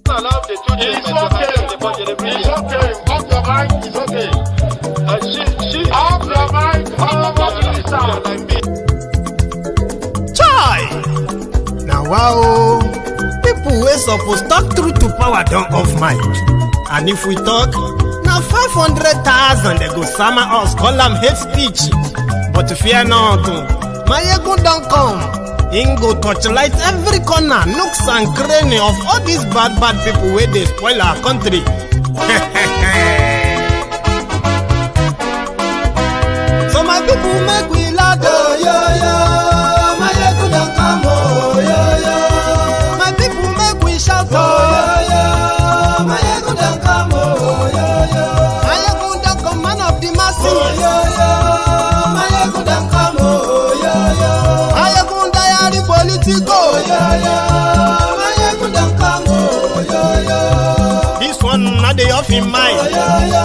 allow the children. It's okay. It's okay. Off your mind. It's okay. Off your mind. Chai! Now wow, people wey suppose talk truth to power don't off mic. And if we talk, now 500,000 they go summer us, call them hate speech. But fear not, my ego don't come. Ingo torchlight every corner, nooks and cranny of all these bad people where they spoil our country. So my people make we loud, oh yo yo. My ego don't come, oh yo yo. My people make we shout, oh yo yo. My ego don't come, oh yo yo. My ego don't come, man of the masses, oh yo yo. My ego don't come, oh yo yo. My ego diary politico, oh yo yo. My ego don't come, oh yo yo. This one not the off in mind, oh yo yo.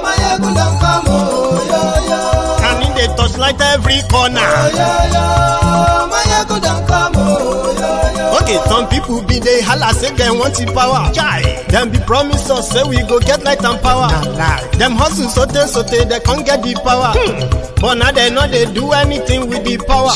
My ego don't come, oh yo yo. Can in the touchlight every corner, oh yo yo. My ego don't come, oh yo yo. Okay, some people be they holla say they want the power. Chai. Them be promise us say we go get light and power. Them hustle sote they can't get the power. But now they know they do anything with the power.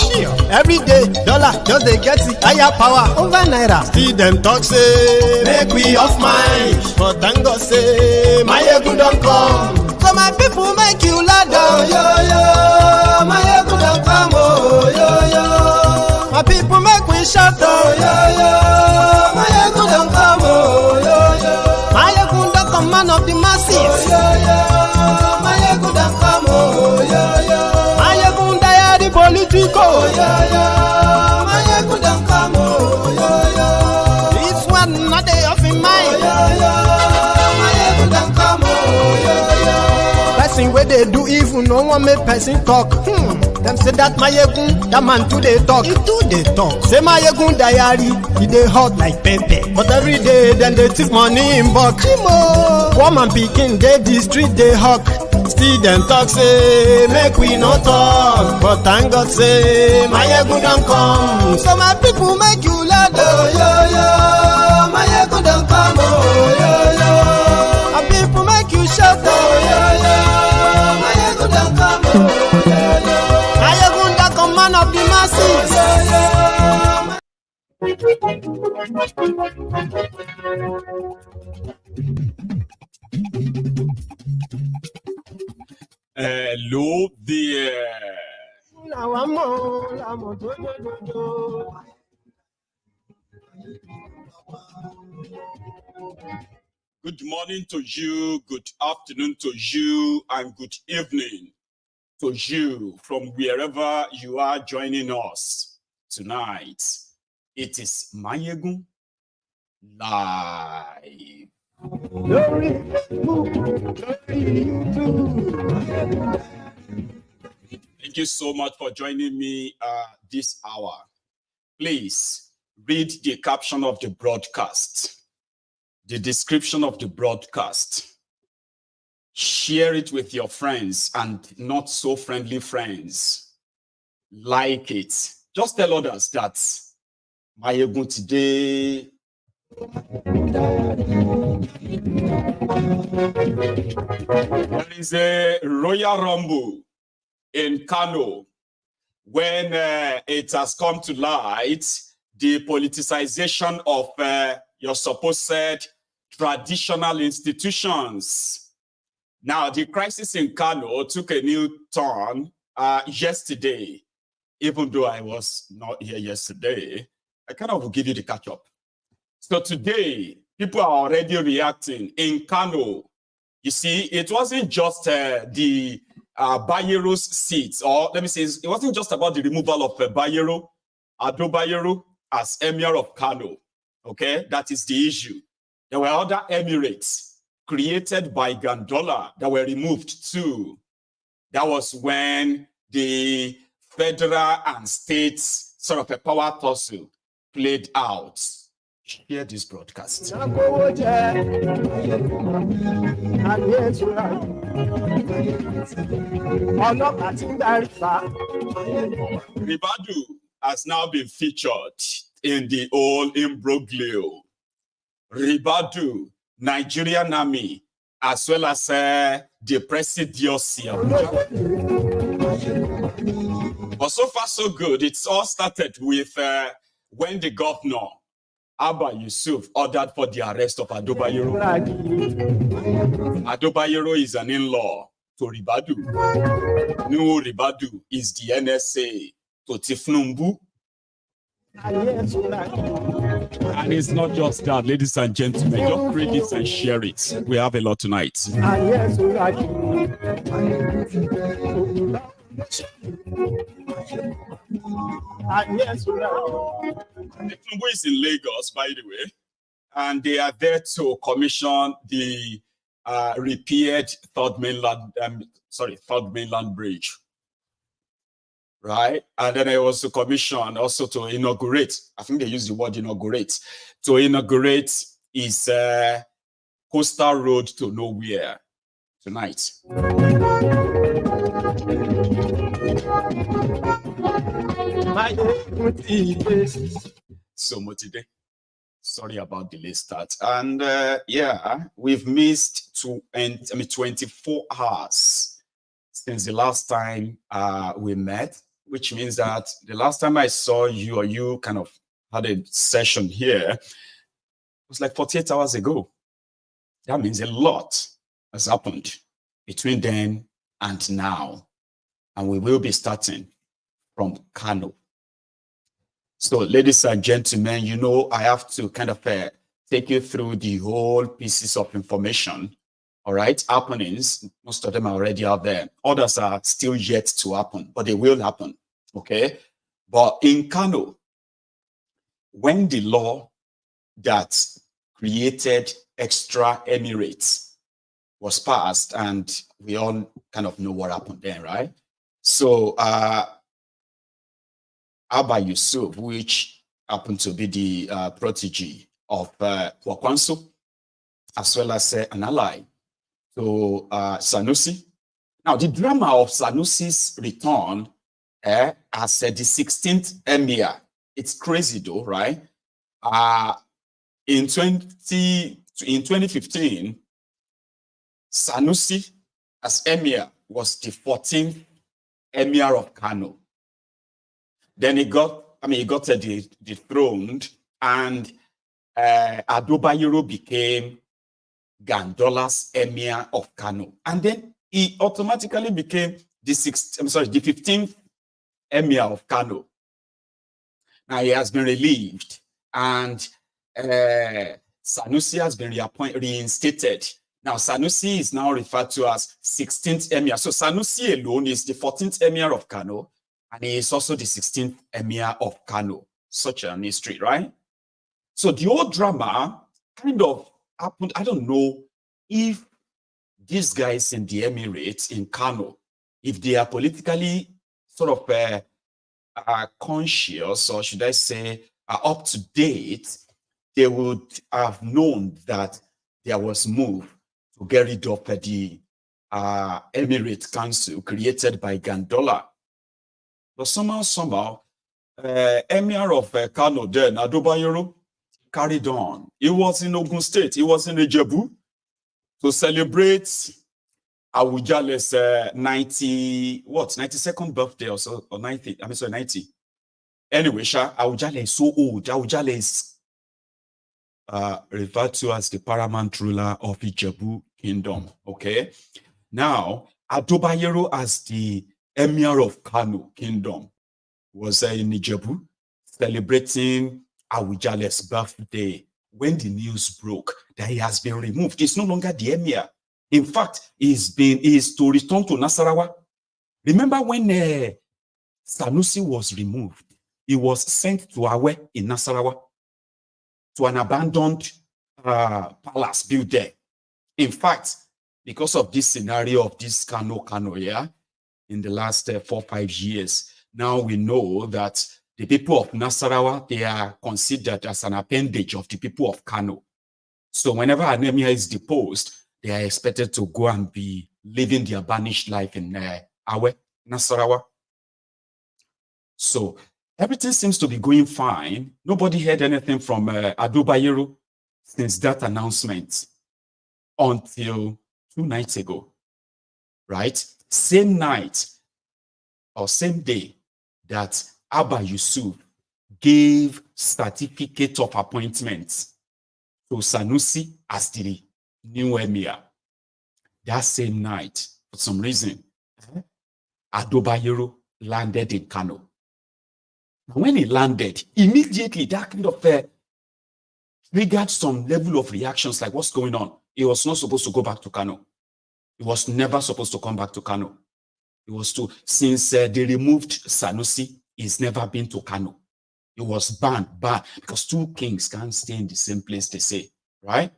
Every day dollar just they get the higher power over naira. See them talk say make we off mind. But thank God say my ego don't come. So my people make you loud, oh yo yo. My ego don't come, oh yo yo. My people make we shout, oh yo yo. My ego don't come, oh yo yo. My ego don't come, man of the masses, oh yo yo. My ego don't come, oh yo yo. My ego diary politico, oh yo yo. My ego don't come, oh yo yo. This one not they off in mind, oh yo yo. My ego don't come, oh yo yo. Person where they do evil, no one make person talk. Them say that my yegun, that man too they talk. He too they talk. Say my yegun diary, he they hot like pepper. But every day then they take money in bulk. Woman picking, they the street they hawk. Still them talk say make we no talk. But thank God say my yegun don't come. So my people make you loud, oh yo yo. My yegun don't come, oh yo yo. My people make you shout, oh yo yo. My yegun don't come, oh yo yo. My yegun don't come, man of the masses, oh yo Hello there. Good morning to you, good afternoon to you, and good evening to you from wherever you are joining us tonight. It is Mayegun Live. Thank you so much for joining me this hour. Please read the caption of the broadcast, the description of the broadcast. Share it with your friends and not so friendly friends. Like it. Just tell others that Mayegun today. There is a royal rumble in Kano when it has come to light the politicization of your supposed traditional institutions. Now, the crisis in Kano took a new turn yesterday. Even though I was not here yesterday, I kind of will give you the catch-up. So today, people are already reacting in Kano. You see, it wasn't just the Bayero's seats, or let me say, it wasn't just about the removal of Bayero, Ado Bayero as Emir of Kano. Okay, that is the issue. There were other emirates created by Gondola that were removed too. That was when the federal and state sort of a power tussle played out. Share this broadcast. Ribadu has now been featured in the old imbroglio. Ribadu, Nigerian Army, as well as the Presidency. But so far, so good. It's all started with when the governor, Abba Yusuf, ordered for the arrest of Ado Bayero. Ado Bayero is an in-law to Ribadu. No, Ribadu is the NSA to Thiefnubu. And it's not just that, ladies and gentlemen. Just read this and share it. We have a lot tonight. Thiefnubu is in Lagos, by the way, and they are there to commission the repaired third mainland bridge. Right, and then I also commissioned also to inaugurate. I think they use the word inaugurate. To inaugurate is coastal road to nowhere tonight. So motivated. Sorry about the late start. And yeah, we've missed 24 hours since the last time we met. Which means that the last time I saw you, or you kind of had a session here, it was like 48 hours ago. That means a lot has happened between then and now. And we will be starting from Kano. So, ladies and gentlemen, you know, I have to kind of take you through the whole pieces of information. All right, happenings, most of them are already out there. Others are still yet to happen, but they will happen, okay? But in Kano, when the law that created extra emirates was passed, and we all kind of know what happened then, right? So Abba Yusuf, which happened to be the protege of Wakwanso, as well as an ally to Sanusi. Now, the drama of Sanusi's return as the 16th emir, it's crazy though, right? In 2015, Sanusi as emir was the 14th emir of Kano. Then he got dethroned, and Ado Bayero became Gandola's emir of Kano, and then he automatically became the 15th emir of Kano. Now he has been relieved, and Sanusi has been reinstated. Now Sanusi is now referred to as 16th emir. So Sanusi alone is the 14th emir of Kano, and he is also the 16th emir of Kano. Such an history, right? So the whole drama kind of happened. I don't know if these guys in the Emirates in Kano, if they are politically sort of conscious, or should I say up to date, they would have known that there was move to get rid of the Emirate Council created by Gandola. But somehow, Emir of Kano then, Ado Bayero, carried on. He was in Ogun State. He was in Ijebu to celebrate Awujale's 92nd birthday or so, or 90. I mean, sorry, 90. Anyway, Awujale is so old. Awujale is referred to as the paramount ruler of Ijebu Kingdom. Okay. Now, Ado Bayero as the Emir of Kano Kingdom was in Ijebu celebrating Awujale's birthday when the news broke that he has been removed. He's no longer the emir. In fact, he is to return to Nassarawa. Remember when Sanusi was removed, he was sent to Awe in Nassarawa, to an abandoned palace built there. In fact, because of this scenario of this Kano, yeah, in the last 4 or 5 years, now we know that the people of Nassarawa, they are considered as an appendage of the people of Kano. So whenever an emir is deposed, they are expected to go and be living their banished life in Awe, Nassarawa. So everything seems to be going fine. Nobody heard anything from Ado Bayero since that announcement until 2 nights ago, right? Same night or same day that Abba Yusuf gave certificate of appointment to Sanusi as the new emir. That same night, for some reason, Bayero landed in Kano. Now, when he landed, immediately that kind of triggered some level of reactions like, what's going on? He was not supposed to go back to Kano. He was never supposed to come back to Kano. He was to, since they removed Sanusi, he's never been to Kano. He was banned, because two kings can't stay in the same place, they say, right?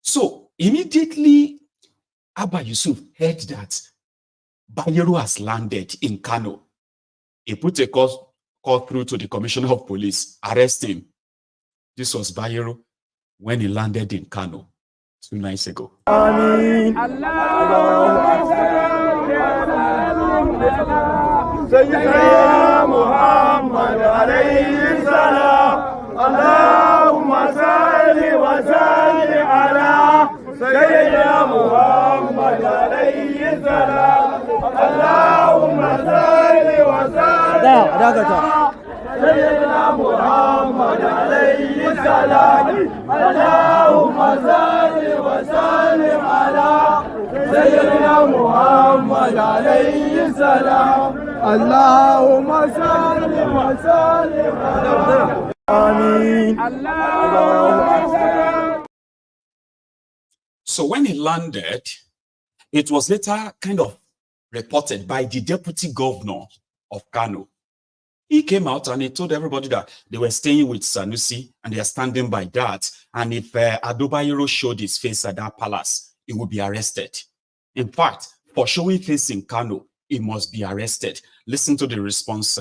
So immediately, Abba Yusuf heard that Bayero has landed in Kano. He put a call through to the Commissioner of Police, arrest him. This was Bayero when he landed in Kano 2 nights ago. سيدنا محمد عليه السلام اللهم صل وسلم على سيدنا محمد عليه السلام اللهم صل وسلم سيدنا محمد عليه السلام اللهم صل وسلم على سيدنا محمد عليه السلام اللهم صل وسلم على آمين. So when he landed, it was later kind of reported by the deputy governor of Kano. He came out and he told everybody that they were staying with Sanusi and they are standing by that. And if Bayero showed his face at that palace, he would be arrested. In fact, for showing face in Kano, he must be arrested. Listen to the response,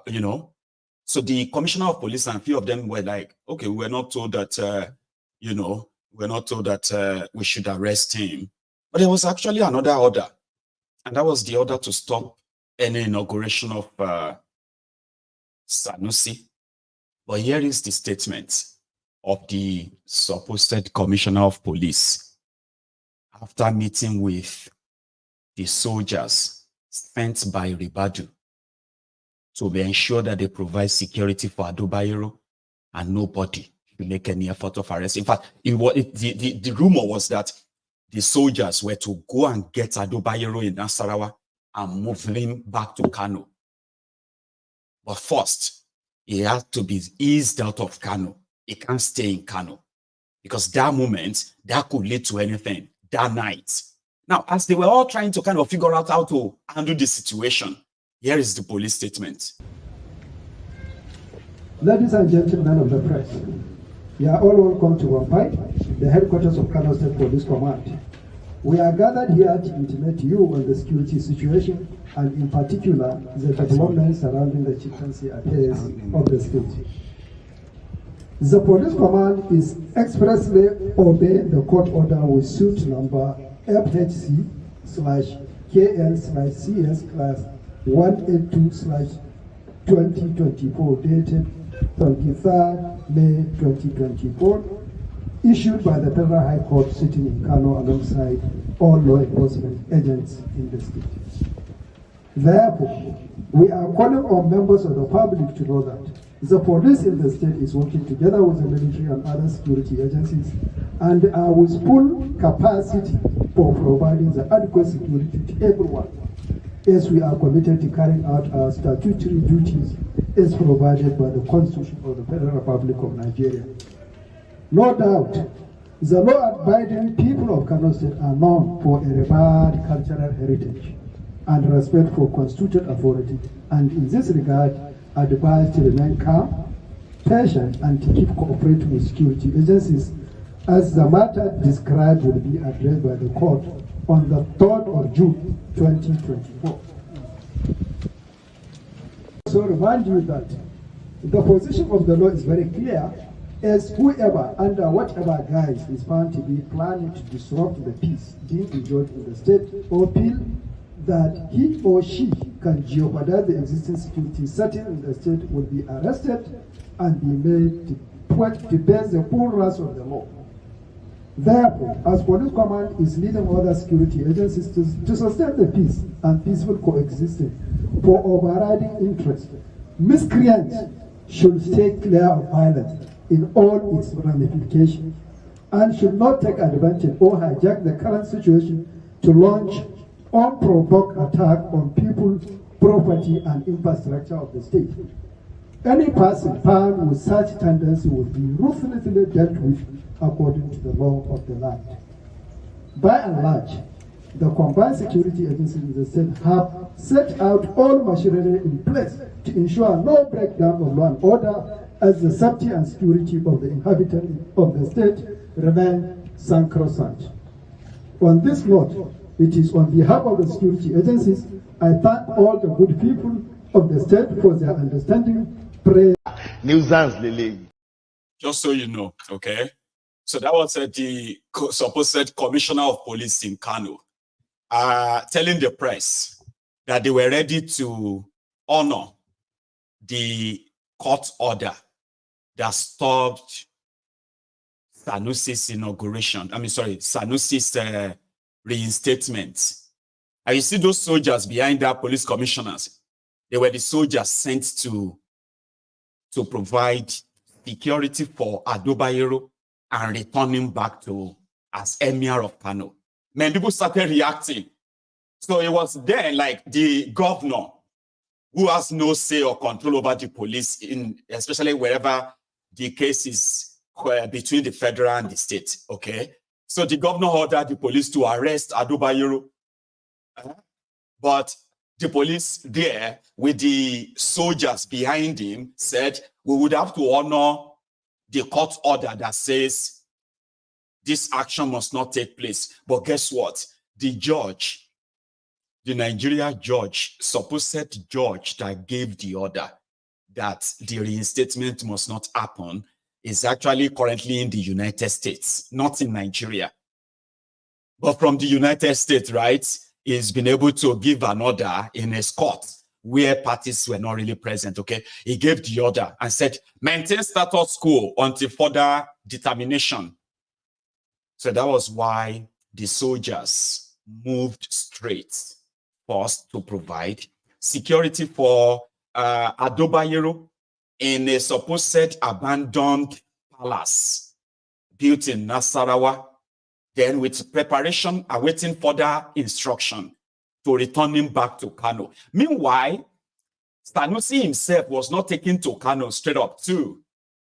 you know. So the commissioner of police and a few of them were like, okay, we were not told that, you know, we're not told that we should arrest him. But there was actually another order. And that was the order to stop any inauguration of Sanusi. But here is the statement of the supposed commissioner of police after meeting with the soldiers sent by Ribadu to ensure that they provide security for Bayero and nobody to make any effort of arrest. In fact, the rumor was that the soldiers were to go and get Bayero in Nassarawa and move him back to Kano. But first, he had to be eased out of Kano. He can't stay in Kano because that moment, that could lead to anything that night. Now, as they were all trying to kind of figure out how to handle the situation, here is the police statement. Ladies and gentlemen of the press, you are all welcome to Wampai, the headquarters of Kano State Police Command. We are gathered here to intimate you on the security situation and in particular the developments surrounding the chieftaincy affairs of the state. The police command is expressly obeying the court order with suit number FHC/KN/CS/182/2024 dated 23rd May 2024, issued by the Federal High Court sitting in Kano alongside all law enforcement agents in the state. Therefore, we are calling on members of the public to know that the police in the state is working together with the military and other security agencies and are with full capacity for providing the adequate security to everyone, as we are committed to carrying out our statutory duties as provided by the Constitution of the Federal Republic of Nigeria. No doubt, the law-abiding people of Kano State are known for a revered cultural heritage and respect for constituted authority, and in this regard, advised to remain calm, patient, and to keep cooperating with security agencies as the matter described will be addressed by the court on the 3rd of June 2024. So remind you that the position of the law is very clear, as whoever, under whatever guise, is found to be planning to disrupt the peace being enjoyed in the state or feel that he or she can jeopardize the existing security setting in the state will be arrested and be made to put to bear the full wrath of the law. Therefore, as police command is leading other security agencies to sustain the peace and peaceful coexistence for overriding interest, miscreants should stay clear of violence in all its ramifications and should not take advantage or hijack the current situation to launch unprovoked attack on people, property, and infrastructure of the state. Any person found with such tendency will be ruthlessly dealt with according to the law of the land. By and large, the combined security agencies in the state have set out all machinery in place to ensure no breakdown of law and order as the safety and security of the inhabitants of the state remain sacrosanct. On this note, it is on behalf of the security agencies, I thank all the good people of the state for their understanding, praise. Just so you know, okay? So that was the supposed commissioner of police in Kano telling the press that they were ready to honor the court order that stopped Sanusi's inauguration. Sanusi's reinstatement. And you see those soldiers behind that police commissioners, they were the soldiers sent to provide security for Bayero and returning back to as Emir of Kano. Man, people started reacting. So it was then like the governor, who has no say or control over the police, especially wherever the case is between the federal and the state, okay? So the governor ordered the police to arrest Bayero. But the police there, with the soldiers behind him, said, we would have to honor the court order that says this action must not take place. But guess what? The judge, the Nigeria judge, supposed judge that gave the order that the reinstatement must not happen, is actually currently in the United States, not in Nigeria. But from the United States, right, he's been able to give an order in a court where parties were not really present, okay? He gave the order and said, maintain status quo until further determination. So that was why the soldiers moved straight first to provide security for Bayero in a supposed abandoned palace built in Nassarawa, then with preparation awaiting further instruction to return him back to Kano. Meanwhile, Sanusi himself was not taken to Kano straight up too.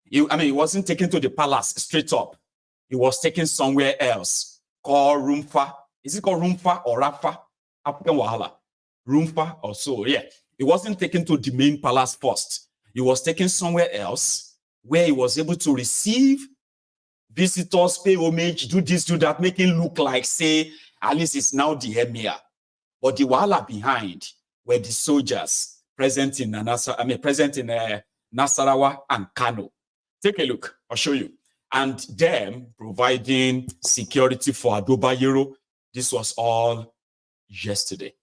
He wasn't taken to the palace straight up. He was taken somewhere else called Rumfa. Is it called Rumfa or Rafa? African Wahala. Rumfa or so, yeah. He wasn't taken to the main palace first. He was taken somewhere else where he was able to receive visitors, pay homage, do this, do that, make him look like, say, at least it's now the emir. But the wahala behind were the soldiers present in Nassarawa and Kano. Take a look, I'll show you. And them providing security for Bayero. This was all yesterday.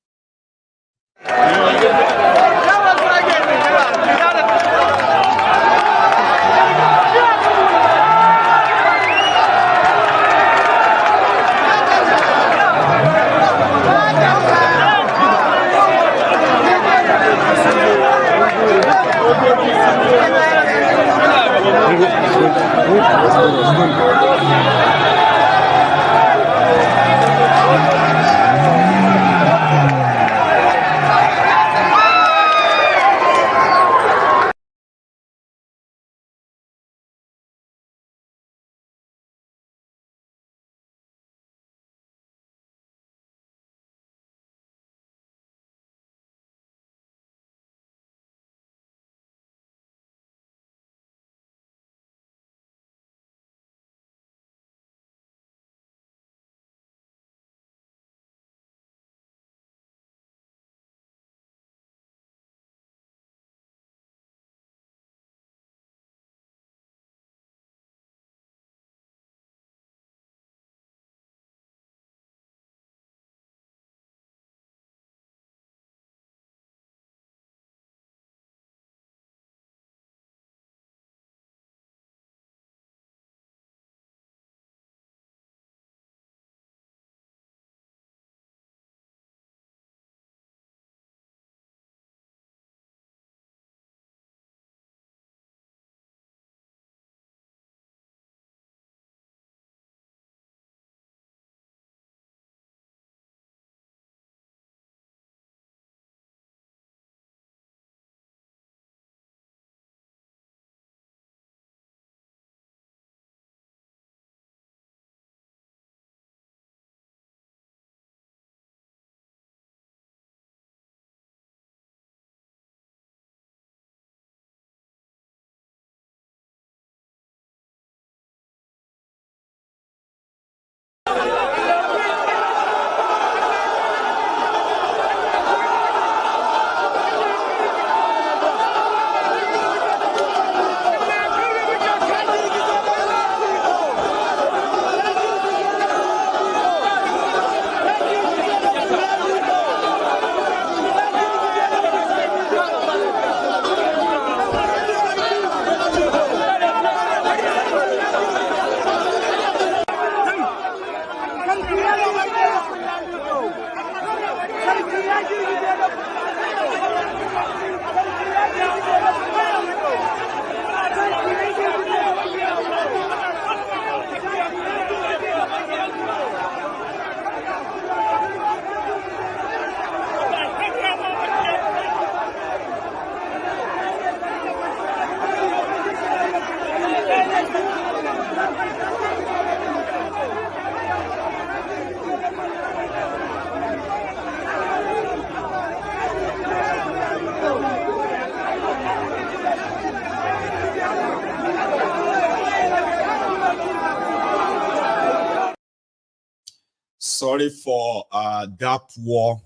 sorry for that poor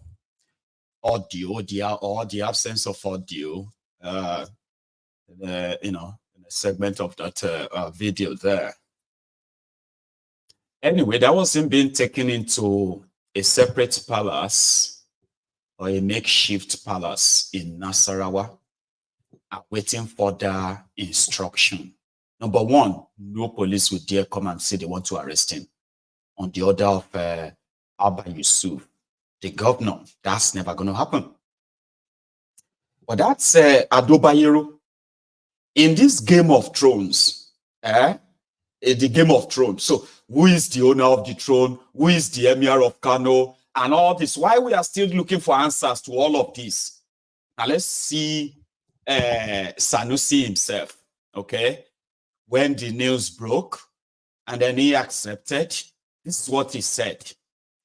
audio, or the absence of audio. In a segment of that video there. Anyway, that wasn't being taken into a separate palace or a makeshift palace in Nassarawa, waiting for the instruction. Number one, no police would dare come and say they want to arrest him on the order of Abba Yusuf, the governor. That's never going to happen. But that's Bayero. In this Game of Thrones, the Game of Thrones. So who is the owner of the throne? Who is the Emir of Kano? And all this. Why we are still looking for answers to all of this? Now let's see Sanusi himself, okay? When the news broke, and then he accepted, this is what he said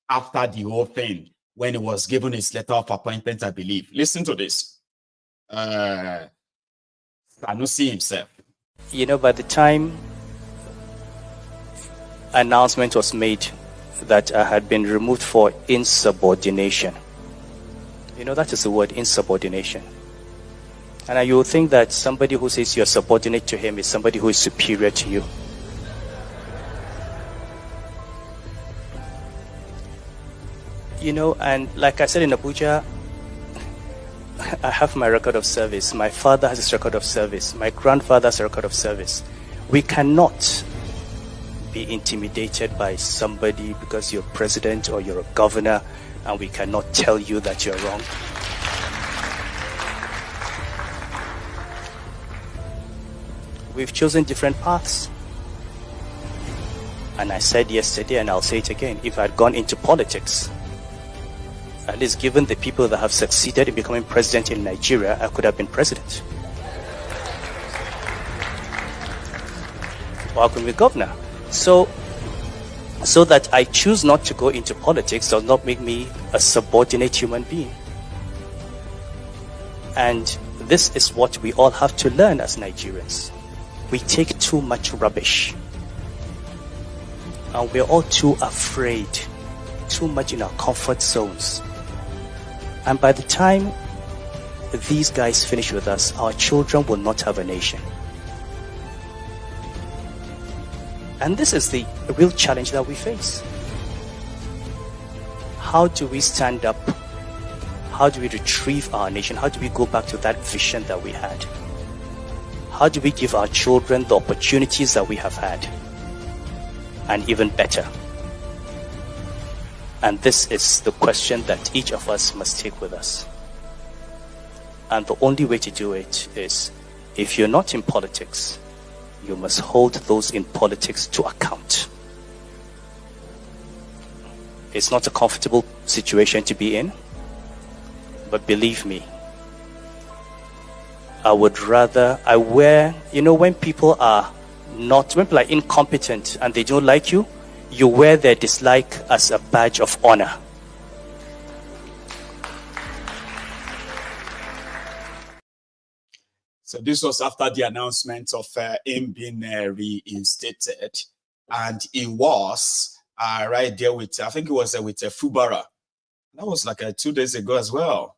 after the whole thing, when he was given his letter of appointment, I believe. Listen to this. Sanusi himself. You know, by the time announcement was made that I had been removed for insubordination, you know, that is the word, insubordination. And you will think that somebody who says you're subordinate to him is somebody who is superior to you. You know, and like I said in Abuja, I have my record of service. My father has his record of service. My grandfather has a record of service. We cannot be intimidated by somebody because you're president or you're a governor, and we cannot tell you that you're wrong. We've chosen different paths. And I said yesterday, and I'll say it again, if I'd gone into politics, at least given the people that have succeeded in becoming president in Nigeria, I could have been president. Or I could be governor. So that I choose not to go into politics does not make me a subordinate human being. And this is what we all have to learn as Nigerians. We take too much rubbish. And we're all too afraid, too much in our comfort zones. And by the time these guys finish with us, our children will not have a nation. And this is the real challenge that we face. How do we stand up? How do we retrieve our nation? How do we go back to that vision that we had? How do we give our children the opportunities that we have had? And even better. And this is the question that each of us must take with us. And the only way to do it is, if you're not in politics, you must hold those in politics to account. It's not a comfortable situation to be in, but believe me, when people are incompetent and they don't like you, you wear their dislike as a badge of honor. So this was after the announcement of him being reinstated, and he was right there with, I think it was with Fubara. That was like 2 days ago as well.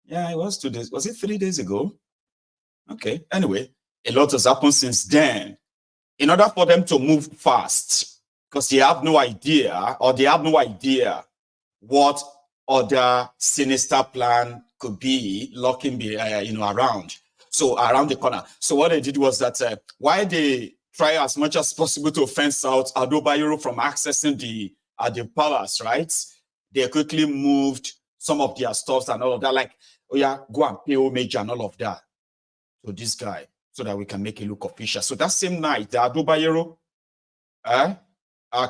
Yeah, it was 2 days. Was it 3 days ago? Okay. Anyway, a lot has happened since then. In order for them to move fast, because they have no idea, what other sinister plan could be lurking, around. So around the corner. So what they did was that while they try as much as possible to fence out Bayero from accessing the palace, right? They quickly moved some of their stuffs and all of that, like, oh yeah, go and pay homage and all of that to this guy, so that we can make it look official. So that same night, the Bayero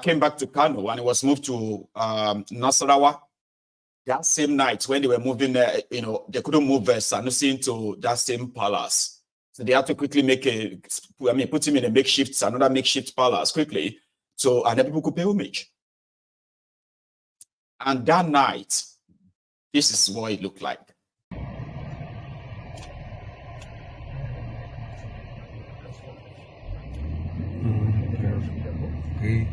came back to Kano and it was moved to Nassarawa. That same night, when they were moving, they couldn't move Sanusi into that same palace. So they had to quickly put him in another makeshift palace quickly, so and then people could pay homage. And that night, this is what it looked like. Okay.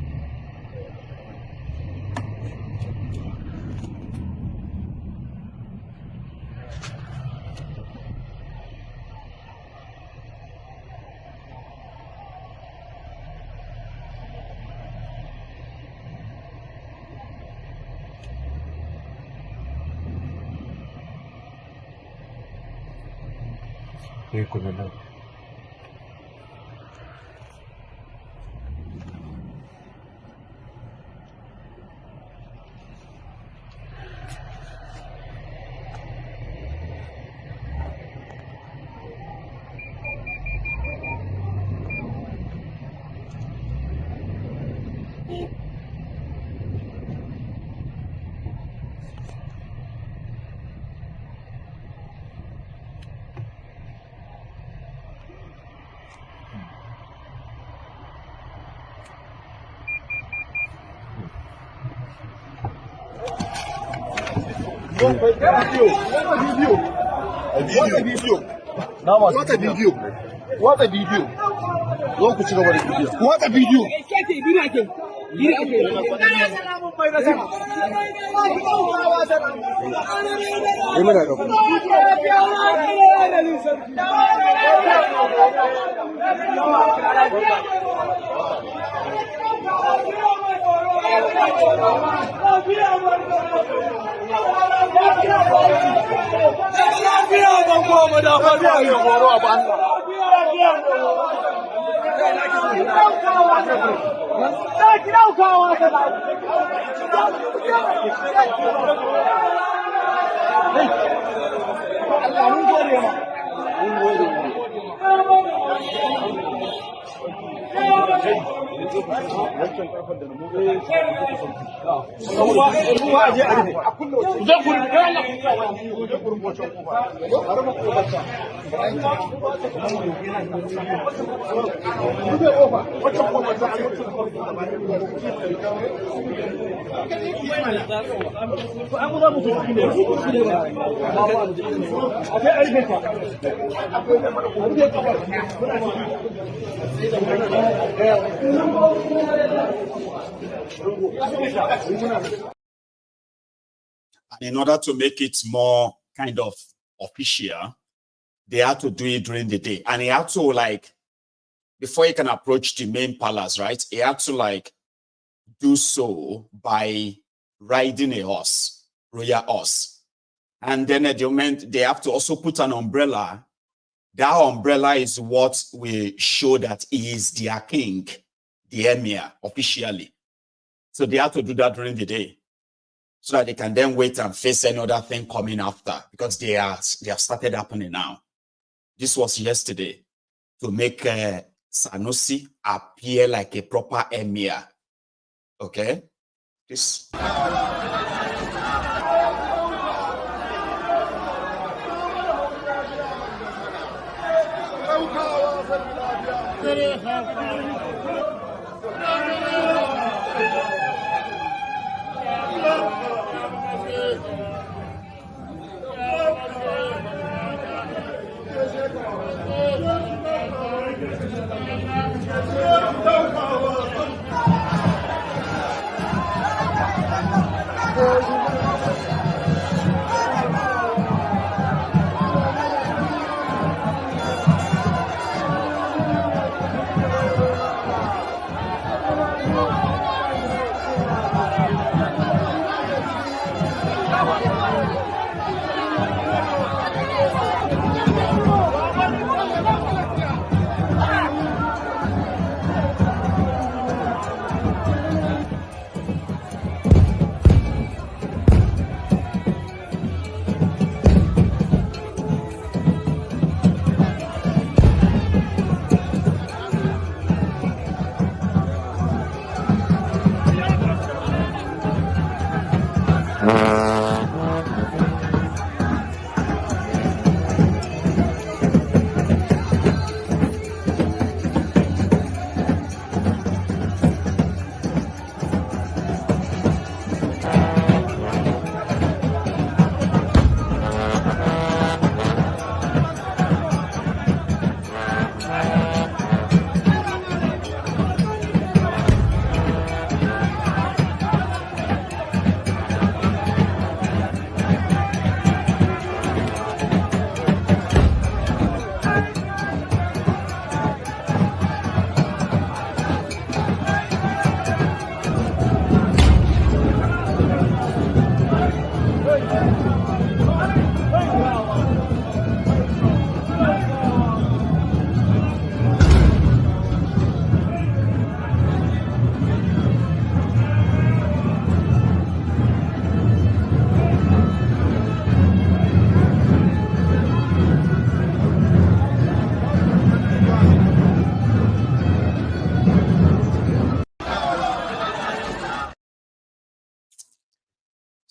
What a video. Lokaci gaba da video. What a video. In order to make it more kind of official, they had to do it during the day. And he had to, like, before he can approach the main palace, right? He had to, like, do so by riding a horse, royal horse. And then at the moment, they have to also put an umbrella. That umbrella is what will show that he is their king, the emir, officially. So they have to do that during the day, so that they can then wait and face any other thing coming after, because they have started happening now. This was yesterday to make Sanusi appear like a proper emir. Okay? This.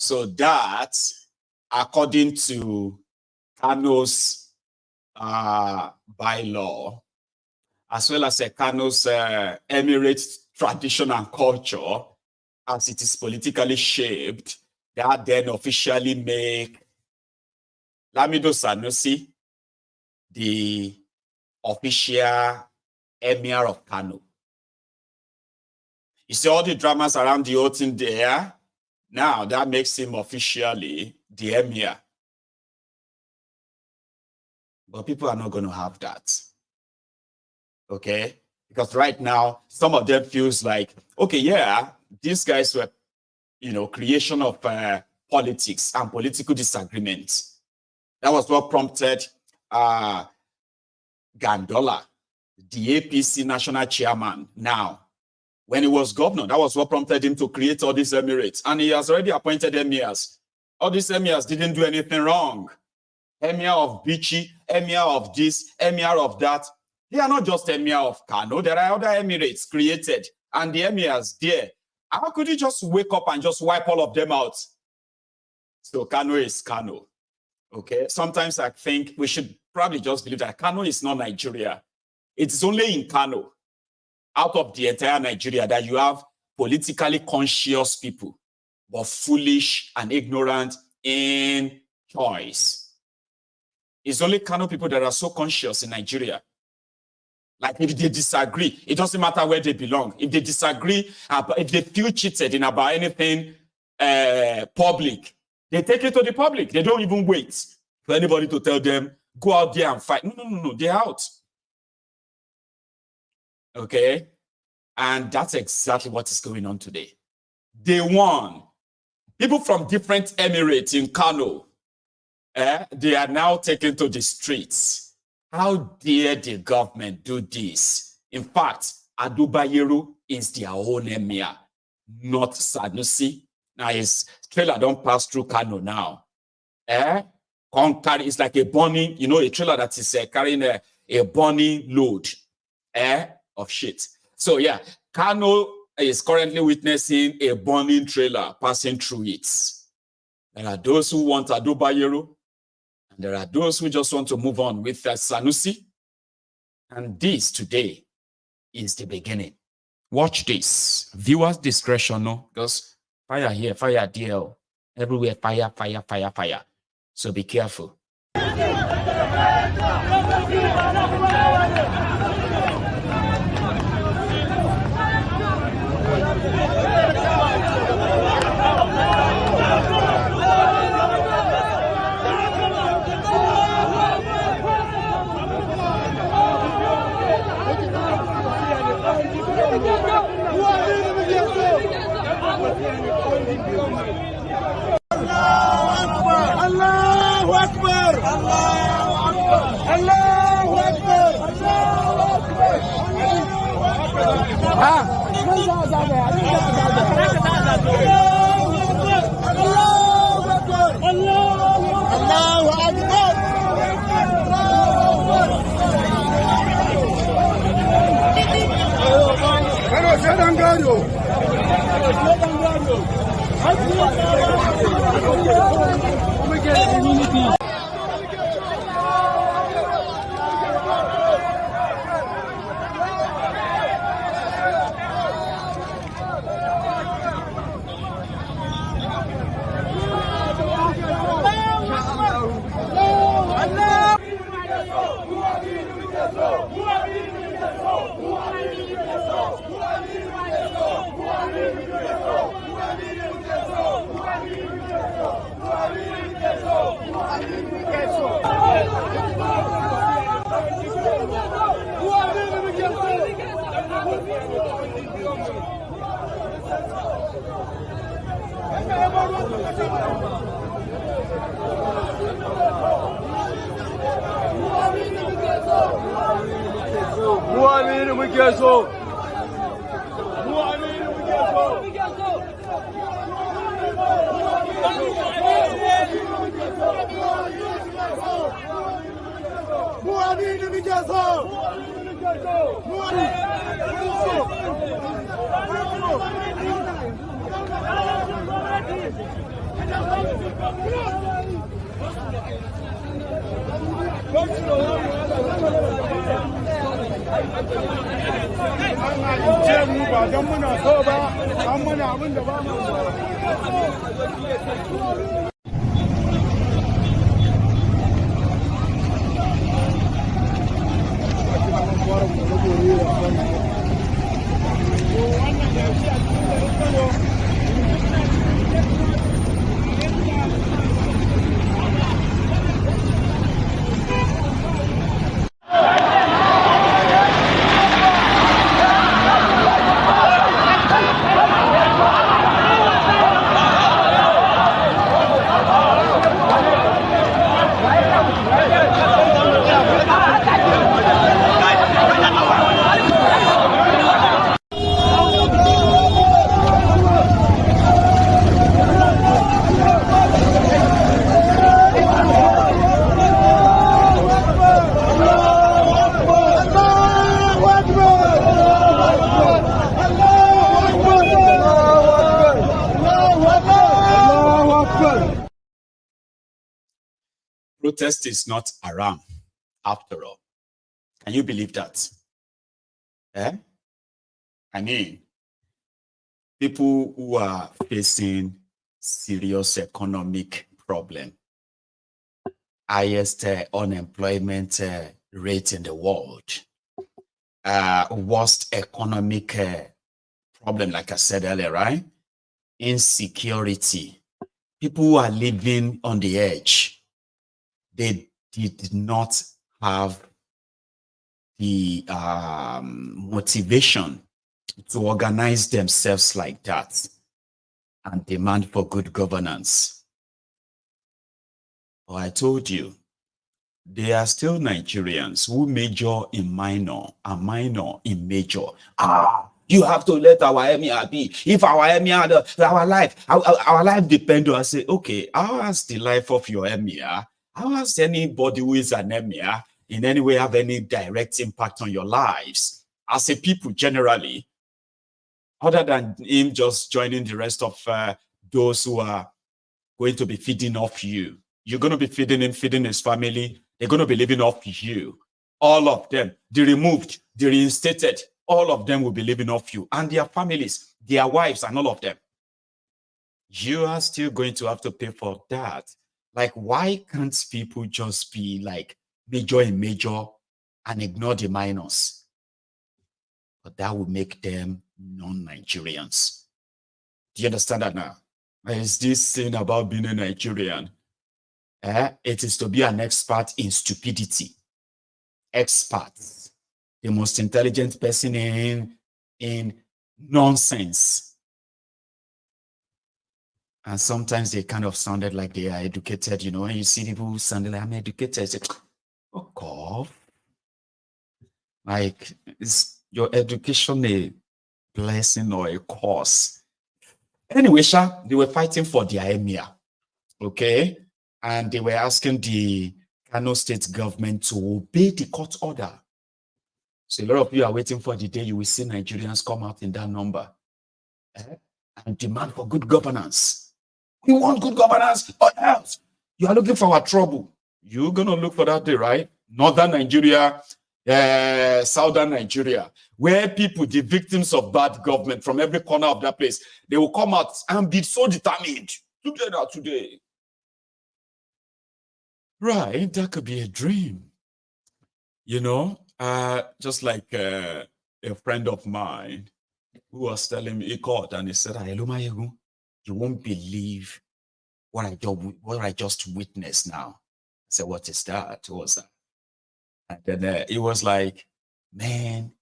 So that, according to Kano's bylaw, as well as Kano's emirate tradition and culture, as it is politically shaped, that then officially make Lamido Sanusi the official Emir of Kano. You see all the dramas around the whole thing there. Now that makes him officially the Emir. But people are not going to have that. Okay? Because right now, some of them feels like, okay, yeah, these guys were, you know, creation of politics and political disagreements. That was what prompted Gandola, the APC national chairman now. When he was governor, that was what prompted him to create all these emirates. And he has already appointed emirs. All these emirs didn't do anything wrong. Emir of Bichi, Emir of this, Emir of that. They are not just Emir of Kano. There are other emirates created. And the emirs there. How could you just wake up and just wipe all of them out? So Kano is Kano. Okay? Sometimes I think we should probably just believe that Kano is not Nigeria. It's only in Kano, out of the entire Nigeria, that you have politically conscious people, but foolish and ignorant in choice. It's only Kano people that are so conscious in Nigeria. Like if they disagree, it doesn't matter where they belong. If they disagree, if they feel cheated in about anything public, they take it to the public. They don't even wait for anybody to tell them, go out there and fight. No, they're out. Okay? And that's exactly what is going on today. Day one, people from different emirates in Kano, they are now taken to the streets. How dare the government do this? In fact, Emir Bayero is their own emir, not Sanusi. Now his trailer don't pass through Kano now. It's like a burning, you know, a trailer that is carrying a burning load of shit. So yeah, Kano is currently witnessing a burning trailer passing through it. There are those who want Emir Bayero, and there are those who just want to move on with Sanusi. And this today is the beginning. Watch this. Viewers' discretion, no? Because fire here, fire there. Everywhere, fire, fire, fire, fire. So be careful. Allahu Akbar! Allahu Akbar! Protest is not haram, after all. Can you believe that? Eh? I mean, people who are facing serious economic problem, highest unemployment rate in the world, worst economic problem, like I said earlier, right? Insecurity. People who are living on the edge, they did not have the motivation to organize themselves like that and demand for good governance. But I told you, there are still Nigerians who major in minor and minor in major. You have to let our emir be. If our emir, our life depends on. I say, okay, how has the life of your emir? How has anybody who is an emir in any way have any direct impact on your lives as a people generally, other than him just joining the rest of those who are going to be feeding off you? You're going to be feeding him, feeding his family. They're going to be living off you. All of them, the removed, the reinstated, all of them will be living off you and their families, their wives, and all of them. You are still going to have to pay for that. Like, why can't people just be like major in major and ignore the minors? But that would make them non-Nigerians. Do you understand that now? Is this thing about being a Nigerian? It is to be an expert in stupidity. Experts. The most intelligent person in nonsense. And sometimes they kind of sounded like they are educated, you know, and you see people who sounded like, I'm educated. It's like, fuck off. Like, is your education a blessing or a curse? Anyway, they were fighting for their emir, okay? And they were asking the Kano state government to obey the court order. So a lot of you are waiting for the day you will see Nigerians come out in that number and demand for good governance. We want good governance or else you are looking for our trouble. You're going to look for that day, right? Northern Nigeria, Southern Nigeria, where people, the victims of bad government from every corner of that place, they will come out and be so determined. Today. Right, that could be a dream. You know, just like a friend of mine who was telling me, he called and he said, you won't believe what I just witnessed now. I said, what is that? What was that? And then it was like, man,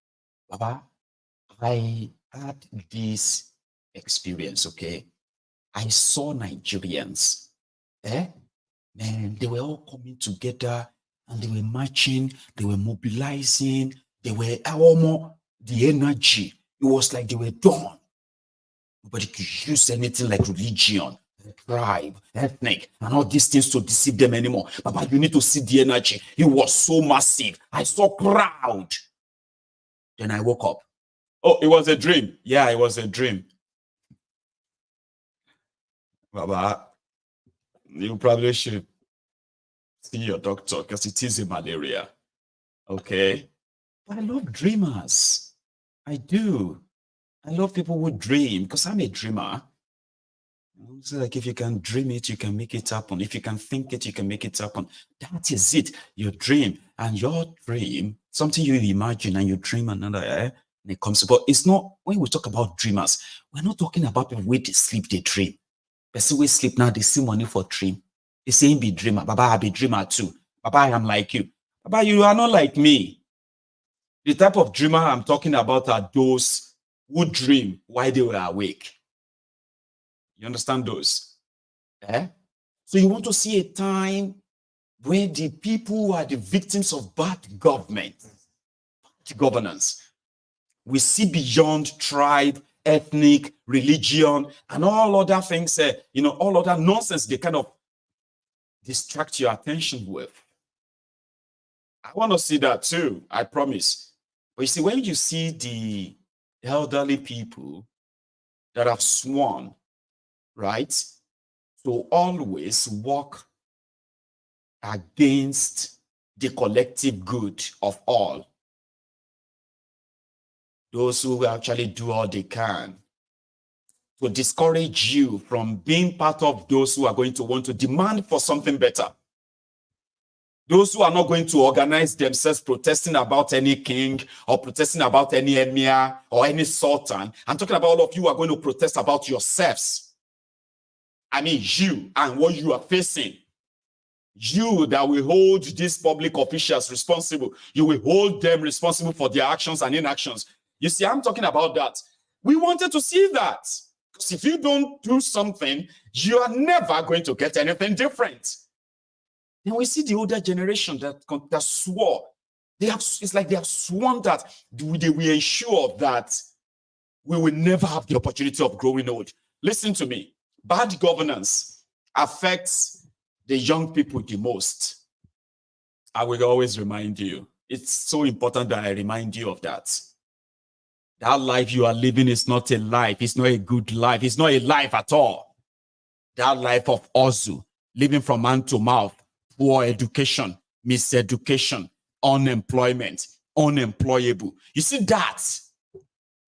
Baba, I had this experience, okay? I saw Nigerians, man, they were all coming together and they were marching, they were mobilizing, they were almost the energy. It was like they were done. Nobody could use anything like religion, tribe, ethnic, and all these things to deceive them anymore. Baba, you need to see the energy. It was so massive. I saw crowd. Then I woke up. Oh, it was a dream. Yeah, it was a dream. Baba, you probably should see your doctor because it is a malaria. Okay? But I love dreamers. I do. I love people who dream because I'm a dreamer. It's like if you can dream it, you can make it happen. If you can think it, you can make it happen. That is it. Your dream. And your dream, something you imagine and you dream another, and it comes. But it's not, when we talk about dreamers, we're not talking about people where they sleep, they dream. Person we sleep now, they see money for dream. They say, be dreamer. Baba, I be dreamer too. Baba, I am like you. Baba, you are not like me. The type of dreamer I'm talking about are those who dream while they were awake. You understand those? Eh? So you want to see a time where the people who are the victims of bad government, bad governance, we see beyond tribe, ethnic, religion, and all other things, all other nonsense they kind of distract your attention with. I want to see that too, I promise. But you see, when you see the elderly people that have sworn, right, to always work against the collective good of all, those who actually do all they can to discourage you from being part of those who are going to want to demand for something better. Those who are not going to organize themselves protesting about any king or protesting about any emir or any sultan. I'm talking about all of you who are going to protest about yourselves. I mean, you and what you are facing. You that will hold these public officials responsible. You will hold them responsible for their actions and inactions. You see, I'm talking about that. We wanted to see that. Because if you don't do something, you are never going to get anything different. Then we see the older generation that swore. It's like they have sworn that they will ensure that we will never have the opportunity of growing old. Listen to me. Bad governance affects the young people the most. I will always remind you. It's so important that I remind you of that. That life you are living is not a life. It's not a good life. It's not a life at all. That life of Ozu, living from hand to mouth, poor education, miseducation, unemployment, unemployable. You see, that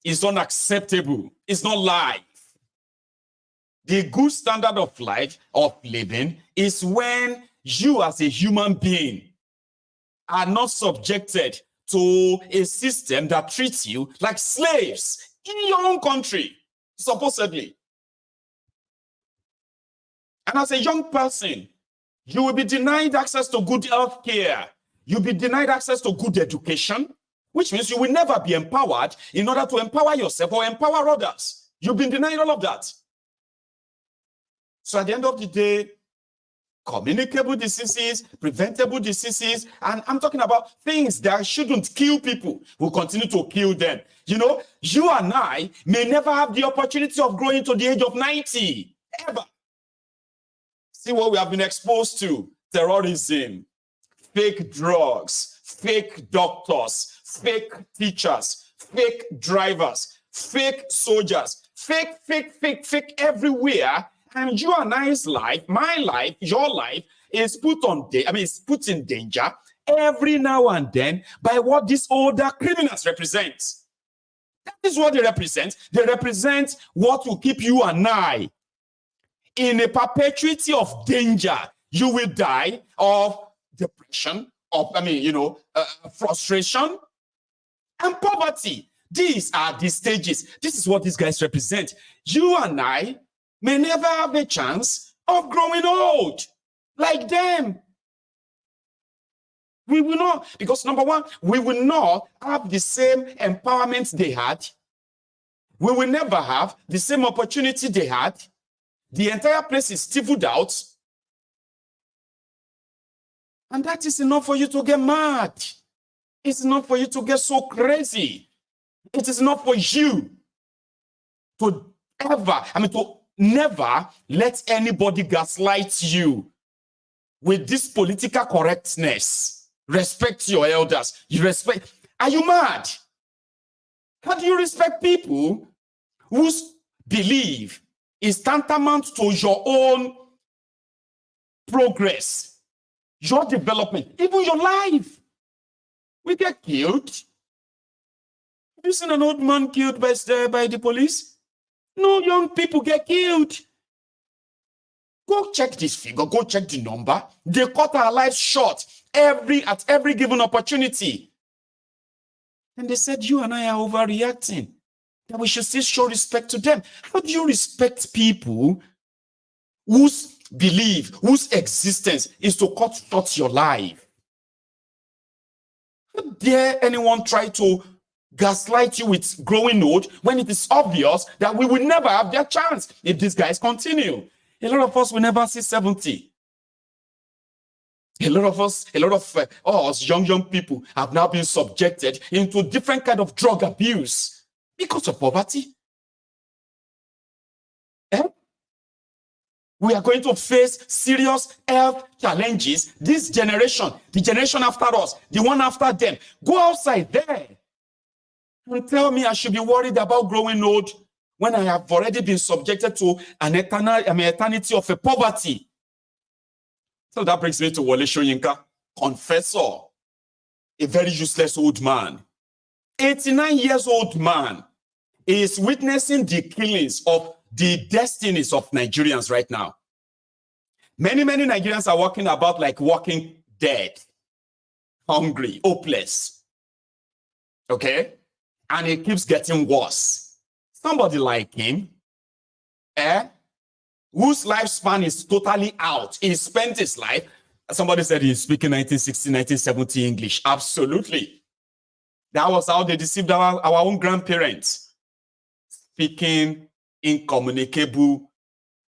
is unacceptable. It's not life. The good standard of life, of living, is when you as a human being are not subjected to a system that treats you like slaves in your own country, supposedly. And as a young person, you will be denied access to good health care. You'll be denied access to good education, which means you will never be empowered in order to empower yourself or empower others. You've been denied all of that. So at the end of the day, communicable diseases, preventable diseases, and I'm talking about things that shouldn't kill people will continue to kill them. You know, you and I may never have the opportunity of growing to the age of 90, ever. See what we have been exposed to: terrorism, fake drugs, fake doctors, fake teachers, fake drivers, fake soldiers, fake everywhere. And you and I's life, my life, your life is put in danger every now and then by what these older criminals represent. That is what they represent. They represent what will keep you and I in a perpetuity of danger. You will die of depression, of frustration and poverty. These are the stages. This is what these guys represent. You and I may never have a chance of growing old like them. We will not, because number one, we will not have the same empowerment they had. We will never have the same opportunity they had. The entire place is stifled out. And that is enough for you to get mad. It's enough for you to get so crazy. It is enough for you to never let anybody gaslight you with this political correctness. Respect your elders. Are you mad? How do you respect people whose belief is tantamount to your own progress, your development, even your life. We get killed. Have you seen an old man killed by the police? No young people get killed. Go check this figure, go check the number. They cut our lives short at every given opportunity. And they said, you and I are overreacting, that we should still show respect to them. How do you respect people whose belief, whose existence is to cut short your life? How dare anyone try to gaslight you with growing old when it is obvious that we will never have their chance if these guys continue? A lot of us will never see 70. A lot of us young people have now been subjected into different kind of drug abuse because of poverty. We are going to face serious health challenges. This generation, the generation after us, the one after them. Go outside there and tell me I should be worried about growing old when I have already been subjected to an eternity of a poverty. So that brings me to Wole Soyinka, confessor, a very useless old man. 89 years old man is witnessing the killings of the destinies of Nigerians right now. Many Nigerians are walking about like walking dead, hungry, hopeless. Okay? And it keeps getting worse. Somebody like him, whose lifespan is totally out. He spent his life. Somebody said he's speaking 1960, 1970 English. Absolutely. That was how they deceived our own grandparents. Speaking incommunicable,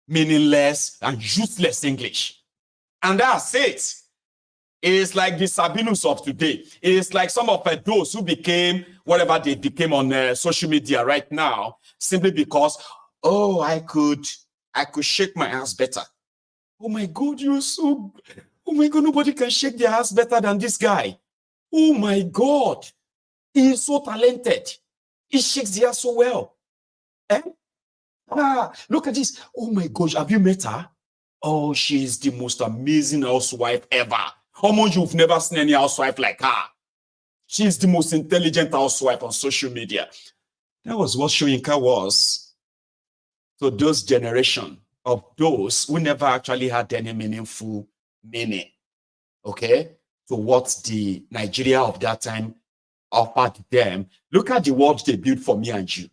meaningless, and useless English. And that's it. It's like the Sabinus of today. It's like some of those who became whatever they became on social media right now, simply because, oh, I could shake my ass better. Oh my God, you're so, oh my God, nobody can shake their ass better than this guy. Oh my God, he is so talented. He shakes the ass so well. Look at this. Oh my gosh, have you met her? Oh, she's the most amazing housewife ever. Almost you've never seen any housewife like her. She's the most intelligent housewife on social media. That was what Soyinka was to those generation of those who never actually had any meaningful meaning, okay, to what the Nigeria of that time offered them. Look at the world they built for me and you.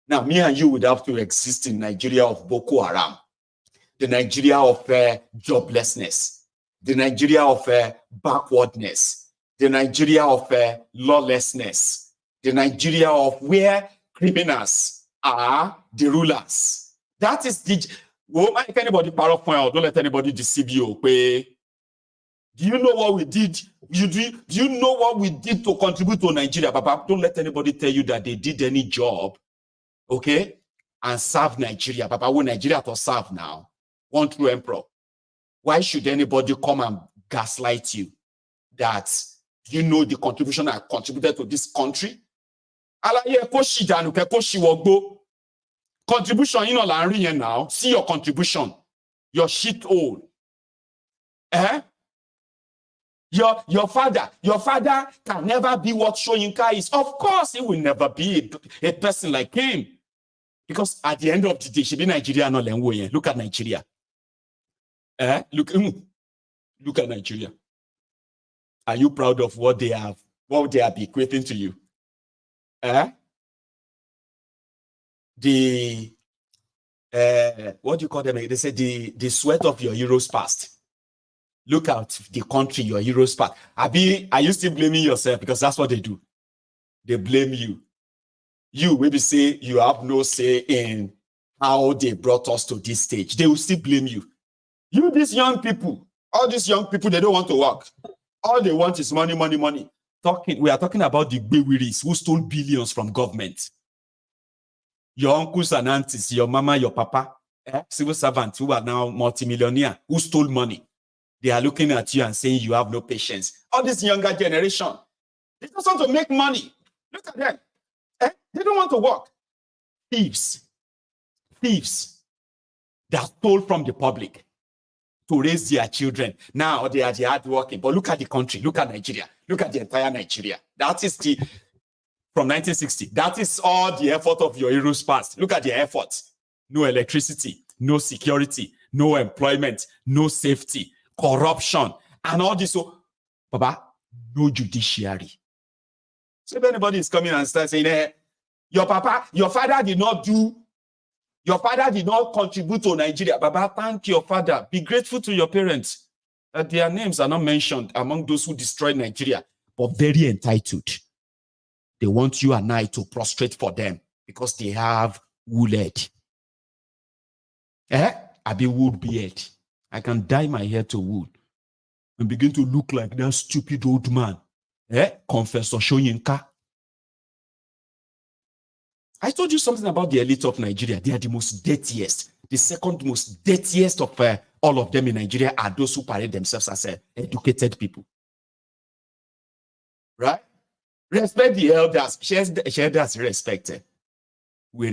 Now, me and you would have to exist in Nigeria of Boko Haram, the Nigeria of joblessness, the Nigeria of backwardness, the Nigeria of lawlessness, the Nigeria of where criminals are the rulers. That is the... Well, if anybody power point, don't let anybody deceive you. Okay? Do you know what we did? Do you know what we did to contribute to Nigeria? Baba, don't let anybody tell you that they did any job, okay, and serve Nigeria. Baba, when Nigeria to serve now, one true emperor. Why should anybody come and gaslight you that you know the contribution I contributed to this country? Contribution, you know, now. See your contribution. Your shit hole. Your father can never be what Soyinka is. Of course, he will never be a person like him. Because at the end of the day, she be Nigeria no lenwo. Look at Nigeria. Look at Nigeria. Are you proud of what they have bequeathing to you? What do you call them? They say the sweat of your heroes past. Look at the country your heroes past. Are you still blaming yourself? Because that's what they do. They blame you. You maybe say you have no say in how they brought us to this stage. They will still blame you. You, these young people, all these young people, they don't want to work. All they want is money, money, money. We are talking about the Bewiris who stole billions from government. Your uncles and aunties, your mama, your papa, civil servants who are now multimillionaire, who stole money. They are looking at you and saying you have no patience. All this younger generation, they just want to make money. Look at them. They don't want to work. Thieves that stole from the public to raise their children. Now they are hardworking. But look at the country. Look at Nigeria. Look at the entire Nigeria. That is from 1960. That is all the effort of your heroes past. Look at their efforts. No electricity, no security, no employment, no safety, corruption, and all this. So, Baba, no judiciary. So if anybody is coming and starts saying, hey, your father did not contribute to Nigeria. Baba, thank your father. Be grateful to your parents. Their names are not mentioned among those who destroyed Nigeria, but very entitled. They want you and I to prostrate for them because they have wool head. I be wool beard. I can dye my hair to wool and begin to look like that stupid old man. Confessor Shoyinka. I told you something about the elite of Nigeria. They are the most dirtiest. The second most dirtiest of all of them in Nigeria are those who parade themselves as educated people. Right? Respect the elders. Elders respected. Do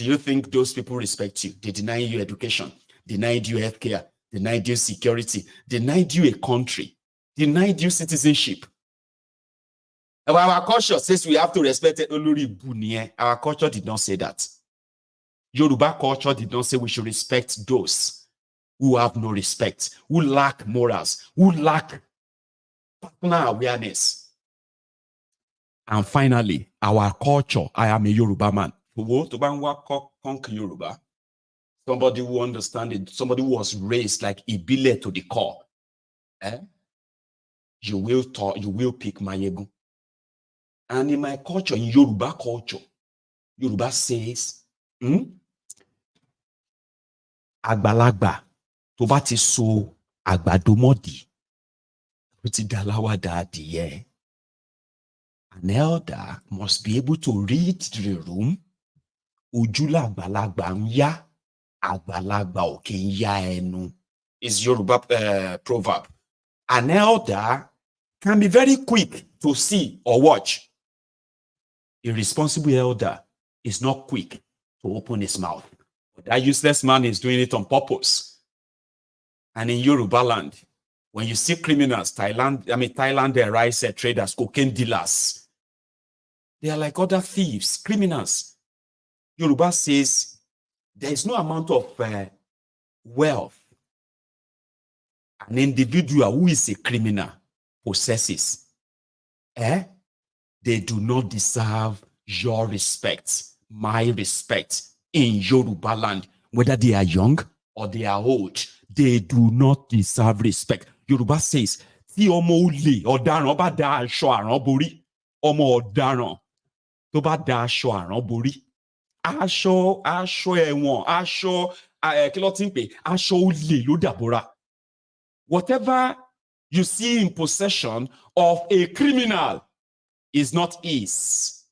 you think those people respect you? They deny you education, denied you healthcare, denied you security, denied you a country, denied you citizenship. Our culture says we have to respect it. Our culture did not say that. Yoruba culture did not say we should respect those who have no respect, who lack morals, who lack partner awareness. And finally, our culture, I am a Yoruba man. Somebody who understands it, somebody who was raised like Ibile to the core. You will pick Mayegu. And in my culture, in Yoruba culture, Yoruba says, Agbalagba, tó bá ti so àgbàdo mọ́dì, ó ti dalawa dadìyẹ. An elder must be able to read the room. Ojula àgbàlagbà ń yá, àgbàlagbà ò kì í yá ẹnu. Is Yoruba proverb. An elder can be very quick to see or watch. A responsible elder is not quick to open his mouth. But that useless man is doing it on purpose. And in Yoruba land, when you see criminals, Thailand, they rice traders, cocaine dealers, they are like other thieves, criminals. Yoruba says there is no amount of wealth an individual who is a criminal possesses. They do not deserve your respect, my respect in Yoruba land. Whether they are young or they are old, they do not deserve respect. Yoruba says, tí ọmọ olè ọ̀daràn bá da aṣọ àrán borí, ọmọ ọ̀daràn tó bá da aṣọ àrán borí, aṣọ ẹ̀wọ̀n, aṣọ kí ló ti ń pè, aṣọ olè ló dàbora. Whatever you see in possession of a criminal is not his.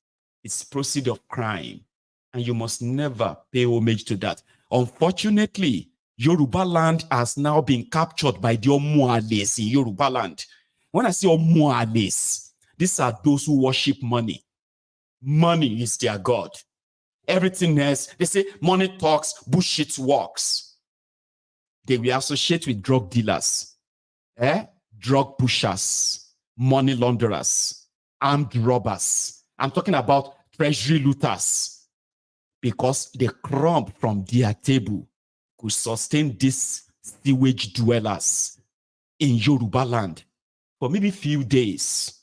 It's proceed of crime. And you must never pay homage to that. Unfortunately, Yoruba land has now been captured by the Omuales in Yoruba land. When I say Omuales, these are those who worship money. Money is their God. Everything else, they say money talks, bullshit walks. They will associate with drug dealers, drug pushers, money launderers, armed robbers. I'm talking about treasury looters, because the crumb from their table could sustain these sewage dwellers in Yoruba land for maybe a few days.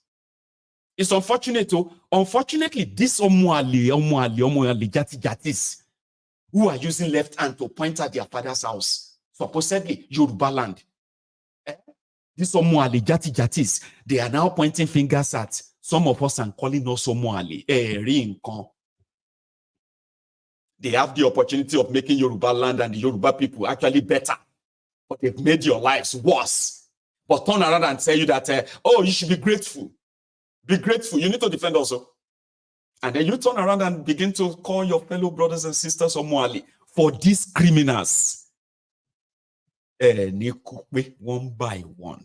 It's unfortunate. Unfortunately, these Omuale jatis who are using left hand to point at their father's house, supposedly Yoruba land. These Omuale jatis, they are now pointing fingers at some of us and calling us Omuale. They have the opportunity of making Yoruba land and the Yoruba people actually better, but they've made your lives worse. But turn around and tell you that, oh, you should be grateful. Be grateful. You need to defend also. And then you turn around and begin to call your fellow brothers and sisters Omuale for these criminals. One by one.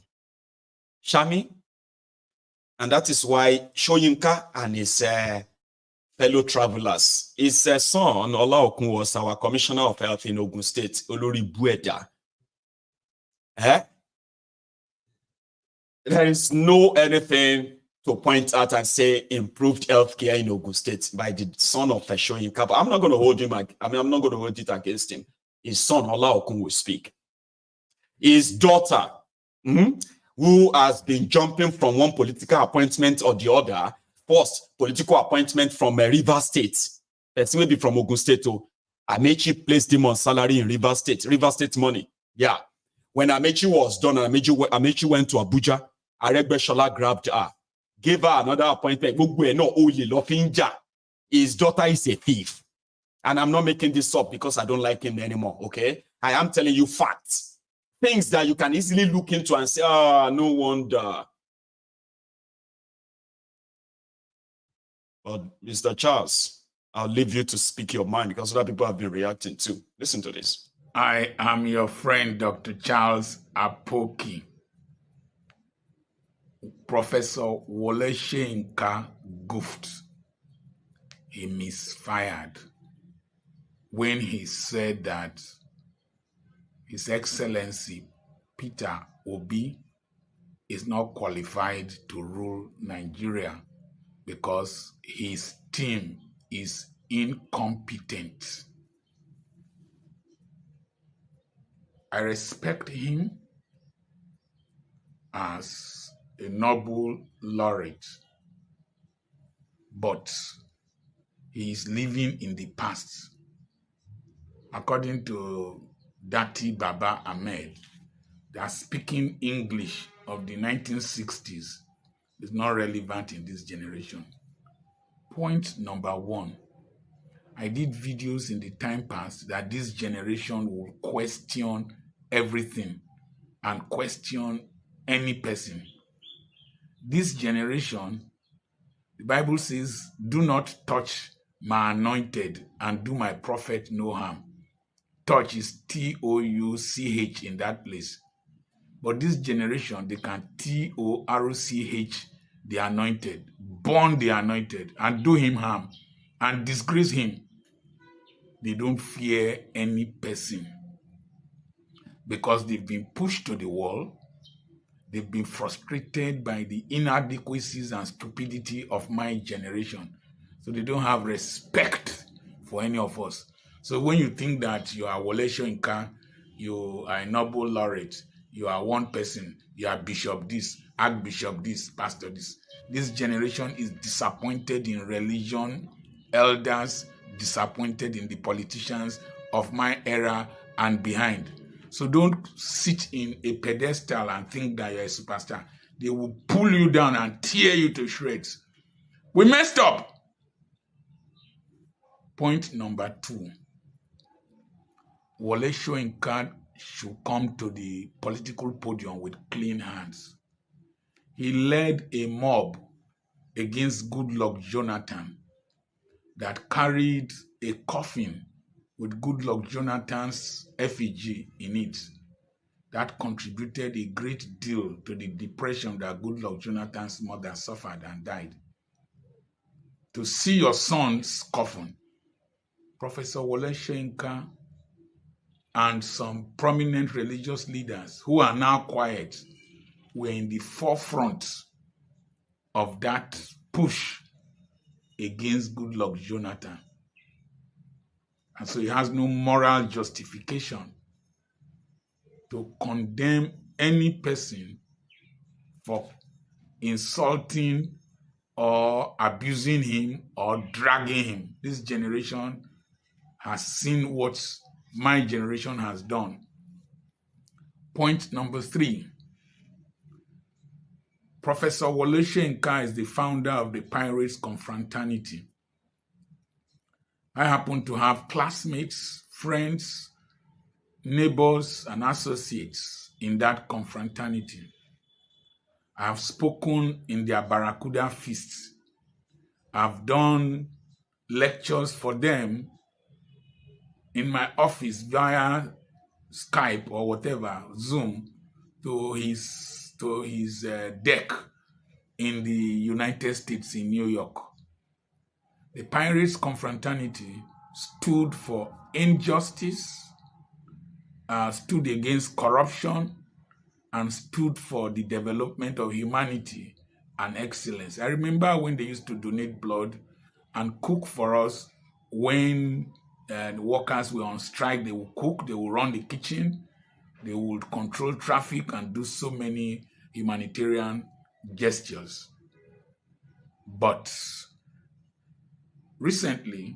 Shami. And that is why Shoyinka and his fellow travelers, his son, Olaokun, was our commissioner of health in Ogun State, Olori Bueda. Eh? There is no anything to point out and say improved healthcare in Ogun State by the son of Feshoyinka. I'm not going to hold him. I'm not going to hold it against him. His son, Ola Okun, will speak. His daughter, who has been jumping from one political appointment or the other, first political appointment from River State, it's maybe from Ogun State. Amechi placed him on salary in River State money. Yeah. When Amechi was done, Amechi went to Abuja. Aregbesola grabbed her, gave her another appointment. His daughter is a thief. And I'm not making this up because I don't like him anymore, okay? I am telling you facts. Things that you can easily look into and say, no wonder. But Mr. Charles, I'll leave you to speak your mind because other people have been reacting too. Listen to this. I am your friend, Dr. Charles Apoki. Professor Wole Soyinka goofed. He misfired when he said that His Excellency Peter Obi is not qualified to rule Nigeria because his team is incompetent. I respect him as a Nobel laureate, but he is living in the past. According to Dati Baba Ahmed, that speaking English of the 1960s is not relevant in this generation. Point number one, I did videos in the time past that this generation will question everything and question any person. This generation, the Bible says, do not touch my anointed and do my prophet no harm. Touch is T-O-U-C-H in that place. But this generation, they can T-O-R-C-H the anointed, burn the anointed, and do him harm, and disgrace him. They don't fear any person because they've been pushed to the wall. They've been frustrated by the inadequacies and stupidity of my generation. So they don't have respect for any of us. So when you think that you are Wole Soyinka, you are a Nobel laureate, you are one person, you are bishop this, archbishop this, pastor this generation is disappointed in religion, elders, disappointed in the politicians of my era and behind. So don't sit in a pedestal and think that you're a superstar. They will pull you down and tear you to shreds. We messed up. Point number two. Wole Soyinka should come to the political podium with clean hands. He led a mob against Goodluck Jonathan that carried a coffin with Goodluck Jonathan's effigy in it. That contributed a great deal to the depression that Goodluck Jonathan's mother suffered and died. To see your son's coffin, Professor Wole Soyinka and some prominent religious leaders who are now quiet were in the forefront of that push against Goodluck Jonathan. And so he has no moral justification to condemn any person for insulting or abusing him or dragging him. This generation has seen what my generation has done. Point number three. Professor Wole Soyinka is the founder of the Pirates Confraternity. I happen to have classmates, friends, neighbors, and associates in that confraternity. I have spoken in their Barracuda feasts. I've done lectures for them in my office via Skype or whatever, Zoom, to his deck in the United States in New York. The Pirates Confraternity stood for injustice, stood against corruption, and stood for the development of humanity and excellence. I remember when they used to donate blood and cook for us when the workers were on strike. They would cook, they would run the kitchen, they would control traffic and do so many humanitarian gestures. But recently,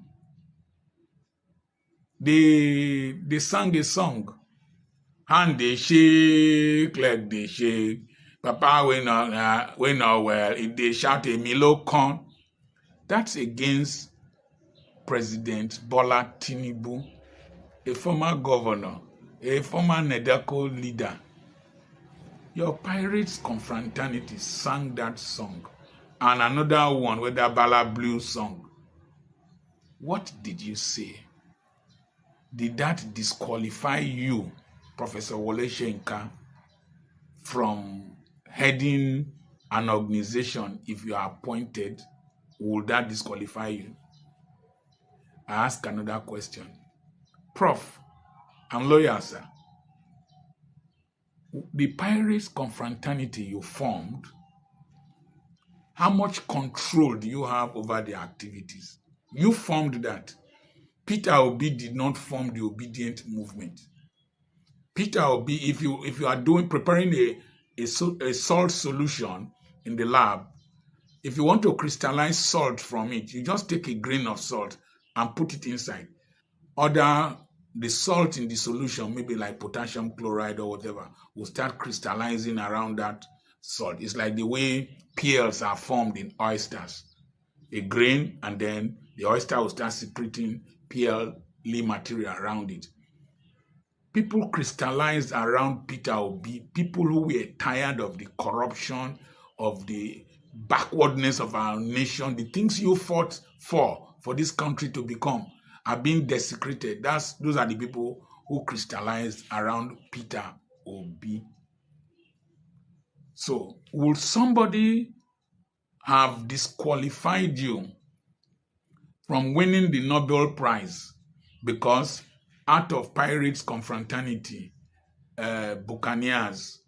they sang a song. Hand they shake, leg they shake. Papa we not well. If they shout a Milo con, that's against President Bola Tinubu, a former governor, a former NEDACO leader. Your Pirates Confraternity sang that song, and another one with the Bala Blue song. What did you say? Did that disqualify you, Professor Wole Soyinka, from heading an organization? If you are appointed, would that disqualify you? I ask another question. Prof, I'm lawyer, sir. The Pirates Confraternity you formed, how much control do you have over their activities? You formed that. Peter Obi did not form the Obedient Movement. Peter Obi, if you are preparing a salt solution in the lab, if you want to crystallize salt from it, you just take a grain of salt and put it inside. Order the salt in the solution, maybe like potassium chloride or whatever, will start crystallizing around that salt. It's like the way pearls are formed in oysters. A grain, and then the oyster will start secreting pearly material around it. People crystallized around Peter Obi, people who were tired of the corruption, of the backwardness of our nation, the things you fought for this country to become, are being desecrated. Those are the people who crystallized around Peter Obi. So, will somebody have disqualified you from winning the Nobel Prize because out of Pirates Confraternity, Buccaneers,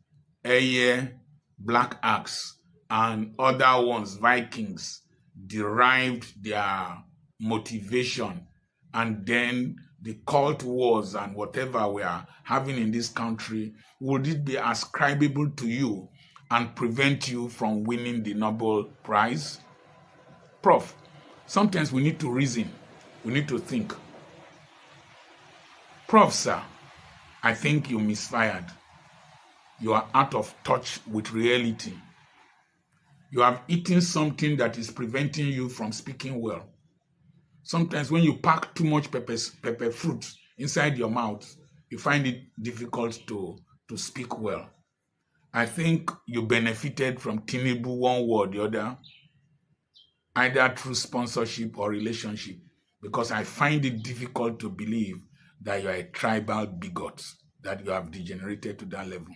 Eye, Black Axe, and other ones, Vikings, derived their motivation, and then the cult wars and whatever we are having in this country, would it be ascribable to you and prevent you from winning the Nobel Prize? Prof, sometimes we need to reason, we need to think. Prof, sir, I think you misfired. You are out of touch with reality. You have eaten something that is preventing you from speaking well. Sometimes when you pack too much pepper fruit inside your mouth, you find it difficult to speak well. I think you benefited from Tinubu one way or the other, either through sponsorship or relationship, because I find it difficult to believe that you are a tribal bigot, that you have degenerated to that level.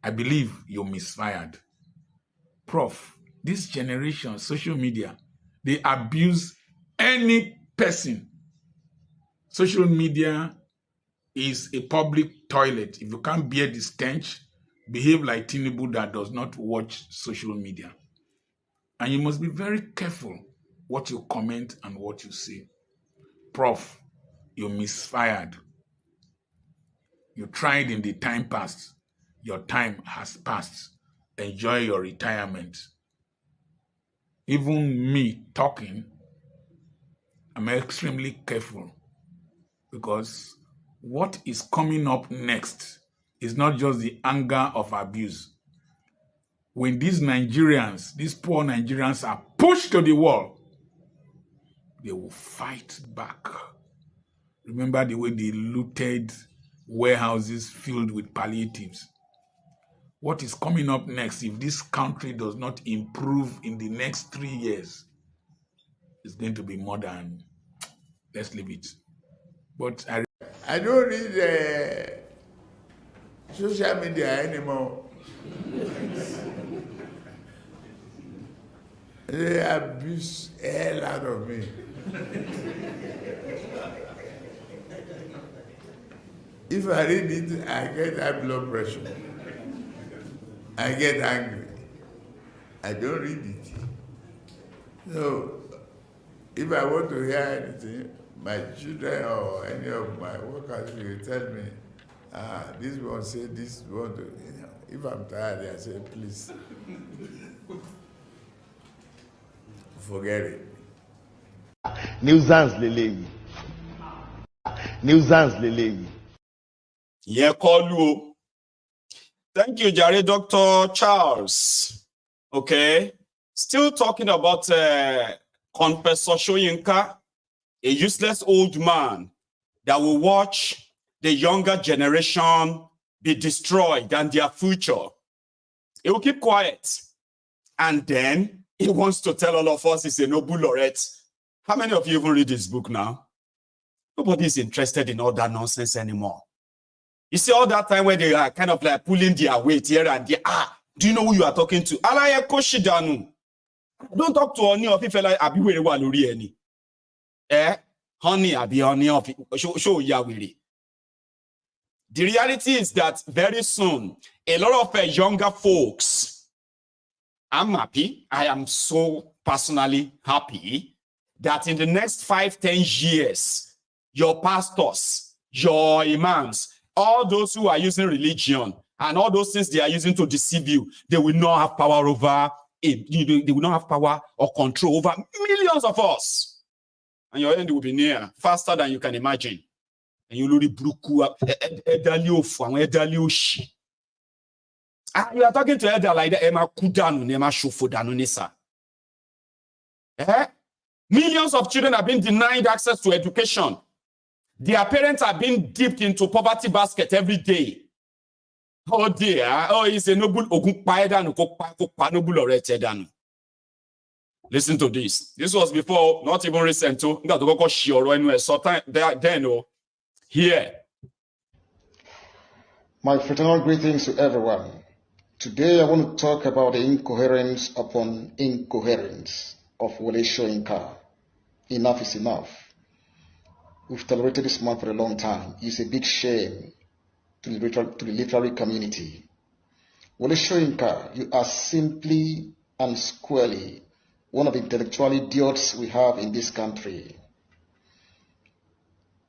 I believe you misfired. Prof, this generation, social media, they abuse any person. Social media is a public toilet. If you can't bear the stench, behave like Thiefnubu that does not watch social media. And you must be very careful what you comment and what you say. Prof, you misfired. You tried in the time past. Your time has passed. Enjoy your retirement. Even me talking, I'm extremely careful, because what is coming up next is not just the anger of abuse. When these Nigerians, these poor Nigerians, are pushed to the wall, they will fight back. Remember the way they looted warehouses filled with palliatives. What is coming up next, if this country does not improve in the next 3 years, is going to be more than, let's leave it. But I don't read social media anymore. They abuse the hell out of me. If I read it, I get high blood pressure. I get angry. I don't read it. So, if I want to hear anything, my children or any of my workers will tell me, this one say this one. If I'm tired, I say, please, forget it. Nuisance lele. Nuisance lele. Yeah, call you. Thank you, Jerry, Dr. Charles. Okay. Still talking about Confessor Soyinka, a useless old man that will watch the younger generation be destroyed and their future. He will keep quiet. And then he wants to tell all of us he's a Nobel laureate. How many of you even read this book now? Nobody is interested in all that nonsense anymore. You see all that time where they are kind of like pulling their weight here and there. Do you know who you are talking to? Alaye Koshidanu. Don't talk to Oni of Ifela Abiwere wa lori eni. Honey Abi Oni of show Yawiri. The reality is that very soon, a lot of younger folks, I'm happy. I am so personally happy that in the next 5-10 years, your pastors, your imams, all those who are using religion and all those things they are using to deceive you, they will not have power over it. They will not have power or control over millions of us. And your end will be near, faster than you can imagine. And you lori bruku you are talking to elder like that, Emma Kudanu, Nema Shufodanu Nisa. Millions of children have been denied access to education. Their parents are being dipped into poverty basket every day. Oh dear. Oh, it's a noble Listen to this. This was before, not even recent. Here. My fraternal greetings to everyone. Today I want to talk about the incoherence upon incoherence of Wole Soyinka. Enough is enough. We've tolerated this man for a long time. It's a big shame to the literary community. Wole Soyinka, you are simply and squarely one of the intellectual idiots we have in this country.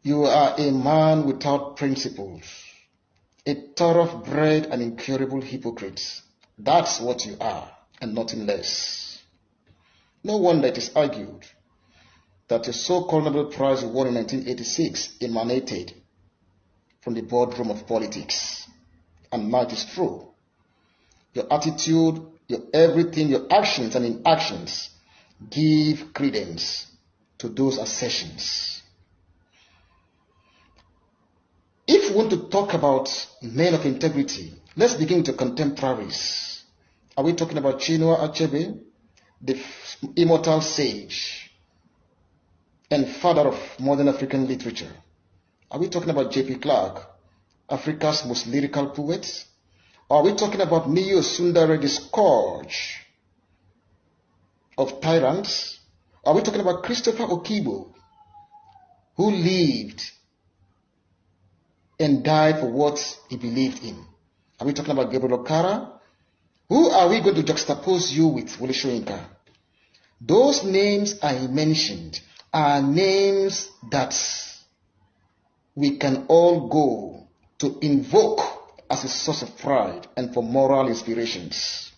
You are a man without principles, a thoroughbred and incurable hypocrite. That's what you are, and nothing less. No wonder it is argued that your so-called Nobel Prize you won in 1986 emanated from the boardroom of politics. And now it is true. Your attitude, your everything, your actions and inactions give credence to those assertions. If we want to talk about men of integrity, let's begin with your contemporaries. Are we talking about Chinua Achebe, the immortal sage and father of modern African literature? Are we talking about J.P. Clark, Africa's most lyrical poet? Or are we talking about Miyo Sundare, the scourge of tyrants? Are we talking about Christopher Okibo, who lived and died for what he believed in? Are we talking about Gabriel Okara? Who are we going to juxtapose you with, Wole Soyinka? Those names I mentioned are names that we can all go to invoke as a source of pride and for moral inspirations.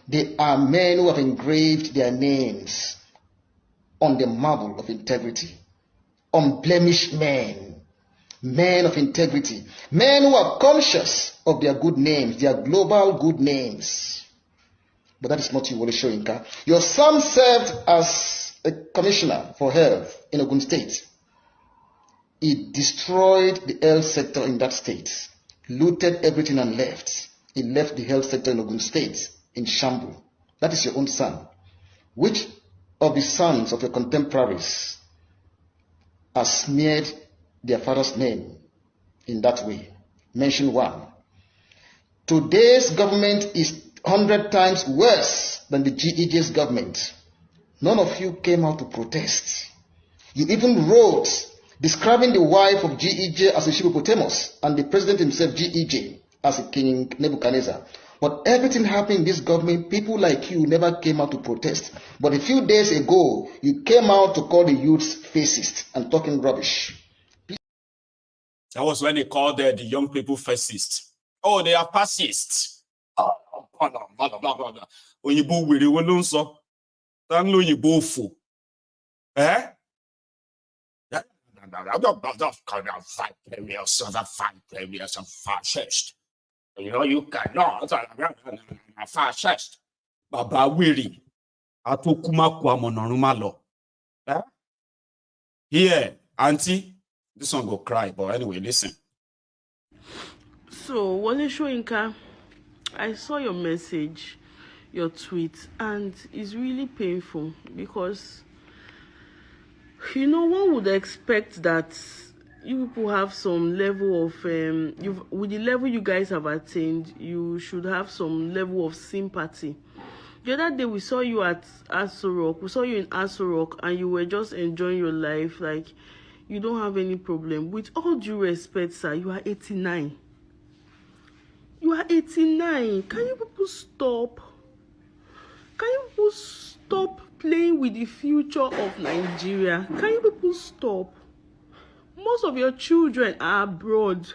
They are men who have engraved their names on the marble of integrity. Unblemished men, men of integrity, men who are conscious of their good names, their global good names. But that is not you, Wole Soyinka. Your son served as a commissioner for health in Ogun State. He destroyed the health sector in that state, looted everything and left. He left the health sector in Ogun State in shambles. That is your own son. Which of the sons of your contemporaries has smeared their father's name in that way? Mention one. Today's government is 100 times worse than the GEJ's government. None of you came out to protest. You even wrote describing the wife of GEJ as a hippopotamus and the president himself, GEJ, as a King Nebuchadnezzar. But everything happening in this government, people like you never came out to protest. But a few days ago, you came out to call the youths fascist and talking rubbish. That was when he called the young people fascist. Oh, they are fascists. Oyibo wiri wolonso. Tanlo Oyibo fo. Eh? That's kind of 5 areas of fascist. You know, you cannot fascist. Baba wiri. Atokuma kwa monorumalo. Eh? Here, auntie. This one go cry, but anyway, listen. So, Wole Soyinka, I saw your message, your tweet, and it's really painful because, you know, one would expect that you people have some level of, with the level you guys have attained, you should have some level of sympathy. The other day we saw you at Aso Rock, we saw you in Aso Rock, and you were just enjoying your life, like, you don't have any problem. With all due respect, sir, you are 89. You are 89. Can you people stop? Can you people stop playing with the future of Nigeria? Can you people stop? Most of your children are abroad.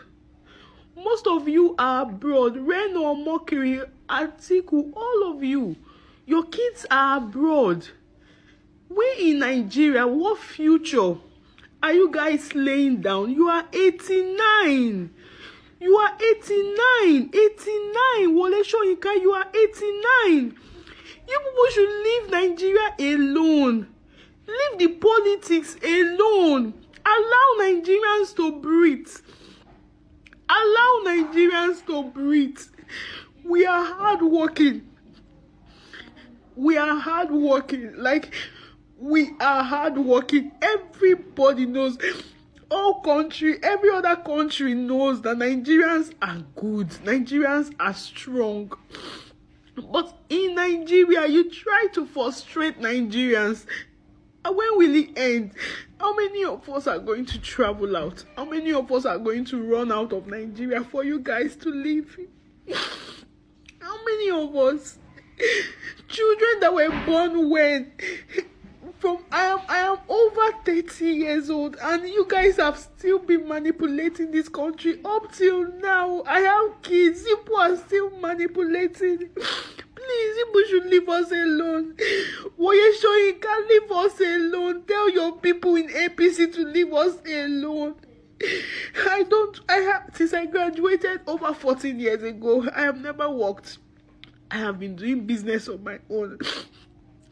Most of you are abroad. Reno, Mokiri, Atiku, all of you. Your kids are abroad. We in Nigeria, what future are you guys laying down? You are 89. You are 89. 89. Wole Soyinka, you are 89. You people should leave Nigeria alone. Leave the politics alone. Allow Nigerians to breathe. Allow Nigerians to breathe. We are hardworking. We are hardworking. Like, we are hardworking. Everybody knows. Every other country knows that Nigerians are good. Nigerians are strong. But in Nigeria, you try to frustrate Nigerians. And when will it end? How many of us are going to travel out? How many of us are going to run out of Nigeria for you guys to leave? How many of us? Children that were born when? I am over 30 years old, and you guys have still been manipulating this country up till now. I have kids. People are still manipulating. Please, people should leave us alone. Wole Soyinka, leave us alone. Tell your people in APC to leave us alone. Since I graduated over 14 years ago, I have never worked. I have been doing business on my own.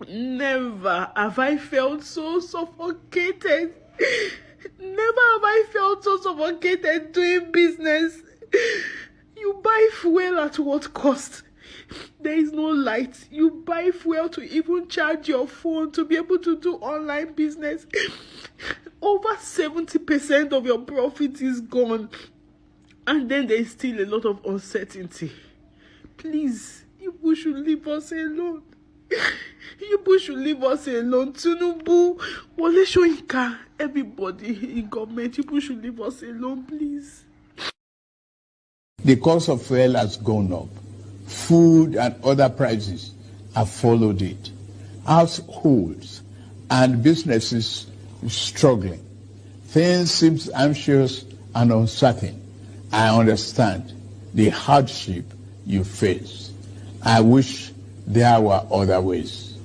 Never have I felt so suffocated. Never have I felt so suffocated doing business. You buy fuel at what cost? There is no light. You buy fuel to even charge your phone to be able to do online business. Over 70% of your profit is gone. And then there is still a lot of uncertainty. Please, you should leave us alone. You should leave us alone. Thiefnubu, Wole Soyinka, everybody in government, you should leave us alone, please. The cost of fuel has gone up. Food and other prices have followed it. Households and businesses struggling. Things seem anxious and uncertain. I understand the hardship you face. I wish there were other ways,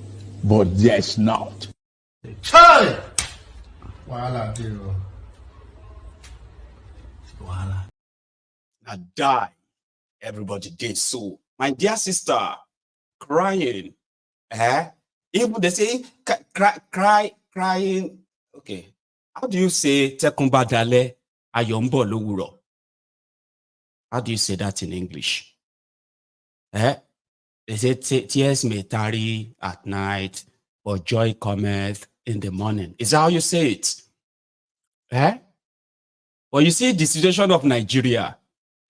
but there's not. Chai! Wahala, dear. Wahala. I die. Everybody did so. My dear sister, crying. Even they say crying. Okay. How do you say tekumbadale ayombo lowuro? How do you say that in English? They say tears may tarry at night, but joy cometh in the morning. Is that how you say it? Well, you see, the situation of Nigeria,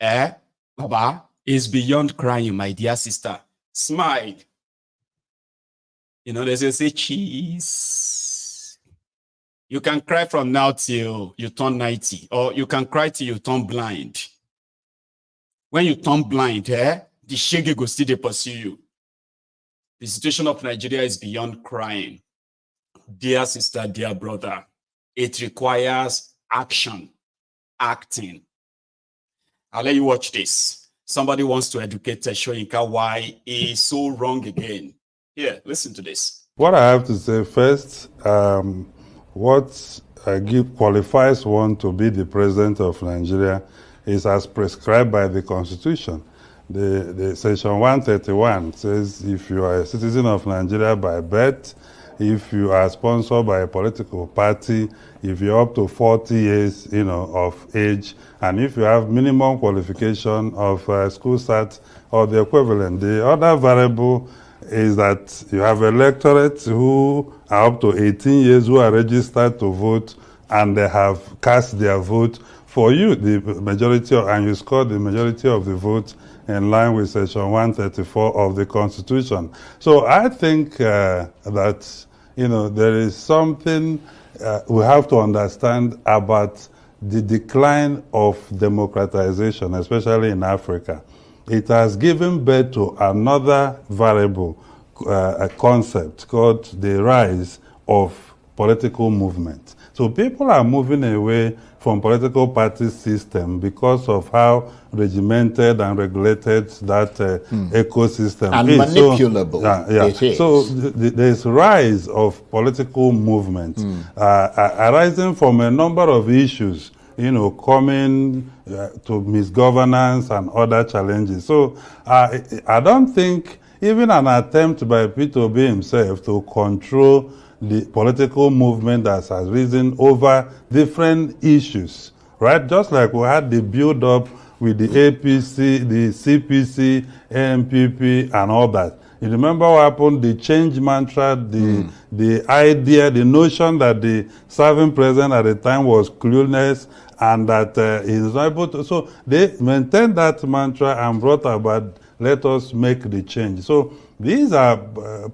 Baba, is beyond crying, my dear sister. Smile. You know, they say cheese. You can cry from now till you turn 90, or you can cry till you turn blind. When you turn blind, the shege go still dey pursue you. The situation of Nigeria is beyond crying. Dear sister, dear brother, it requires action, acting. I'll let you watch this. Somebody wants to educate Shoyinka why he is so wrong again. Here, listen to this. What I have to say first, what qualifies one to be the president of Nigeria is as prescribed by the Constitution. The Section 131 says if you are a citizen of Nigeria by birth, if you are sponsored by a political party, if you're up to 40 years, of age, and if you have minimum qualification of school start or the equivalent. The other variable is that you have electorates who are up to 18 years who are registered to vote and they have cast their vote for you, the majority, and you scored the majority of the vote in line with Section 134 of the Constitution. So I think that, there is something we have to understand about the decline of democratization, especially in Africa. It has given birth to another variable, a concept called the rise of political movement. So people are moving away from political party system because of how regimented and regulated that ecosystem and is. Manipulable it is. So there's rise of political movement arising from a number of issues, coming to misgovernance and other challenges. So I don't think even an attempt by Peter Obi himself to control the political movement that has risen over different issues, right? Just like we had the build-up with the APC, the CPC, AMPP, and all that. You remember what happened? The change mantra, the idea, the notion that the serving president at the time was clueless and that he is not able to. So they maintained that mantra and brought about, let us make the change. So these are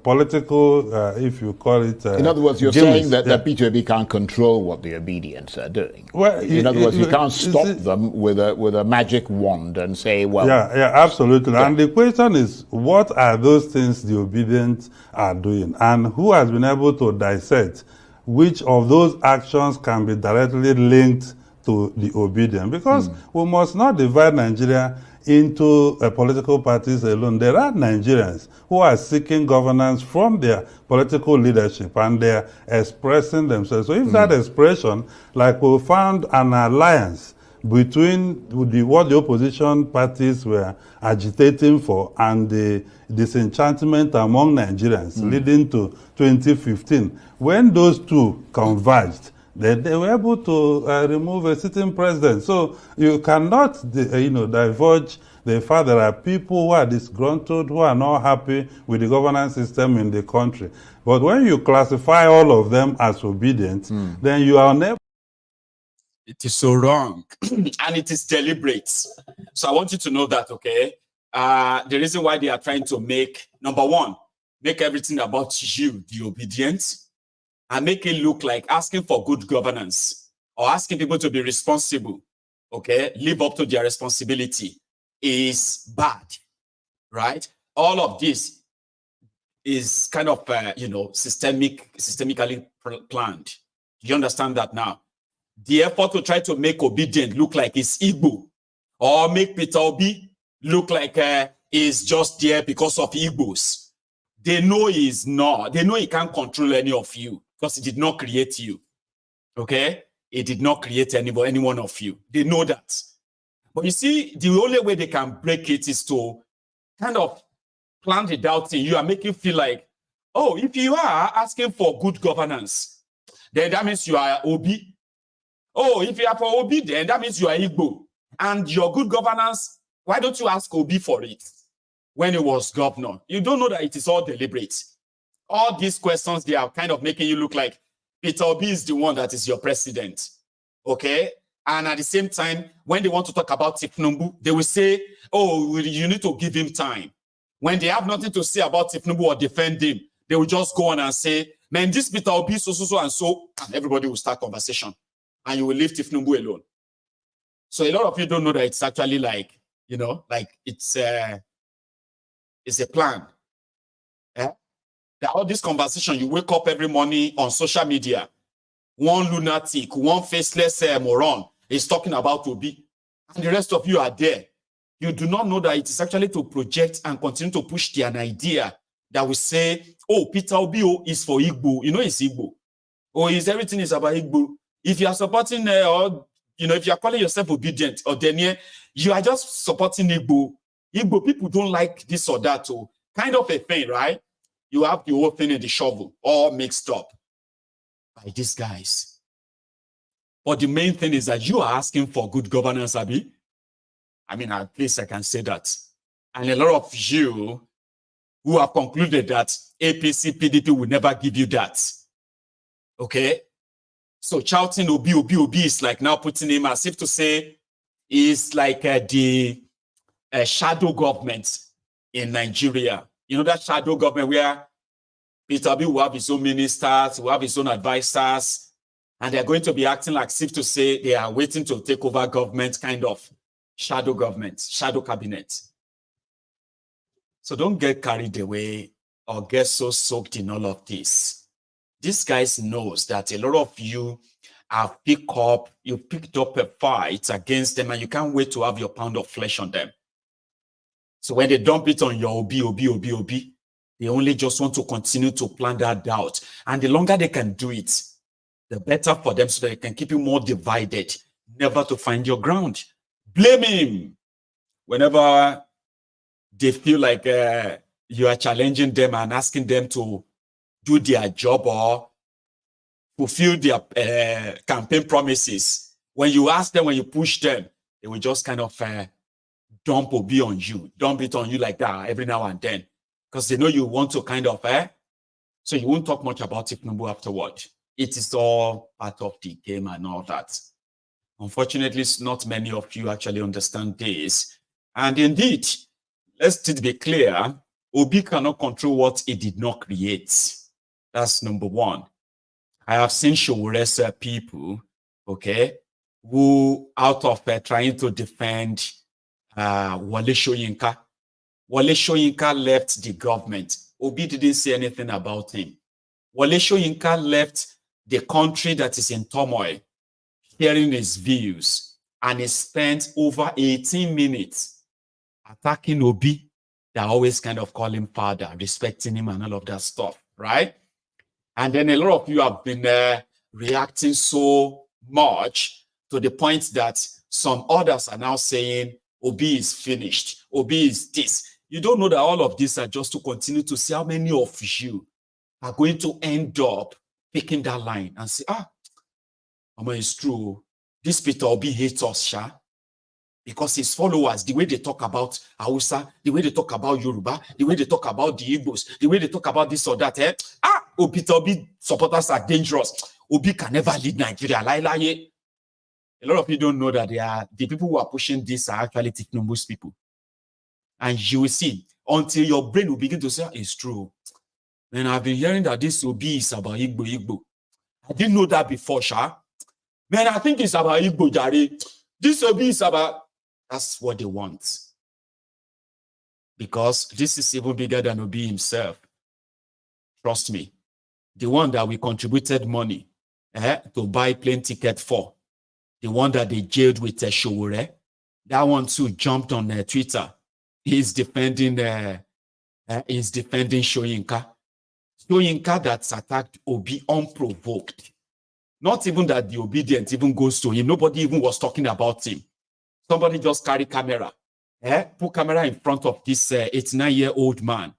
political, if you call it. In other words, you're saying that the P2B can't control what the obedience are doing. Well, in other words, you can't stop them with a magic wand and say, well. Yeah, absolutely. Yeah. And the question is, what are those things the obedient are doing? And who has been able to dissect which of those actions can be directly linked to the obedient? Because we must not divide Nigeria into political parties alone. There are Nigerians who are seeking governance from their political leadership and they're expressing themselves. So if that expression, like we found an alliance between what the opposition parties were agitating for and the disenchantment among Nigerians leading to 2015, when those two converged, they were able to remove a sitting president. So you cannot, divulge the fact there are people who are disgruntled, who are not happy with the governance system in the country. But when you classify all of them as obedient, then you are never. It is so wrong, and it is deliberate. So I want you to know that, okay? The reason why they are trying to make, number one, make everything about you, the obedient, and make it look like asking for good governance or asking people to be responsible, okay, live up to their responsibility is bad, right? All of this is kind of, systemically planned. Do you understand that now? The effort to try to make obedient look like it's Igbo or make Peter Obi look like he's just there because of Igbos. They know he's not. They know he can't control any of you because he did not create you. Okay? He did not create any one of you. They know that. But you see, the only way they can break it is to kind of plant the doubt in you and make you feel like, oh, if you are asking for good governance, then that means you are Obi. Oh, if you are for Obi, then that means you are Igbo. And your good governance, why don't you ask Obi for it when he was governor? You don't know that it is all deliberate. All these questions, they are kind of making you look like Peter Obi is the one that is your president. Okay? And at the same time, when they want to talk about Thiefnubu, they will say, oh, you need to give him time. When they have nothing to say about Thiefnubu or defend him, they will just go on and say, Man, this Peter Obi, so, and so, and everybody will start conversation. And you will leave Thiefnubu alone. So a lot of you don't know that it's actually like, like it's a plan. Yeah? That all this conversation, you wake up every morning on social media, one lunatic, one faceless moron is talking about Obi, and the rest of you are there. You do not know that it is actually to project and continue to push an idea that will say, oh, Peter Obi is for Igbo. It's Igbo. Or everything is about Igbo. If you are supporting, if you are calling yourself obedient, or then you are just supporting Igbo. Igbo people don't like this or that. Or kind of a thing, right? You have the whole thing in the shovel, all mixed up by these guys. But the main thing is that you are asking for good governance, Abi. I mean, at least I can say that. And a lot of you who have concluded that APC, PDP will never give you that. Okay? So shouting Obi, Obi, Obi is like now putting him as if to say is like the shadow government in Nigeria. That shadow government where Peter Obi will have his own ministers, will have his own advisors, and they're going to be acting like as if to say they are waiting to take over government, kind of shadow government, shadow cabinet. So don't get carried away or get so soaked in all of this. These guys knows that a lot of you have picked up a fight against them, and you can't wait to have your pound of flesh on them. So when they dump it on your Obi, Obi, Obi, Obi, they only just want to continue to plant that doubt. And the longer they can do it, the better for them, so that they can keep you more divided, never to find your ground. Blame him whenever they feel like you are challenging them and asking them to do their job or fulfill their campaign promises. When you ask them, when you push them, they will just kind of dump Obi on you, dump it on you like that every now and then, because they know you want to kind of, so you won't talk much about Thiefnubu afterward. It is all part of the game and all that. Unfortunately, not many of you actually understand this. And indeed, let's be clear, Obi cannot control what he did not create. That's number one. I have seen Showore's people, okay, who out of trying to defend Wale Soyinka. Wale Soyinka left the government. Obi didn't say anything about him. Wale Soyinka left the country that is in turmoil, hearing his views, and he spent over 18 minutes attacking Obi. They always kind of call him father, respecting him and all of that stuff, right? And then a lot of you have been reacting so much to the point that some others are now saying Obi is finished, Obi is this. You don't know that all of these are just to continue to see how many of you are going to end up picking that line and say, Mama, it's true. This Peter Obi hates us, Sha. Because his followers, the way they talk about Hausa, the way they talk about Yoruba, the way they talk about the Igbos, the way they talk about this or that, Peter Obi supporters are dangerous. Obi can never lead Nigeria. A lot of you don't know that the people who are pushing this are actually Thiefnubu's people. And you will see, until your brain will begin to say, it's true. And I've been hearing that this Obi is about Igbo. I didn't know that before, Sha. Man, I think it's about Igbo, Jare. This Obi is about... That's what they want. Because this is even bigger than Obi himself. Trust me. The one that we contributed money to buy plane ticket for. The one that they jailed with Showore. That one too jumped on Twitter. He's defending Soyinka. Soyinka that's attacked Obi unprovoked. Not even that the obedient even goes to him. Nobody even was talking about him. Somebody just carry camera, put camera in front of this 89-year-old man.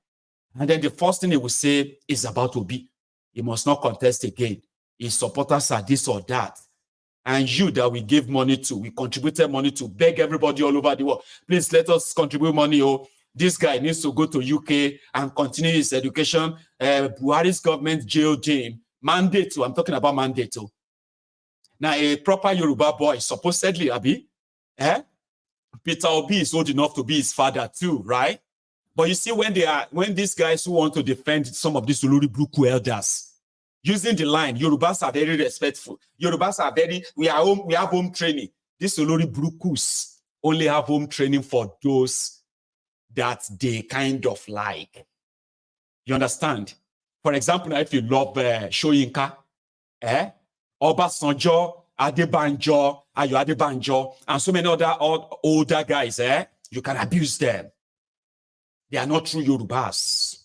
And then the first thing he will say is about Obi. He must not contest again. His supporters are this or that. And you that we gave money to, we contributed money to, beg everybody all over the world, please let us contribute money. Oh, this guy needs to go to UK and continue his education. Buhari's government jailed him. Mandate, I'm talking about mandate. Now, a proper Yoruba boy, supposedly, Abi, Peter Obi is old enough to be his father too, right? But you see, when these guys who want to defend some of these Olori Bruku elders, using the line, Yorubas are very respectful. Yorubas are very, we have home training. This Olori Brukus only have home training for those that they kind of like. You understand? For example, if you love Shoyinka, Obasanjo, Adebanjo, Ayo Adebanjo, and so many other older guys, you can abuse them. They are not true Yorubas.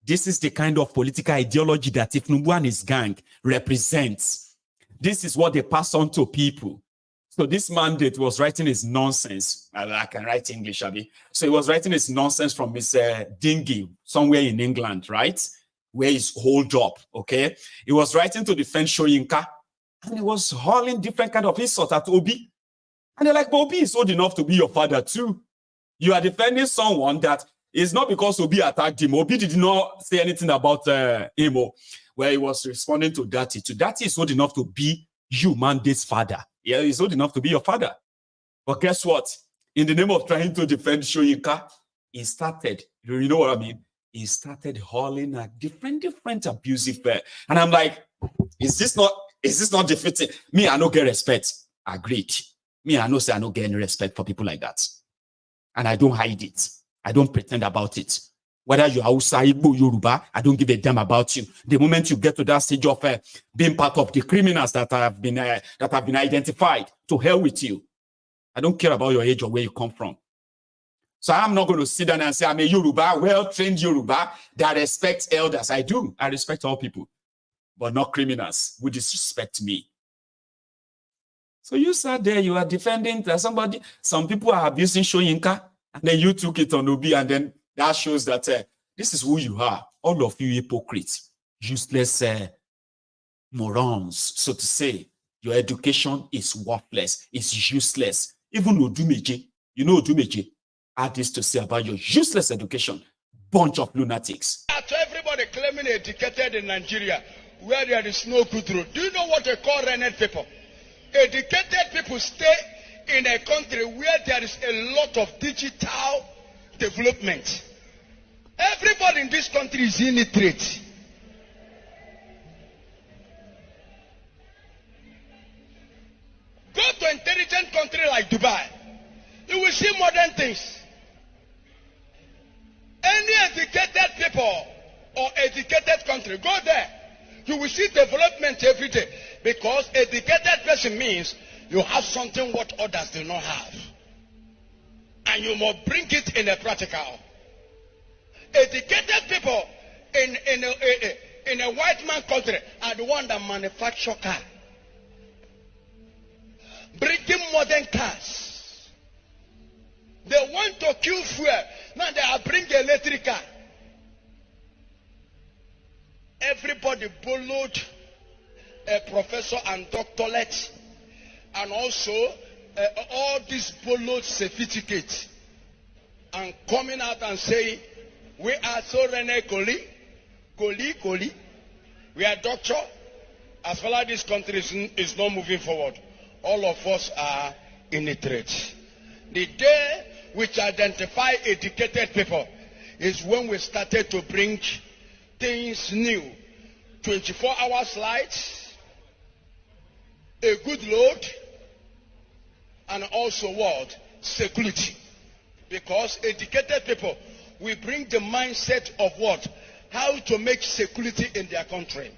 This is the kind of political ideology that Thiefnubu and his gang represents. This is what they pass on to people. So this mandate was writing his nonsense. I can write English, Abi. So he was writing his nonsense from his dinghy somewhere in England, right? Where he's holed up, okay? He was writing to defend Shoyinka, and he was hurling different kind of insults at Obi. And they're like, but Obi is old enough to be your father too. You are defending someone that is not because Obi attacked him. Obi did not say anything about him, where he was responding to Dati. Dati is old enough to be you, mandate's father. Yeah, he's old enough to be your father. But guess what? In the name of trying to defend Shoyinka, he started, you know what I mean? He started hauling at different abusive. And I'm like, is this not defeating? Me, I don't get respect. Agreed. Me, I know say I don't get any respect for people like that. And I don't hide it. I don't pretend about it. Whether you're Hausa, Igbo, Yoruba, I don't give a damn about you. The moment you get to that stage of being part of the criminals that have been identified, to hell with you. I don't care about your age or where you come from. So I'm not going to sit down and say I'm a Yoruba, well-trained Yoruba that respects elders. I do. I respect all people, but not criminals who disrespect me. So you sat there, you are defending that somebody, some people are abusing Shoyinka, and then you took it on Obi, and then that shows that this is who you are. All of you hypocrites, useless morons, so to say. Your education is worthless. It's useless. Even Odumeje, you know Odumeje, had this to say about your useless education. Bunch of lunatics. To everybody claiming educated in Nigeria, where there is no good road. Do you know what they call rented people? Educated people stay in a country where there is a lot of digital development. Everybody in this country is illiterate. Go to an intelligent country like Dubai. You will see modern things. Any educated people or educated country, go there. You will see development every day. Because educated person means you have something what others do not have. And you must bring it in a practical. Educated people in a white man country are the one that manufacture car. Bringing modern cars. They want to kill fuel. Now they are bringing electric car. Everybody borrowed a professor and doctorate, and also all these borrowed certificates, and coming out and saying, we are so Rene Koli, we are doctor. As far as this country is not moving forward, all of us are illiterate. The day which identify educated people is when we started to bring things new. 24-hour slides, a good load, and also what? Security. Because educated people will bring the mindset of what? How to make security in their country.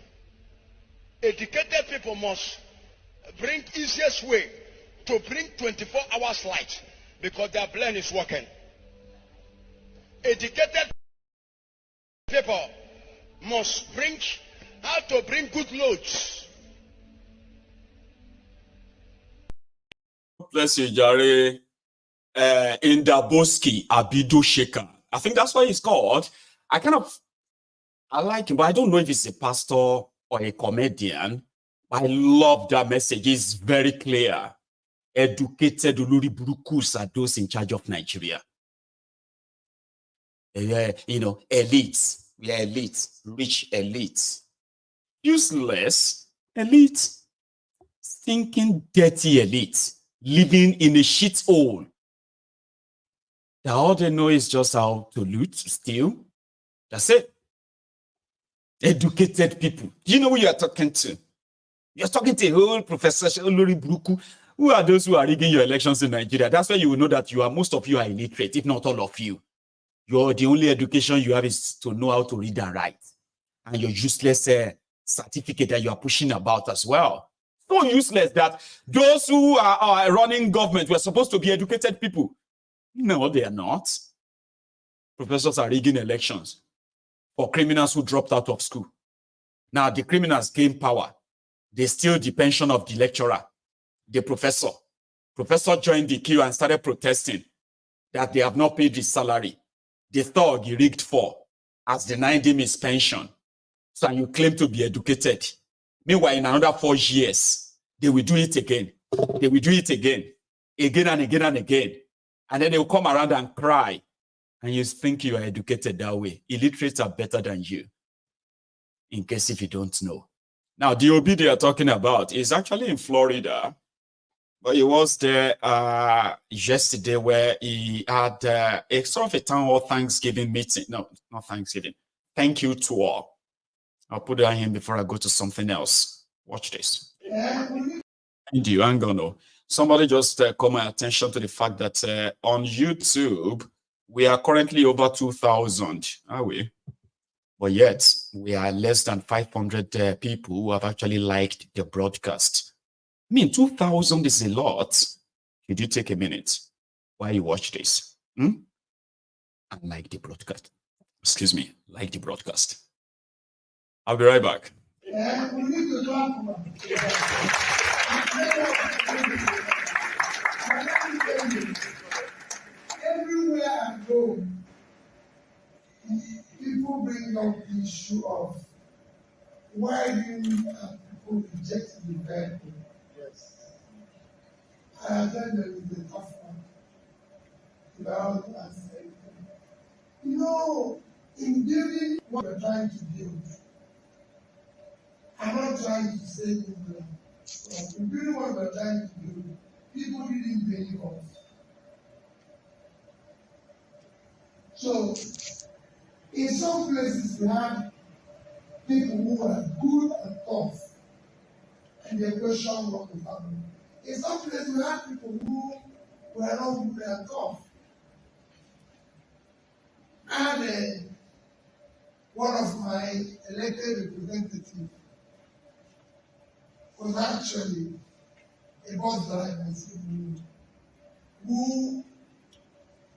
Educated people must bring easiest way to bring 24-hour slides because their brain is working. Educated people must bring how to bring good loads. Bless you, Jare. In Daboski Abido Shaker. I think that's what he's called. I like him, but I don't know if he's a pastor or a comedian. I love that message. It's very clear. Educated Olori Burukus are those in charge of Nigeria. Elites. We are elites, rich elites. Useless elite, stinking dirty elite, living in a shithole. That all they know is just how to loot, steal. That's it. Educated people. Do you know who you are talking to? You're talking to a whole Professor Olori Bruku. Who are those who are rigging your elections in Nigeria? That's why you will know that most of you are illiterate, if not all of you. The only education you have is to know how to read and write. And your useless certificate that you are pushing about as well. So useless that those who are running government were supposed to be educated people. No, they are not. Professors are rigging elections for criminals who dropped out of school. Now, the criminals gain power. They steal the pension of the lecturer, the professor. Professor joined the queue and started protesting that they have not paid his salary. The thug he rigged for has denied him his pension. So you claim to be educated. Meanwhile, in another 4 years, they will do it again. They will do it again and again and again. And then they will come around and cry. And you think you are educated that way. Illiterates are better than you. In case if you don't know. Now, the OB they are talking about is actually in Florida. But he was there yesterday where he had a sort of a town hall Thanksgiving meeting. No, not Thanksgiving. Thank you tour. I'll put that in before I go to something else. Watch this. Hang on. Somebody just call my attention to the fact that on YouTube, we are currently over 2,000, are we? But yet, we are less than 500 people who have actually liked the broadcast. I mean, 2,000 is a lot. Could you take a minute while you watch this? And like the broadcast. Excuse me, like the broadcast. I'll be right back. We need to talk about everywhere I go, people bring up the issue of why do people reject the Bible? Yes. I attended the tough one. About you know, in building what we're trying to build, I'm not trying to say England. In building what we're trying to build, people didn't believe us. So, in some places we have people who are good and tough, and they question what is happening. In some places we have people who were not good and tough. And one of my elected representatives was actually a bus driver who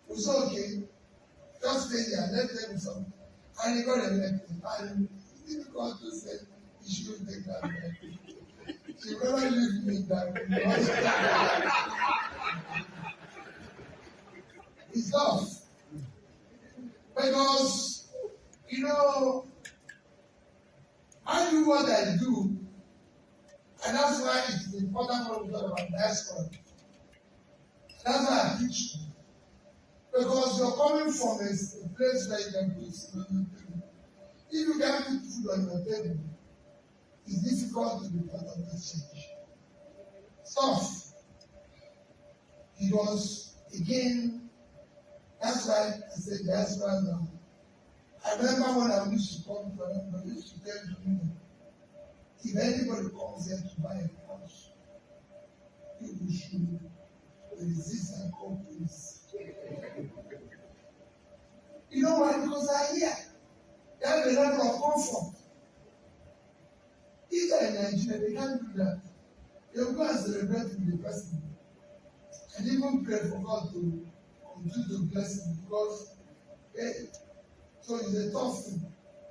was okay, just stay there, let them something. And he got elected. And he didn't go to say he shouldn't take that elected. He rather leave me that it's tough. Because, you know, I do what I do, and that's why it's important for me to talk about diaspora. That's why I teach. Because you're coming from a place where you can put food on your table. If you can't put food on your table, it's difficult to be part of this change. Tough. Because, again, that's why I said diaspora now. I remember when I used to come to them, I used to tell me, if anybody comes here to buy a house, people should resist and come please. You know why? Because I hear they have a level of comfort. If they're in Nigeria, they can't do that. They will go and celebrate with the person and even pray for God to continue to bless him because so it's a tough thing.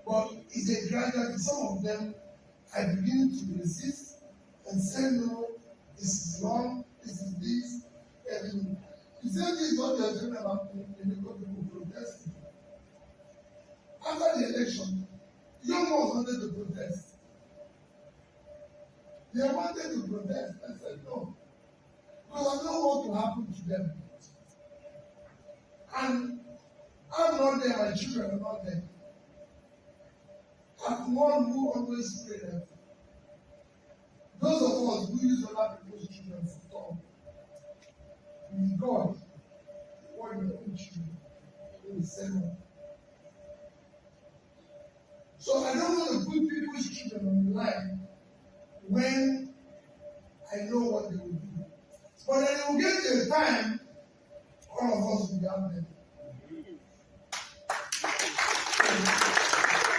But it's a gradual. Some of them are beginning to resist and say, no, this is wrong, this is this. And the same thing is what they're talking about in the people protesting. After the election, young ones wanted to protest. They wanted to protest. I said, no. Because I know what will happen to them. And I'm not there, my children are not there. I'm one who always pray that those of us who use other people's children for talk, with God, what your own children will send them. So I don't want to line when I know what they will do. But then it will get to a time, all of us will be out there.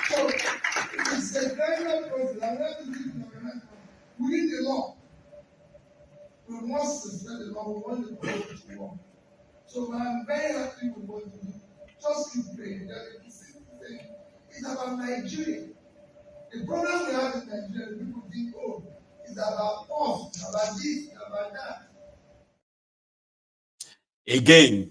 So it's a gradual process. I'm not thinking within the law. We must suspend the law. We want the process to work. So I'm very happy with what you do. Just keep praying. It's about Nigeria. The problem we have in Nigeria, people think, oh, it's about us, it's about this, it's about that. Again,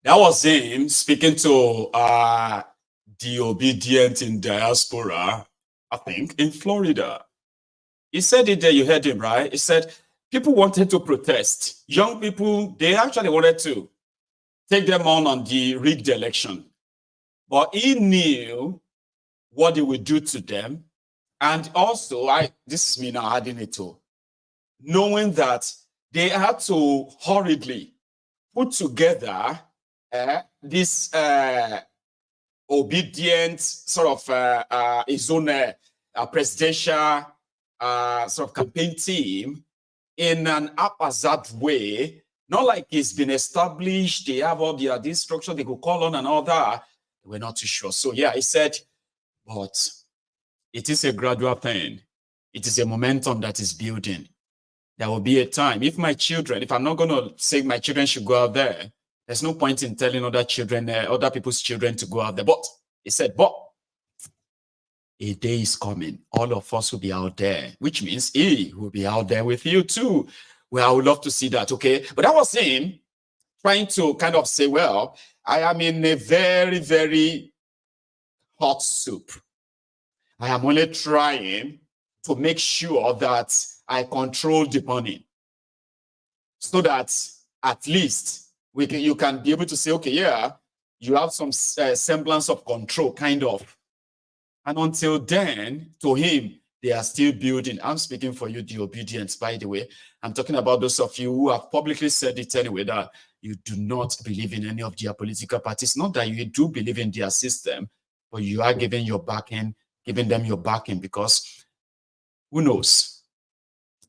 that was him speaking to the obedient in diaspora, I think, in Florida. He said it there, you heard him, right? He said people wanted to protest. Young people, they actually wanted to take them on the rigged election. But he knew what they would do to them. And also, this is me now adding it to, knowing that they had to hurriedly put together this obedient sort of his own presidential sort of campaign team in an haphazard way, not like it's been established, they have all this structure they could call on and all that. We're not too sure. So yeah, he said, but it is a gradual thing. It is a momentum that is building. There will be a time. If my children, if I'm not going to say my children should go out there, there's no point in telling other children, other people's children to go out there. But he said, but a day is coming. All of us will be out there, which means he will be out there with you too. Well, I would love to see that, okay? But that was him trying to kind of say, well, I am in a very, very hot soup. I am only trying to make sure that I control the money so that at least you can be able to say, okay, yeah, you have some semblance of control, kind of. And until then, to him, they are still building. I'm speaking for you, the obedience, by the way. I'm talking about those of you who have publicly said it anyway, that you do not believe in any of their political parties. Not that you do believe in their system, but you are giving them your backing, because who knows?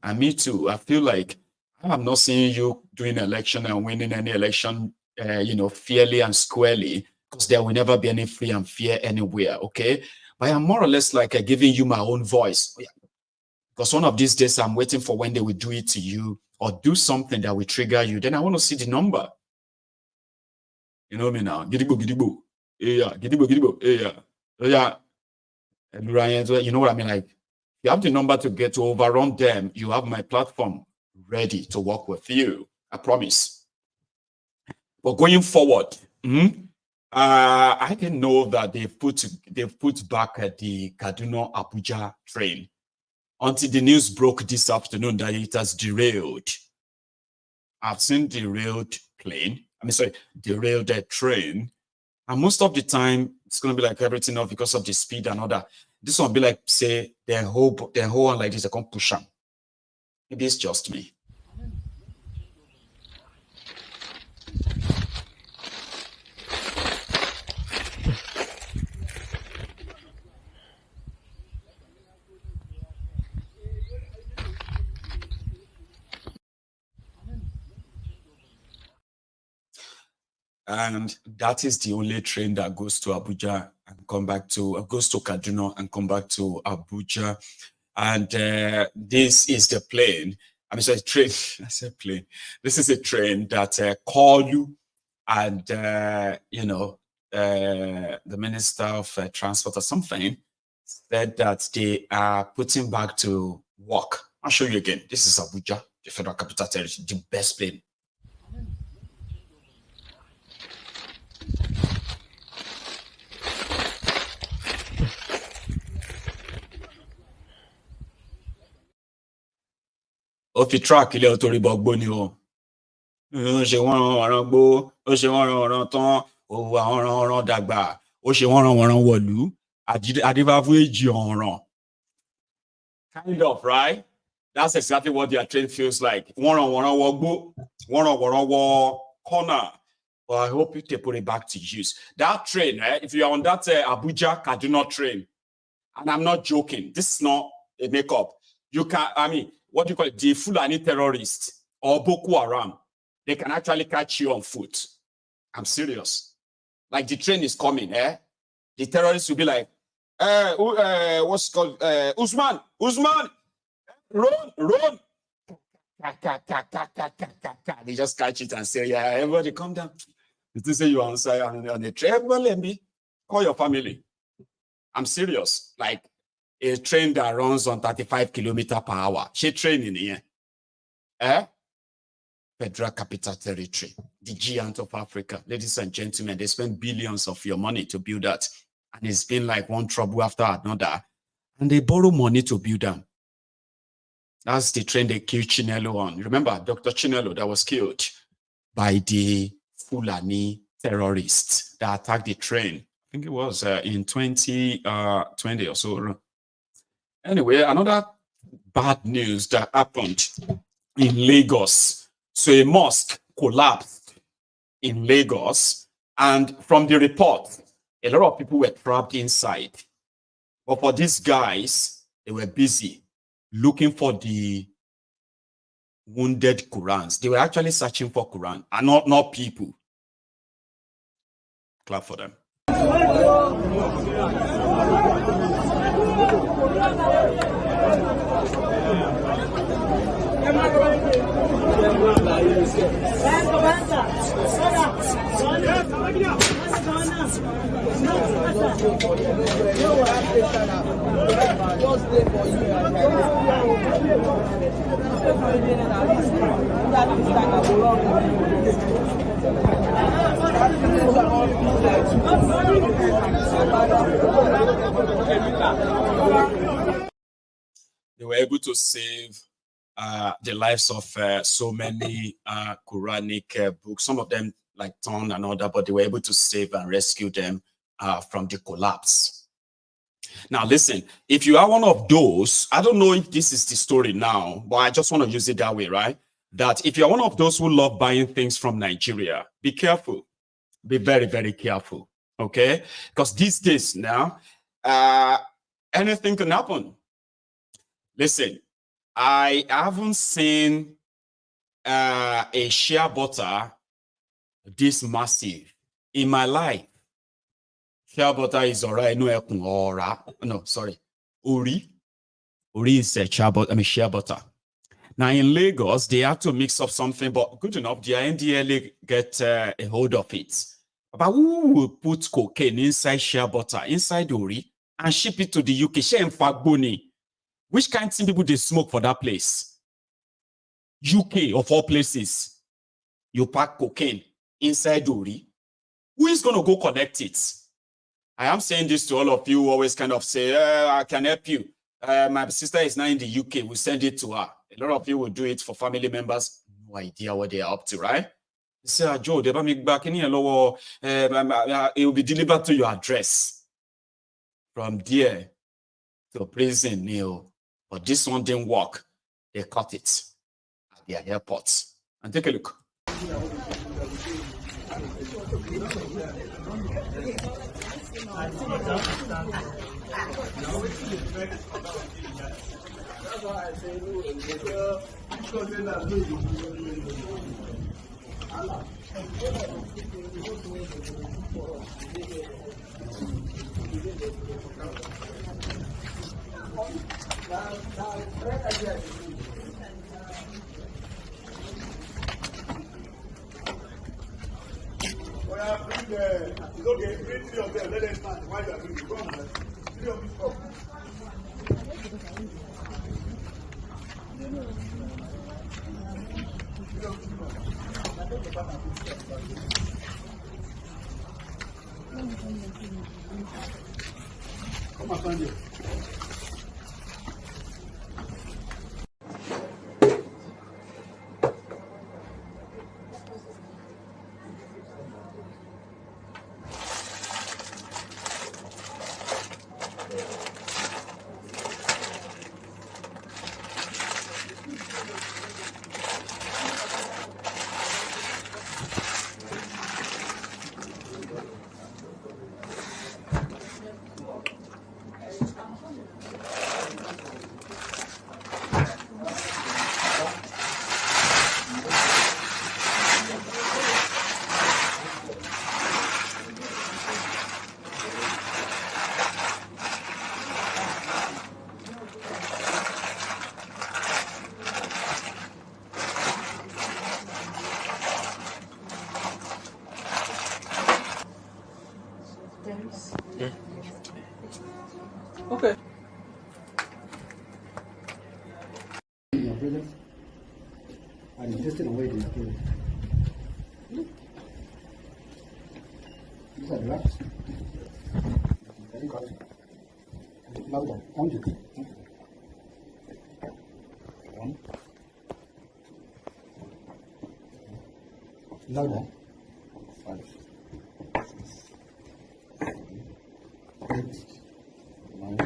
And me too, I feel like I'm not seeing you doing election and winning any election, fairly and squarely, because there will never be any free and fair anywhere, okay? But I'm more or less like giving you my own voice. Because one of these days, I'm waiting for when they will do it to you or do something that will trigger you. Then I want to see the number. You know me now. Gidigbo, gidigbo. Yeah, gidigbo, gidigbo. Yeah. Yeah. You know what I mean? Like, you have the number to get to overrun them. You have my platform ready to work with you. I promise. But going forward, I didn't know that they've put back the Kaduna Abuja train until the news broke this afternoon that it has derailed. I've seen derailed train, and most of the time it's going to be like everything else because of the speed and all that. This one will be like, say, their whole one like this, they can't push them. Maybe it's just me. And that is the only train that goes to Abuja and goes to Kaduna and come back to Abuja. And this is the plane. Train. I said plane. This is a train that Kalu and the Minister of Transport or something said that they are putting back to work. I'll show you again. This is Abuja, the Federal Capital Territory, the best plane. Ó fi track ilé ọtọ rí bọgbó ni o. Ó ṣe wọ́n rán gbó, ó ṣe wọ́n rán tán, ó wà ọ̀ràn dàgbà, ó ṣe wọ́n rán wọ̀lú, àdìbàfún èjì ọ̀ràn. Kind of, right? That's exactly what their train feels like. Wọ́n rán wọgbó, wọ́n rán wọ corner. But I hope they put it back to use. That train, right? If you are on that Abuja Kaduna train, and I'm not joking, this is not makeup. You can, I mean, what do you call it? The Fulani terrorist or Boko Haram, they can actually catch you on foot. I'm serious. Like the train is coming, eh? The terrorists will be like, what's it called? Usman, run. They just catch it and say, yeah, everybody come down. You say you answer on the train. Well, let me call your family. I'm serious. Like a train that runs on 35 kilometers per hour. She train in here. Federal Capital Territory, the giant of Africa. Ladies and gentlemen, they spend billions of your money to build that. And it's been like one trouble after another. And they borrow money to build them. That's the train they killed Chinelo on. You remember Dr. Chinelo that was killed by the Fulani terrorists that attacked the train. I think it was in 2020 or so. Anyway, another bad news that happened in Lagos. So a mosque collapsed in Lagos, and from the report, a lot of people were trapped inside. But for these guys, they were busy looking for the wounded Qurans. They were actually searching for Quran, and not people. Clap for them. They were able to save the lives of so many Quranic books. Some of them like torn and all that, but they were able to save and rescue them from the collapse. Now, listen, if you are one of those, I don't know if this is the story now, but I just want to use it that way, right? That if you're one of those who love buying things from Nigeria, be careful. Be very, very careful, okay? Because these days now, anything can happen. Listen, I haven't seen a shea butter this massive in my life. Shea butter is alright. No, sorry. Uri is a shea butter. Now in Lagos, they have to mix up something, but good enough, the NDLA get a hold of it. But who will put cocaine inside shea butter, inside Uri, and ship it to the UK? Shea and Fagboni. Which kind of people they smoke for that place? UK of all places. You pack cocaine inside Uri. Who is going to go collect it? I am saying this to all of you who always kind of say, I can help you. My sister is now in the UK. We'll send it to her. A lot of you will do it for family members. No idea what they are up to, right? They say, Joe, they make back in here. It will be delivered to your address. From there to prison, Neil. But this one didn't work. They cut it at their airports. And take a look. It's okay, bring 3 of them, let them stand. Why you are doing it? Go on, 3 of them. Come on, stand here. interested in where they are going. These are drafts. Very good. Louder. Count it. 1. Louder. 5. 6. 7. 8. 9.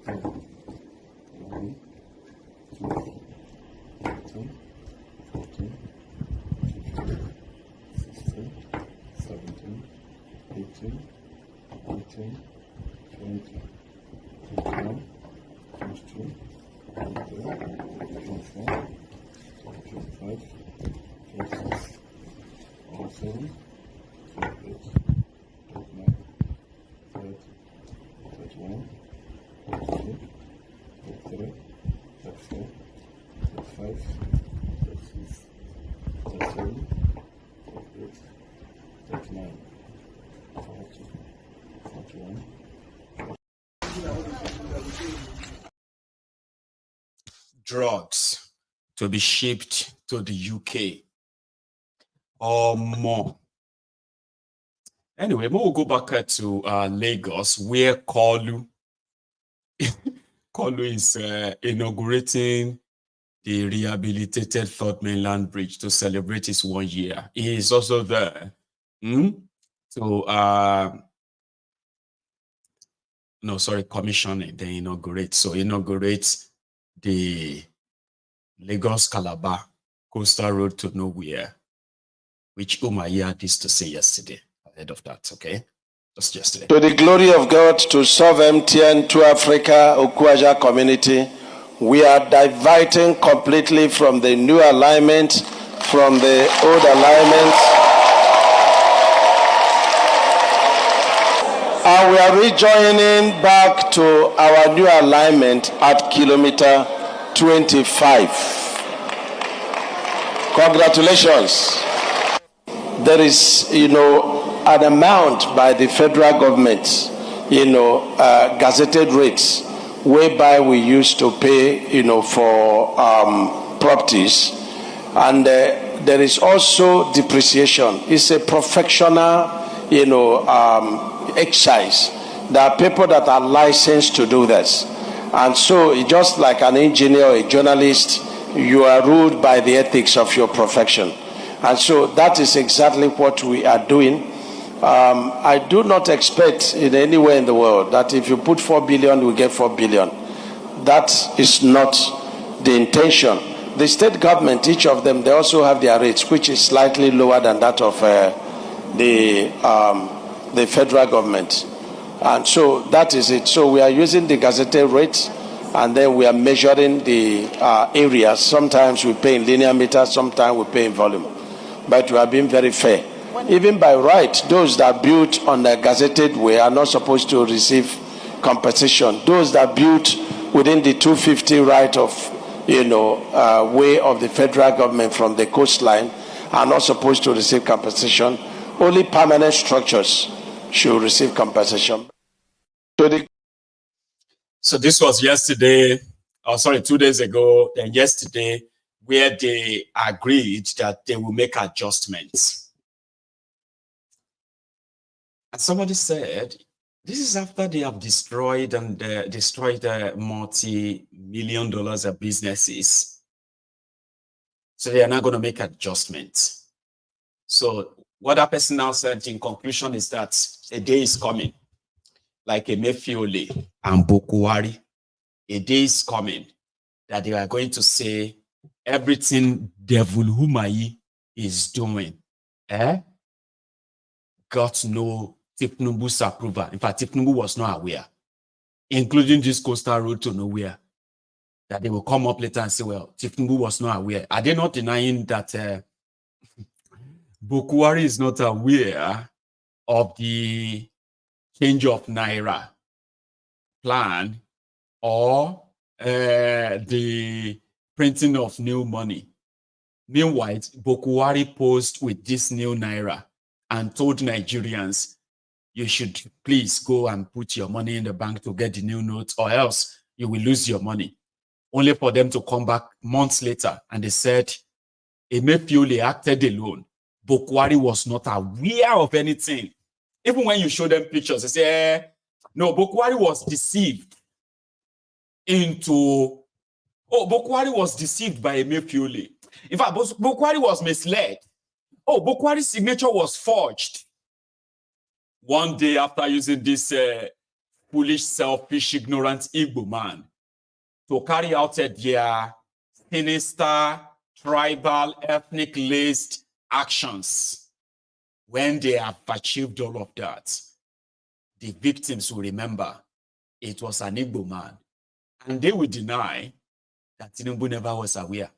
10. 11. 12. 13. 14. 15. 16. 17. 18. 19. 20. 21. 22. 23. 24. 25. 26. 27. 28. 29. 30. 31. 32. 33. 34. 35. 36. 37. 38. 39. 40. 41. Drugs to be shipped to the UK or more. Anyway, we'll go back to Lagos, where Kalu is inaugurating the rehabilitated Third Mainland Bridge to celebrate its 1 year. He is also there commissioning, then inaugurate. So inaugurates the Lagos Calabar coastal road to nowhere, which Umayyad had this to say yesterday. Ahead of that, okay? Just yesterday. To the glory of God, to serve MTN, to Africa, Okwaja community, we are diverting completely from the new alignment, from the old alignment. And we are rejoining back to our new alignment at kilometer 25. Congratulations. There is, an amount by the federal government, gazetted rates, whereby we used to pay, for properties. And there is also depreciation. It's a professional, exercise. There are people that are licensed to do this. And so, just like an engineer or a journalist, you are ruled by the ethics of your profession. And so that is exactly what we are doing. I do not expect in anywhere in the world that if you put 4 billion, we get 4 billion. That is not the intention. The state government, each of them, they also have their rates, which is slightly lower than that of the federal government. And so that is it. So we are using the gazetted rates, and then we are measuring the areas. Sometimes we pay in linear meters, sometimes we pay in volume. But we are being very fair. Even by right, those that built on a gazetted way are not supposed to receive compensation. Those that built within the 250 right of, way of the federal government from the coastline are not supposed to receive compensation. Only permanent structures should receive compensation. So this was yesterday, 2 days ago, then yesterday, where they agreed that they will make adjustments. And somebody said, this is after they have destroyed multi-million dollars of businesses. So they are not going to make adjustments. So what that person now said in conclusion is that a day is coming, like Emefiole and Bokuwari. A day is coming that they are going to say everything Devil Humayi is doing, got no Thiefnubu's approval. In fact, Thiefnubu was not aware, including this coastal road to nowhere, that they will come up later and say, well, Thiefnubu was not aware. Are they not denying that Bokuwari is not aware of the change of Naira plan or the printing of new money? Meanwhile, Bokuwari posed with this new Naira and told Nigerians, you should please go and put your money in the bank to get the new notes, or else you will lose your money. Only for them to come back months later and they said Emefiole acted alone. Bokwari was not aware of anything. Even when you show them pictures, they say, no, Bokwari was deceived Bokwari was deceived by Emefiole. In fact, Bokwari was misled. Bokwari's signature was forged. One day after using this foolish, selfish, ignorant Igbo man to carry out their sinister, tribal, ethnic-laced actions, when they have achieved all of that, the victims will remember it was an Igbo man. And they will deny that Thiefnubu never was aware.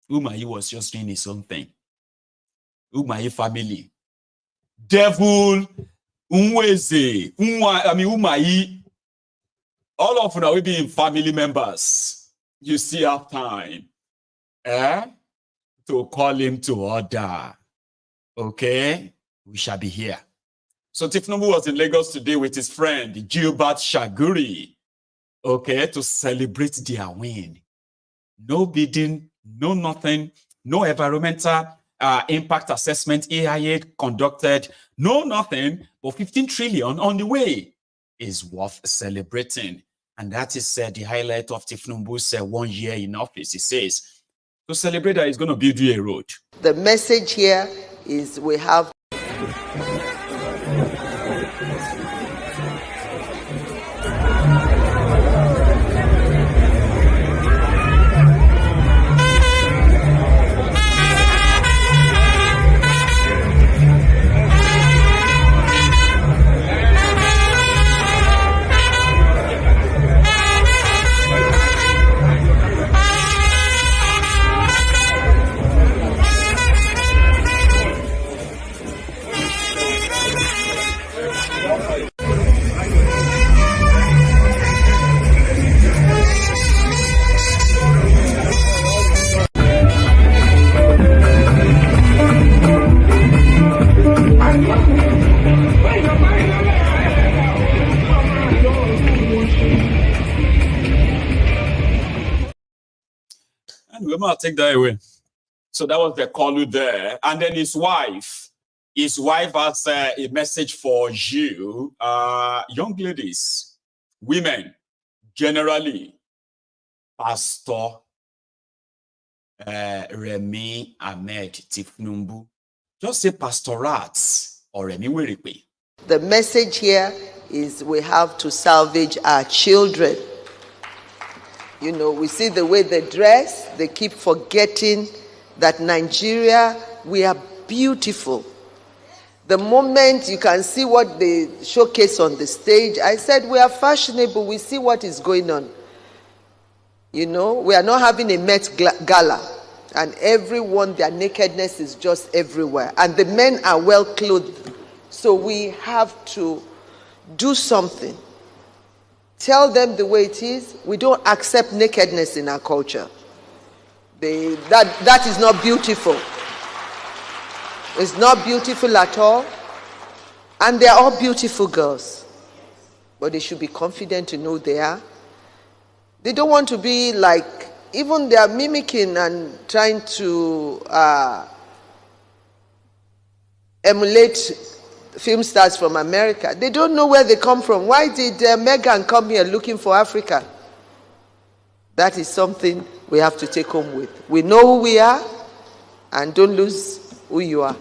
Umahi was just doing his own thing. Umahi family. Devil, Umweze, Umahi, all of them will be in family members. You still have time to call him to order. Okay? We shall be here. So Thiefnubu was in Lagos today with his friend, Gilbert Shaguri, okay, to celebrate their win. No bidding, no nothing, no environmental impact assessment AIA conducted, no nothing, but 15 trillion on the way is worth celebrating. And that is the highlight of Thiefnubu's 1 year in office. He says, to celebrate that he's going to build you a road. The message here is we have I'll take that away. So that was the Kolu there. And then his wife has a message for you, young ladies, women, generally. Pastor Remi Ahmed Thiefnubu. Just say pastorats or Remi Weripe. The message here is we have to salvage our children. You know, we see the way they dress. They keep forgetting that Nigeria, we are beautiful. The moment you can see what they showcase on the stage, I said we are fashionable. We see what is going on. You know, we are not having a Met Gala. And everyone, their nakedness is just everywhere. And the men are well clothed. So we have to do something. Tell them the way it is. We don't accept nakedness in our culture. That is not beautiful. It's not beautiful at all. And they are all beautiful girls. But they should be confident to know they are. They don't want to be like, even they are mimicking and trying to emulate film stars from America. They don't know where they come from. Why did Meghan come here looking for Africa? That is something we have to take home with. We know who we are, and don't lose who you are.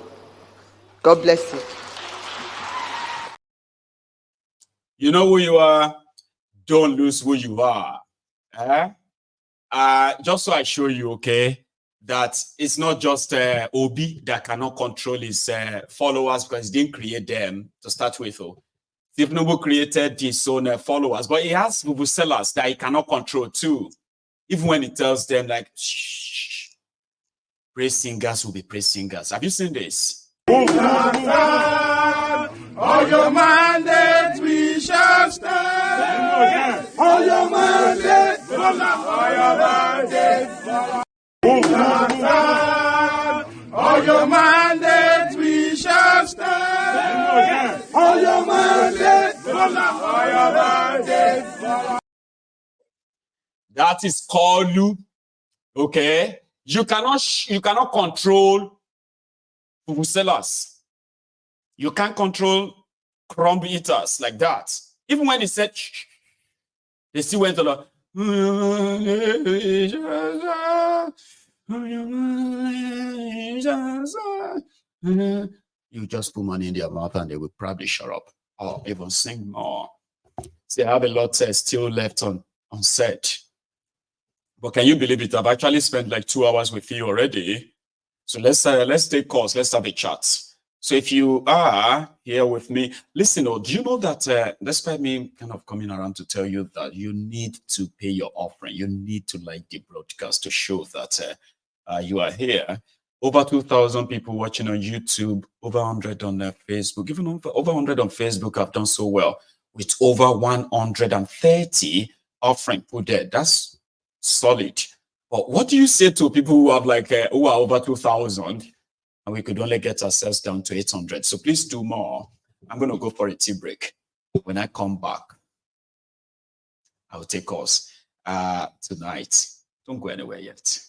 God bless you. You know who you are, don't lose who you are. Just so I show you, okay, that it's not just Obi that cannot control his followers because he didn't create them to start with. Thiefnubu created his own followers, but he has sellers that he cannot control too. Even when he tells them, like, shh, praise singers will be praise singers. Have you seen this? All your mandate we shall stand. All your mandate, all your mandate. All your mandate we shall stand. All your mandate, all your mandate. That is Kolu. Okay. You cannot control food sellers. You can't control crumb eaters like that. Even when he said, shh, they still went along. You just put money in their mouth and they will probably shut up or even sing more. See, I have a lot still left unsaid. But can you believe it? I've actually spent like 2 hours with you already. So let's take calls. Let's have a chat. So if you are here with me, listen, do you know that despite me kind of coming around to tell you that you need to pay your offering, you need to like the broadcast to show that you are here. Over 2,000 people watching on YouTube, over 100 on Facebook, even over 100 on Facebook have done so well with over 130 offering put there. That's solid. But what do you say to people who have like who are over 2,000 and we could only get ourselves down to 800? So please do more. I'm going to go for a tea break. When I come back, I'll take us tonight. Don't go anywhere yet.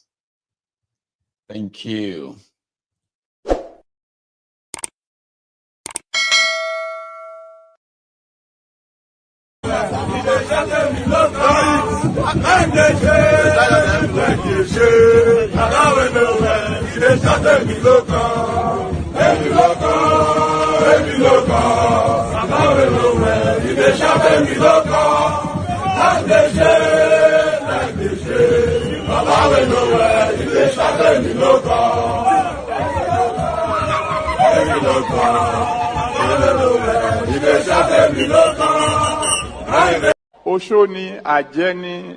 Thank you. Oṣó ni, àjẹ́ ni,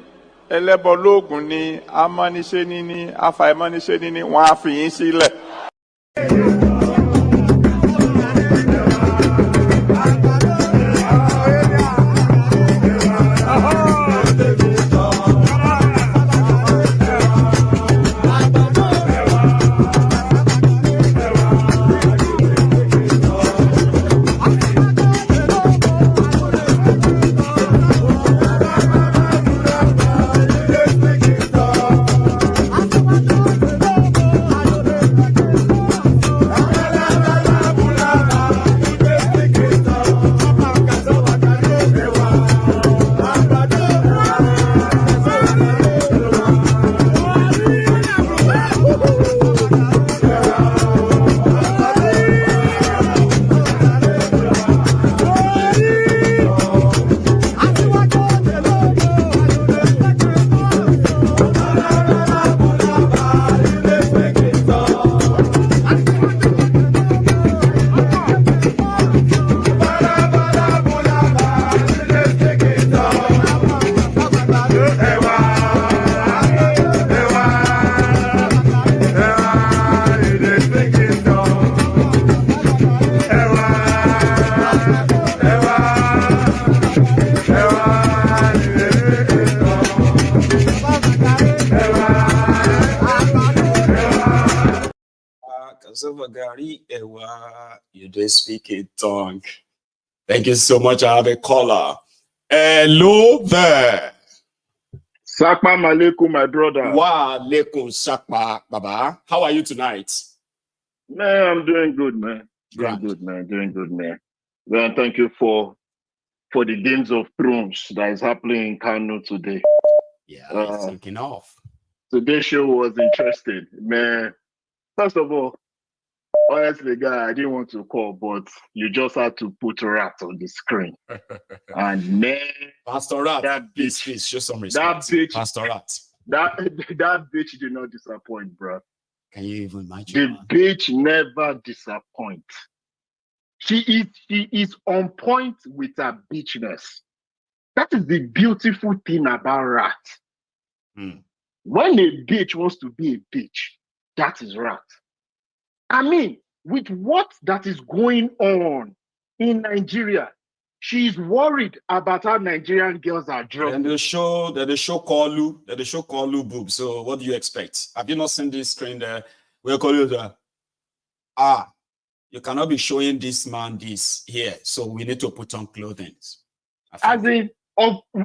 ẹlẹ́bọ lóògùn ni, amániṣe ni, afàìmániṣe ni, wọ́n á fi yín sílẹ̀. You do speak in tongue. Thank you so much. I have a caller. Hello there. Sakpa Malekum, my brother. Wa alaikum Sakpa, Baba. How are you tonight? Man, I'm doing good, man. Doing good, man. Well, thank you for the Games of Thrones that is happening in Kano today. Yeah, it's thinking off. Today's show was interesting, man. First of all, honestly, guy, I didn't want to call, but you just had to put Rat on the screen. And man, Pastor Rat, that bitch, please show some respect. That bitch, Pastor Rat. That bitch did not disappoint, bro. Can you even imagine? The bitch never disappoints. She is on point with her bitchness. That is the beautiful thing about Rat. When a bitch wants to be a bitch, that is Rat. I mean, with what that is going on in Nigeria, she's worried about how Nigerian girls are dressed. And the show Kalu boob. So what do you expect? Have you not seen this screen there? We'll call you the you cannot be showing this man this here. So we need to put on clothing. As in,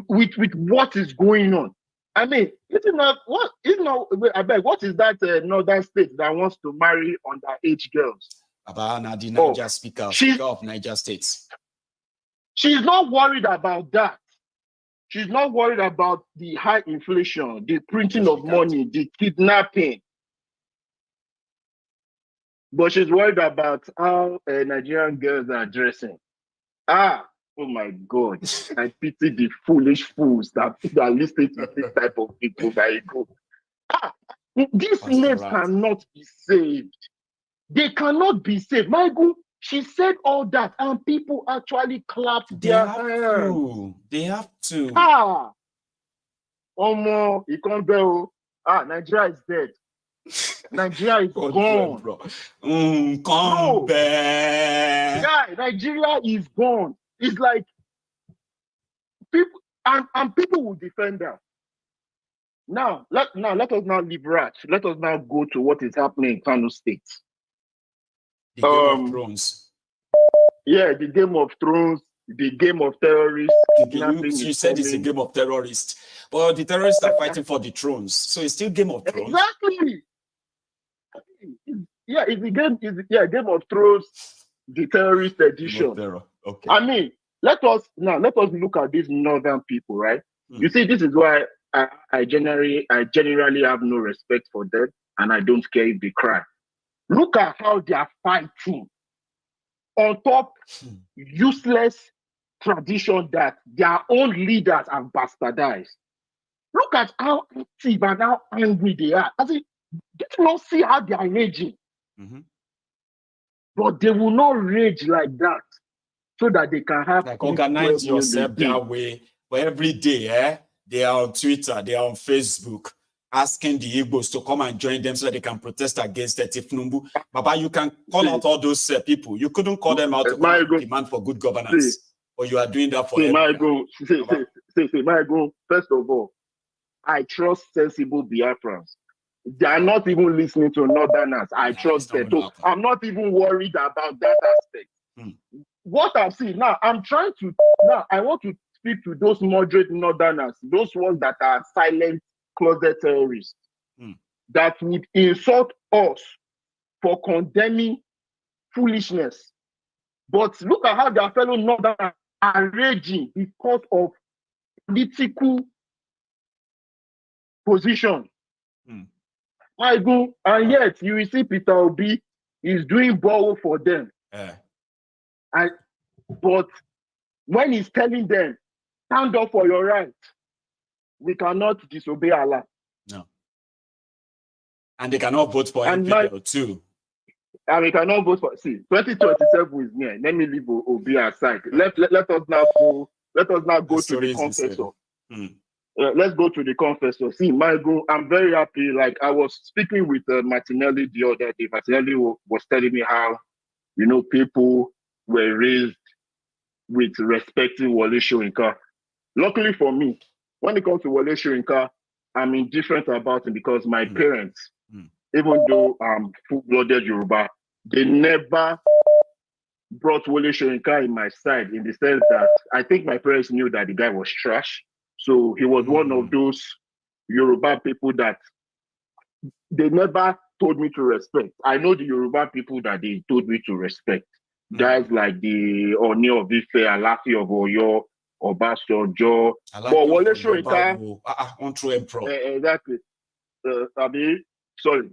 with what is going on. I mean, it's not what is not. I beg. What is that northern state that wants to marry underage girls? About the Niger speaker of Niger States. She's not worried about that. She's not worried about the high inflation, the printing of money, the kidnapping. But she's worried about how Nigerian girls are dressing. Oh my God. I pity the foolish fools that listen to this type of people that you go. These slaves cannot be saved. They cannot be saved. My God, she said all that, and people actually clapped their hands. They have to. Omo, you can't go. Nigeria is dead. Nigeria is gone. Come back. Yeah, Nigeria is gone. It's like people and people will defend that. Now let us now leave Rat. Let us now go to what is happening in Kano State. The Game of Thrones. Yeah, the Game of Thrones, the Game of Terrorists. You said it's a game of terrorists. But the terrorists are fighting for the thrones. So it's still Game of Thrones. Exactly. Yeah, it's the game. Game of Thrones, the terrorist edition. Okay. I mean, let us look at these northern people, right? You see, this is why I generally have no respect for them, and I don't care if they cry. Look at how they are fighting on top useless tradition that their own leaders have bastardized. Look at how active and how angry they are. I think they do not see how they are raging. But they will not rage like that so that they can have organize yourself that way. But every day, they are on Twitter, they are on Facebook, asking the Igbos to come and join them so that they can protest against the Thiefnubu. Baba, you can call out all those people. You couldn't call them out to demand for good governance. Or you are doing that for everyone. First of all, I trust sensible Biafrans. They are not even listening to Northerners. I trust them. So I'm not even worried about that aspect. What I've seen now, I want to speak to those moderate Northerners, those ones that are silent closet terrorists, that would insult us for condemning foolishness. But look at how their fellow Northerners are raging because of political position. I go, and yet you will see Peter Obi is doing borrow for them. But when he's telling them, stand up for your right, we cannot disobey Allah. No. And they cannot vote for him too. And we cannot vote for, 2027 is near. Let me leave Obi aside. Let us now go to the confessor. Let's go to the confessor. See, I'm very happy. Like, I was speaking with Martinelli the other day. Martinelli was telling me how, people were raised with respecting Wole Soyinka. Luckily for me, when it comes to Wole Soyinka, I'm indifferent about him because my parents, even though I'm full-blooded Yoruba, they never brought Wole Soyinka in my side, in the sense that I think my parents knew that the guy was trash. So he was one of those Yoruba people that they never told me to respect. I know the Yoruba people that they told me to respect. Guys like the Oni of Ife, Alafi of Oyo, Obasanjo. But Wole Soyinka, exactly. Sorry.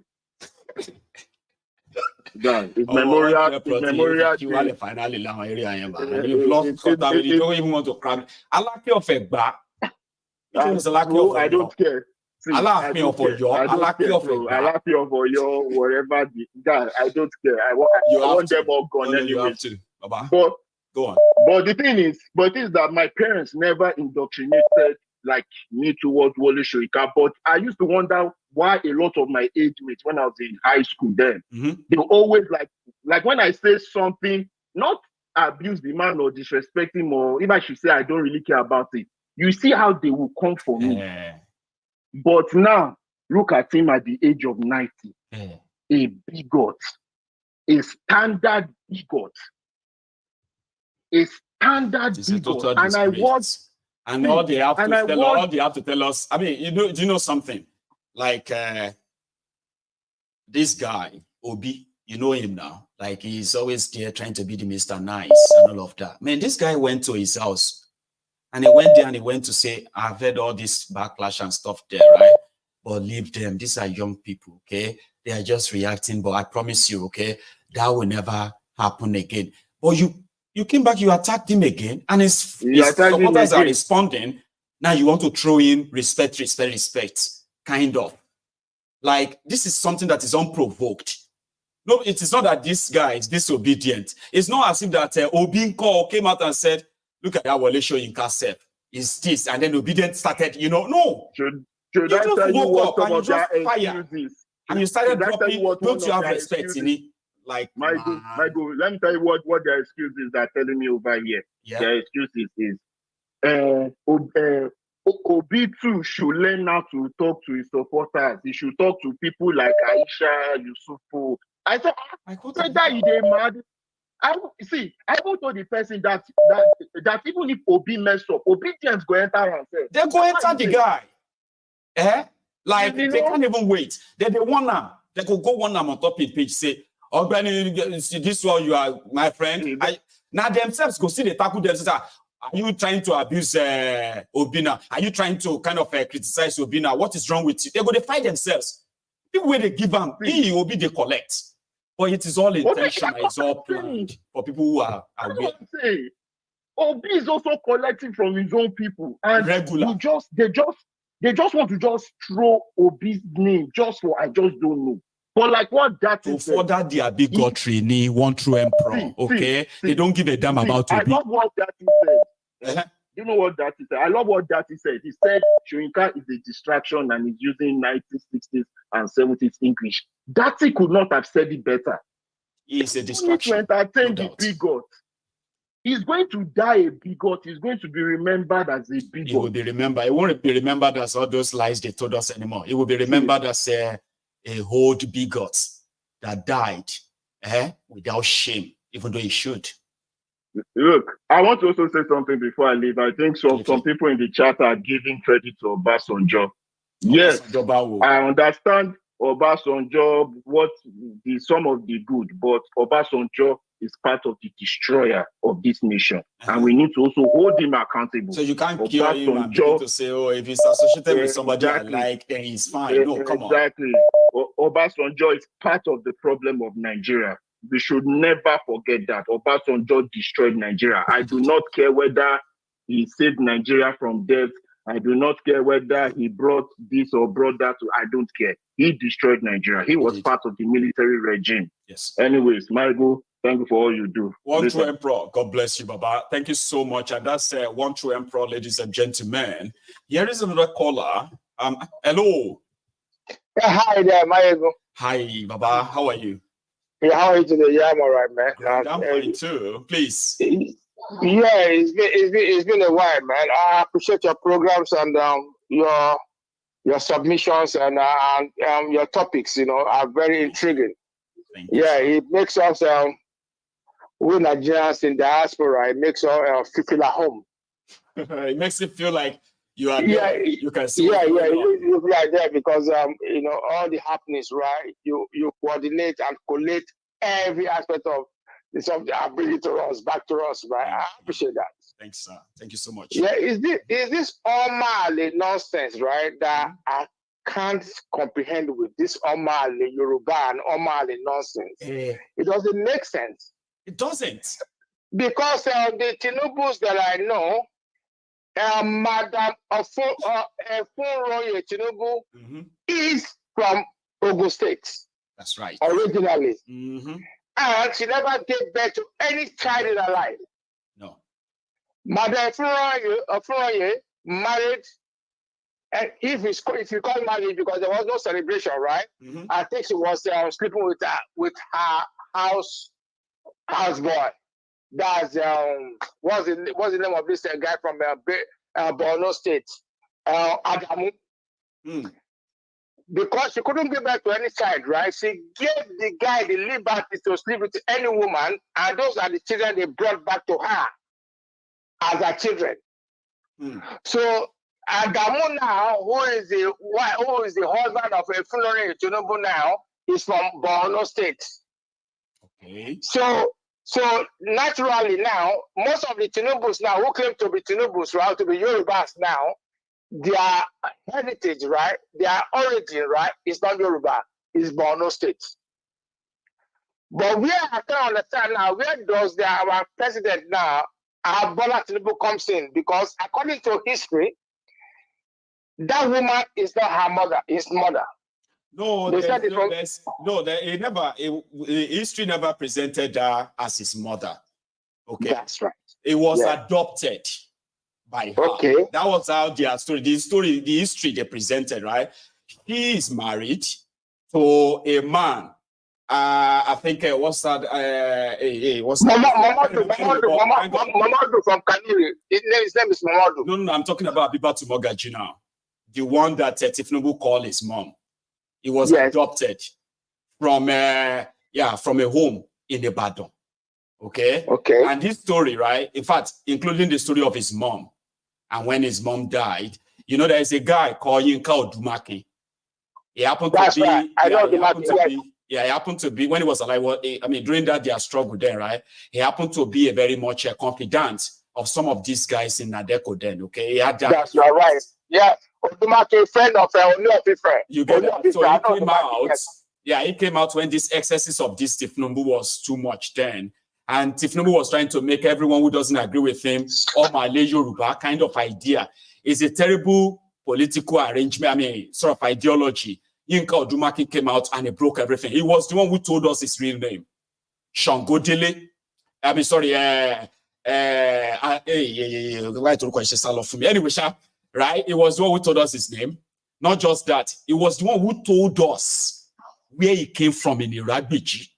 It's memorial. You've lost contact. You don't even want to cry. I don't care. I laugh me for you. I laugh you for you. Whatever the guy, I don't care. I want them all gone anyway. But go on. But the thing is that my parents never indoctrinated like me towards Wole Soyinka. But I used to wonder why a lot of my age mates, when I was in high school, then they were always like when I say something, not abuse the man or disrespect him, or if I should say I don't really care about it. You see how they will come for me. But now, look at him at the age of 90. A bigot. A standard bigot. A standard bigot. And And all they have to tell us, I mean, do you know something? Like this guy, Obi, you know him now. Like he's always there trying to be the Mr. Nice and all of that. Man, this guy went to his house and he went there and he went to say, I've heard all this backlash and stuff there, right? But leave them. These are young people, okay? They are just reacting, but I promise you, okay, that will never happen again. But you came back, you attacked him again, and his supporters are responding. Now you want to throw in respect, kind of. Like, this is something that is unprovoked. No, it is not that this guy is disobedient. It's not as if that Obinko came out and said, look at that Wale Soyinka self. Is this, and then obedient started, no. Should I tell you what some of their excuses? And you started dropping, don't you have respect in it? Like, my God, let me tell you what their excuses are telling me over here. Yeah. Their excuses is, Obi too should learn how to talk to his supporters. He should talk to people like Aisha, Yusuf. I said, that he mad. I won't tell the person that even if Obi mess up, obedience go enter and say they go enter the guy. Like they can't even wait. They want now. They could go one on top of the page say, "Oh, Benny, this one you are my friend." Now themselves go see the tackle themselves. Are you trying to abuse Obina? Are you trying to kind of criticize Obina? What is wrong with you? They're going to fight themselves. People where they give them, he will be they collect. But it is all intentional. It's all planned for people who are aware. Obi is also collecting from his own people, and regular. They just want to just throw Obi's name just for I just don't know. But like what that is for that their bigotry, they want true emperor. Okay, they don't give a damn about Obi. I love what that said. You know what that said? I love what that said. He said Soyinka is a distraction and is using 1960s and 70s English. Dati could not have said it better. He is a distraction. To entertain the bigot. He's going to die a bigot. He's going to be remembered as a bigot. He will be remembered. He won't be remembered as all those lies they told us anymore. He will be remembered as a old bigot that died without shame, even though he should. Look, I want to also say something before I leave. I think some people in the chat are giving credit to Obasanjo. Yes, I understand Obasanjo, what the some of the good, but Obasanjo is part of the destroyer of this nation, and we need to also hold him accountable. So you can't kill him and begin to say, oh, if he's associated with somebody I like, then he's fine. No, come on. Exactly. Obasanjo is part of the problem of Nigeria. We should never forget that Obasanjo destroyed Nigeria. I do not care whether he saved Nigeria from death. I do not care whether he brought this or brought that. I don't care. He destroyed Nigeria. He was part of the military regime. Yes. Anyways, Michael, thank you for all you do. One true emperor. God bless you, Baba. Thank you so much. And that's one true emperor, ladies and gentlemen. Here is another caller. Hello. Yeah, hi there, Michael. Hi, Baba. How are you? Yeah, how are you today? Yeah, I'm all right, man. I'm fine too. Please. Yeah, it's been a while, man. I appreciate your programs and your submissions and your topics. Are very intriguing. Yeah, it makes us we Nigerians in diaspora. It makes us feel at home. It makes it feel like you are there. You can see. You are there because all the happenings, right? You coordinate and collate every aspect of the bring it to us, back to us, right? I appreciate that. Thanks, sir. Thank you so much. Yeah, is this Omale nonsense, right? That I can't comprehend with this Omale Yoruba and Omale nonsense. It doesn't make sense. It doesn't. Because the Thiefnubus that I know, Madam Afunroye Thiefnubu is from Ogun State. That's right. Originally. And she never gave birth to any child in her life. No. Madam Afunroye married, and if you call marriage, because there was no celebration, right? I think she was sleeping with her houseboy. That's what's the name of this guy from Borno State, Adamu. Because she couldn't give birth to any child, right? She gave the guy the liberty to sleep with any woman, and those are the children they brought back to her as her children. So Adamu now, who is the husband of Efulore Thiefnubu now, is from Borno State. Okay. So naturally now, most of the Thiefnubus now who claim to be Thiefnubus, right, to be Yorubas now, their heritage, right, their origin, right, is not Yoruba, it's Borno State. But where I can't understand now, where does our president now, Bola Tinubu comes in? Because according to history, that woman is not her mother, his mother. No, history never presented her as his mother. Okay. That's right. It was adopted by her. Okay. That was how their story, the history they presented, right? He is married to a man. I think what's that? Mamadou from Kanuri. His name is Mamadou. No, I'm talking about Ribadu Mogaji now. The one that Thiefnubu called his mom. He was adopted from a home in Ibadan. Okay. Okay. And this story, right? In fact, including the story of his mom, and when his mom died, you know, there is a guy called Yinka Odumake. He happened to be. Right. I know Odumake. He happened to be, when he was alive, during that their struggle then, right? He happened to be a very much a confidant of some of these guys in Nadeko then, okay? He had that. That's right. Yeah. Odumake, friend of friend. You get it. So he came out. Yeah, he came out when these excesses of this Thiefnubu was too much then. And Thiefnubu was trying to make everyone who doesn't agree with him or Malay Yoruba kind of idea. It's a terrible political arrangement, sort of ideology. Yinka Odumake came out and he broke everything. He was the one who told us his real name. Shangodele. Anyway, right? It was the one who told us his name. Not just that. It was the one who told us where he came from in Iragbiji,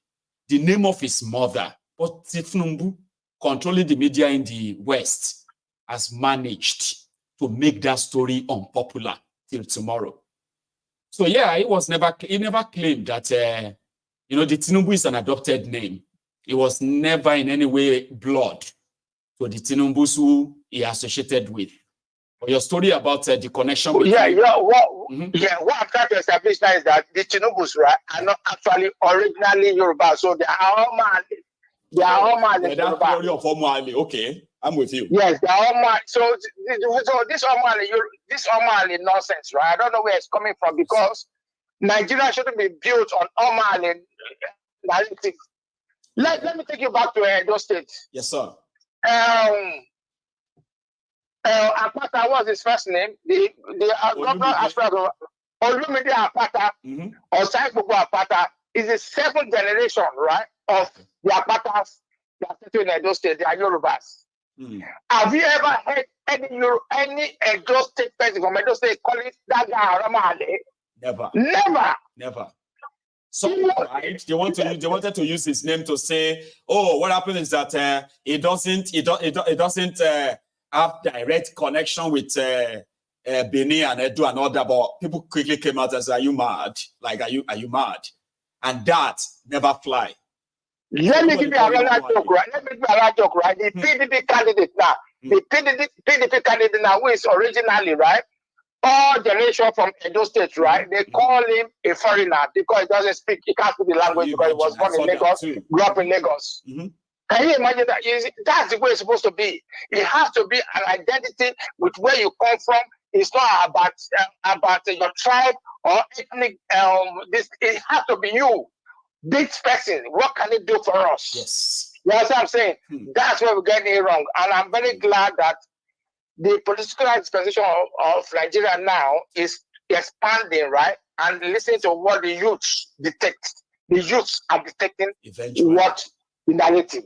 the name of his mother. But Thiefnubu, controlling the media in the West, has managed to make that story unpopular till tomorrow. So yeah, he never claimed that, the Thiefnubu is an adopted name. It was never in any way blood to the Thiefnubus who he associated with. But your story about the connection between... what I'm trying to establish now is that the Thiefnubus, right, are not actually originally Yoruba, so they are all Mali. They are all Mali. That theory of Omali, okay, I'm with you. Yes, they are all Mali. So this Omali nonsense, right? I don't know where it's coming from, because Nigeria shouldn't be built on Omali narrative. Let me take you back to Edo State. Yes, sir. Apata was his first name. The governor aspirant of Olumide Apata, or Saibubu Apata, is the seventh generation, right, of the Apatas that are in Edo State. They are Yorubas. Have you ever heard any Edo State person from Edo State calling that guy Ramale? Never. So right, they wanted to use his name to say, oh, what happened is that it doesn't have direct connection with Benin and Edo and all that, but people quickly came out as, are you mad? Like, are you mad? And that never fly. Let me give you another joke, right? The PDP candidate now, the PDP candidate now, who is originally, right, all generation from Edo State, right? They call him a foreigner because he doesn't speak, he can't speak the language because he was born in Lagos, grew up in Lagos. Can you imagine that? That's the way it's supposed to be. It has to be an identity with where you come from. It's not about your tribe or ethnic. It has to be you, this person. What can it do for us? Yes. You know what I'm saying? That's where we're getting it wrong. And I'm very glad that the political dispensation of Nigeria now is expanding, right? And listening to what the youths detect. The youths are detecting what the narrative.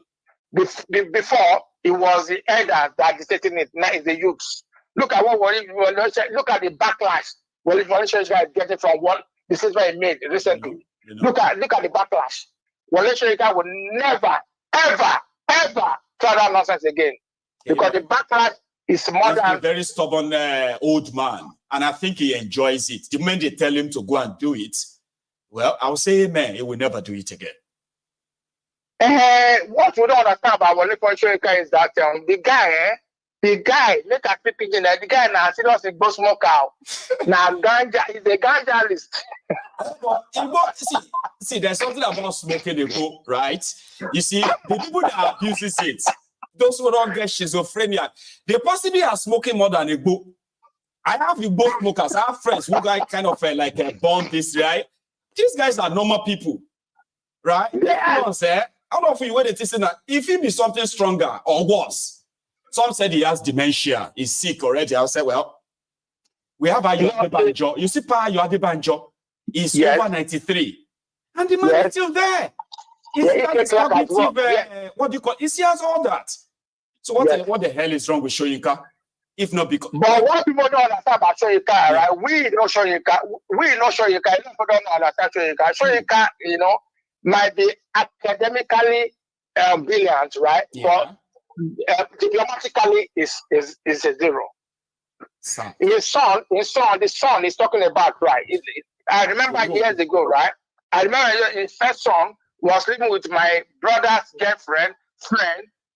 Before, it was the elders that detecting it. Now it's the youths. Look at look at the backlash Wole Soyinka is getting from what decision he made recently. Look at the backlash. Wole Soyinka will never, ever try that nonsense again. Because the backlash is more than a very stubborn old man, and I think he enjoys it. The moment they tell him to go and do it, well, I'll say amen, he will never do it again. What we don't understand about Wole Soyinka is that the guy, The guy, make a picking the guy now serious Igbo smoker. Now ganja is a ganjalist. See, there's something about smoking Igbo, right? You see, the people that abuses it, those who don't get schizophrenia, they possibly are smoking more than Igbo. I have Igbo smokers. I have friends who got kind of born this, right? These guys are normal people, right? Yeah. You know I don't know if you wait to that if he be something stronger or worse. Some said he has dementia, he's sick already. I'll say, well, we have Ayo Banjo. You see, Ayo Banjo is over 93. And the man is still there. He's cognitive, what do you call it? He has all that. So what the hell is wrong with Soyinka? If not because... But what people don't understand about Soyinka, right? We know Soyinka. People don't understand Soyinka. Soyinka, you know, might be academically brilliant, right? Yeah. But diplomatically is a zero. The son is talking about, right? I remember years ago, right? I remember his first son was living with my brother's friend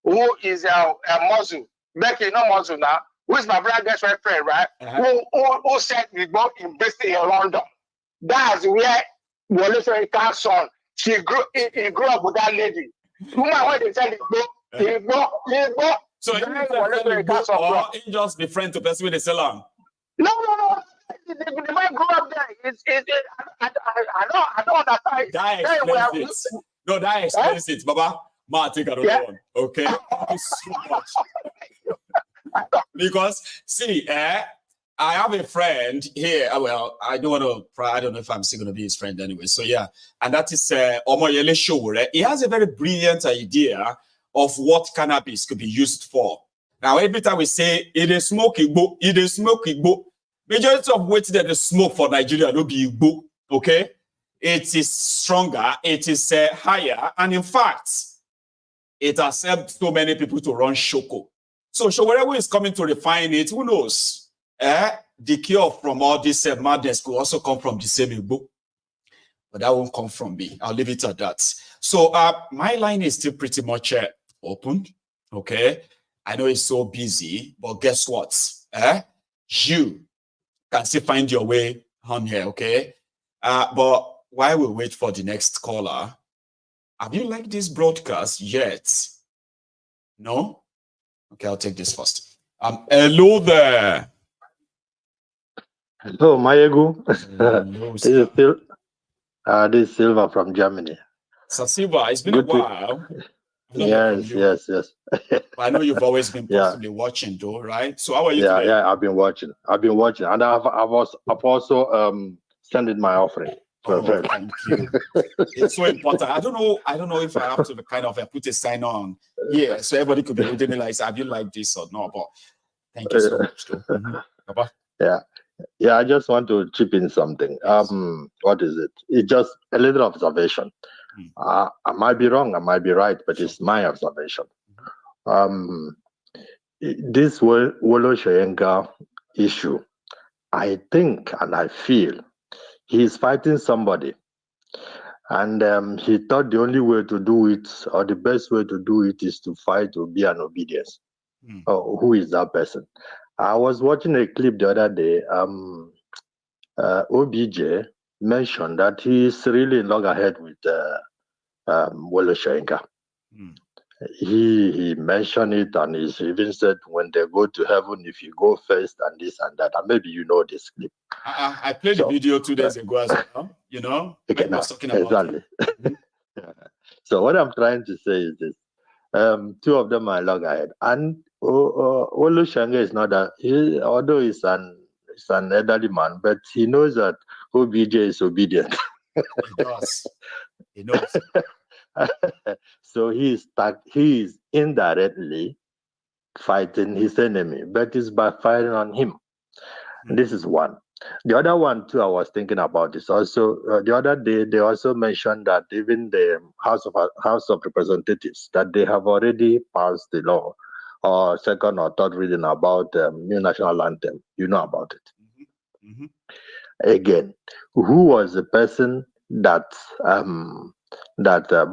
who is a Muslim. Becky, not Muslim now. Who is my brother's friend, right? Who said we both invested in London. That's where Wole Soyinka's son. He grew up with that lady. Woman, when they said he go. So he just be friend to person with the salam. No. The man grew up there. I don't understand. That explains it. No, that explains it, Baba. Ma, take another one. Okay. Thank you so much. Because see, I have a friend here. Well, I don't know if I'm still gonna be his friend anyway. So yeah, and that is Omoyele Sowore. He has a very brilliant idea of what cannabis could be used for. Now, every time we say it is smoke Igbo, it is smoke Igbo. Majority of what that is smoke for Nigeria will be Igbo. Okay, it is stronger, it is higher, and in fact, it has helped so many people to run Shoko. So whoever is coming to refine it, who knows? The cure from all this madness could also come from the same Igbo. But that won't come from me. I'll leave it at that. So my line is still pretty much open. Okay. I know it's so busy, but guess what? You can still find your way on here. Okay. But while we wait for the next caller, have you liked this broadcast yet? No? Okay, I'll take this first. Hello there. Hello, Mayegu. This is Silva from Germany. So Silva, it's been a while. Yes. I know you've always been possibly watching, though, right? So how are you today? Yeah, I've been watching, and I've also sending my offering. Thank you. It's so important. I don't know if I have to kind of put a sign on here, so everybody could be reading it like, have you liked this or not? But thank you so much. Yeah, I just want to chip in something. What is it? It's just a little observation. I might be wrong, I might be right, but it's my observation. This Wole Soyinka issue, I think and I feel he's fighting somebody. And he thought the only way to do it, or the best way to do it, is to fight Obi and obedience. Who is that person? I was watching a clip the other day. OBJ mentioned that he is really in loggerhead with Wole Soyinka. He mentioned it, and he even said when they go to heaven, if you go first and this and that, and maybe you know this clip. I played the video 2 days ago as well, you know? Okay, I was talking about exactly. So what I'm trying to say is this. Two of them are loggerhead. And Wole Soyinka is not although he's an elderly man, but he knows that OBJ is obedient. He does. He knows. So he is indirectly fighting his enemy, but it's backfiring on him. This is one. The other one too, I was thinking about this also. The other day, they also mentioned that even the House of Representatives, that they have already passed the law, or second or third reading about new national anthem. You know about it. Again, who was the person that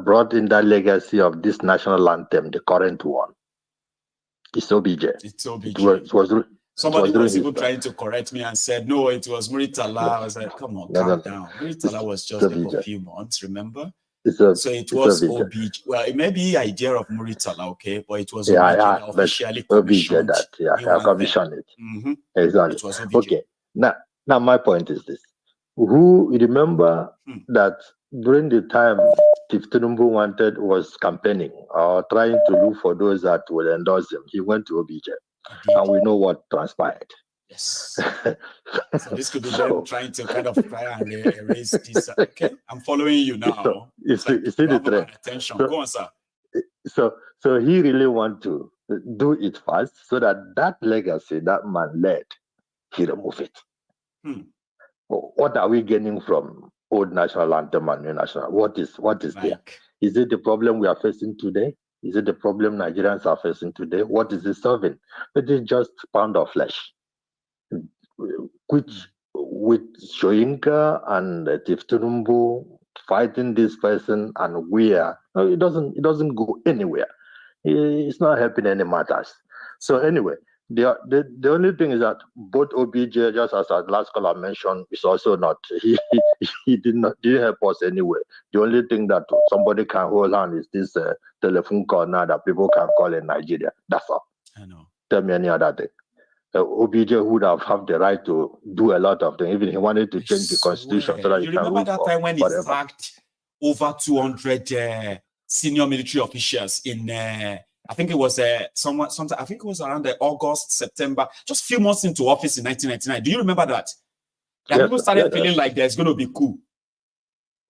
brought in that legacy of this national anthem, the current one? It's OBJ. It's OBJ. It was Somebody was even trying to correct me and said, no, it was Muritala. I was like, come on, calm down. Muritala was just there for a few months, remember? So it was OBJ. Well, it may be idea of Muritala, okay, but it was OBJ that officially commissioned commissioned it. Mm-hmm. Exactly. It was OBJ. Okay. Now my point is this. Who remember that during the time Thiefnubu was campaigning or trying to look for those that will endorse him, he went to OBJ. And we know what transpired. Yes. So this could be them trying to kind of try and erase this. Okay, I'm following you now. You see the trend. Attention. Go on, sir. So he really want to do it fast so that legacy that man led, he remove it. What are we gaining from old national anthem and new national? What is there? Is it the problem we are facing today? Is it the problem Nigerians are facing today? What is it solving? It is just pound of flesh, which with Shoyinka and Thiefnubu fighting this person, and it doesn't go anywhere. It's not helping any matters. So anyway, the only thing is that both OBJ, just as our last caller mentioned, is also not. He didn't help us anyway. The only thing that somebody can hold on is this telephone call now that people can call in Nigeria. That's all. I know. Tell me any other thing. OBJ would have the right to do a lot of things. Even he wanted to change the constitution so that you remember that time when he sacked over 200 senior military officials in I think it was I think it was around August, September, just a few months into office in 1999. Do you remember that? Yes, people started feeling like there's going to be coup.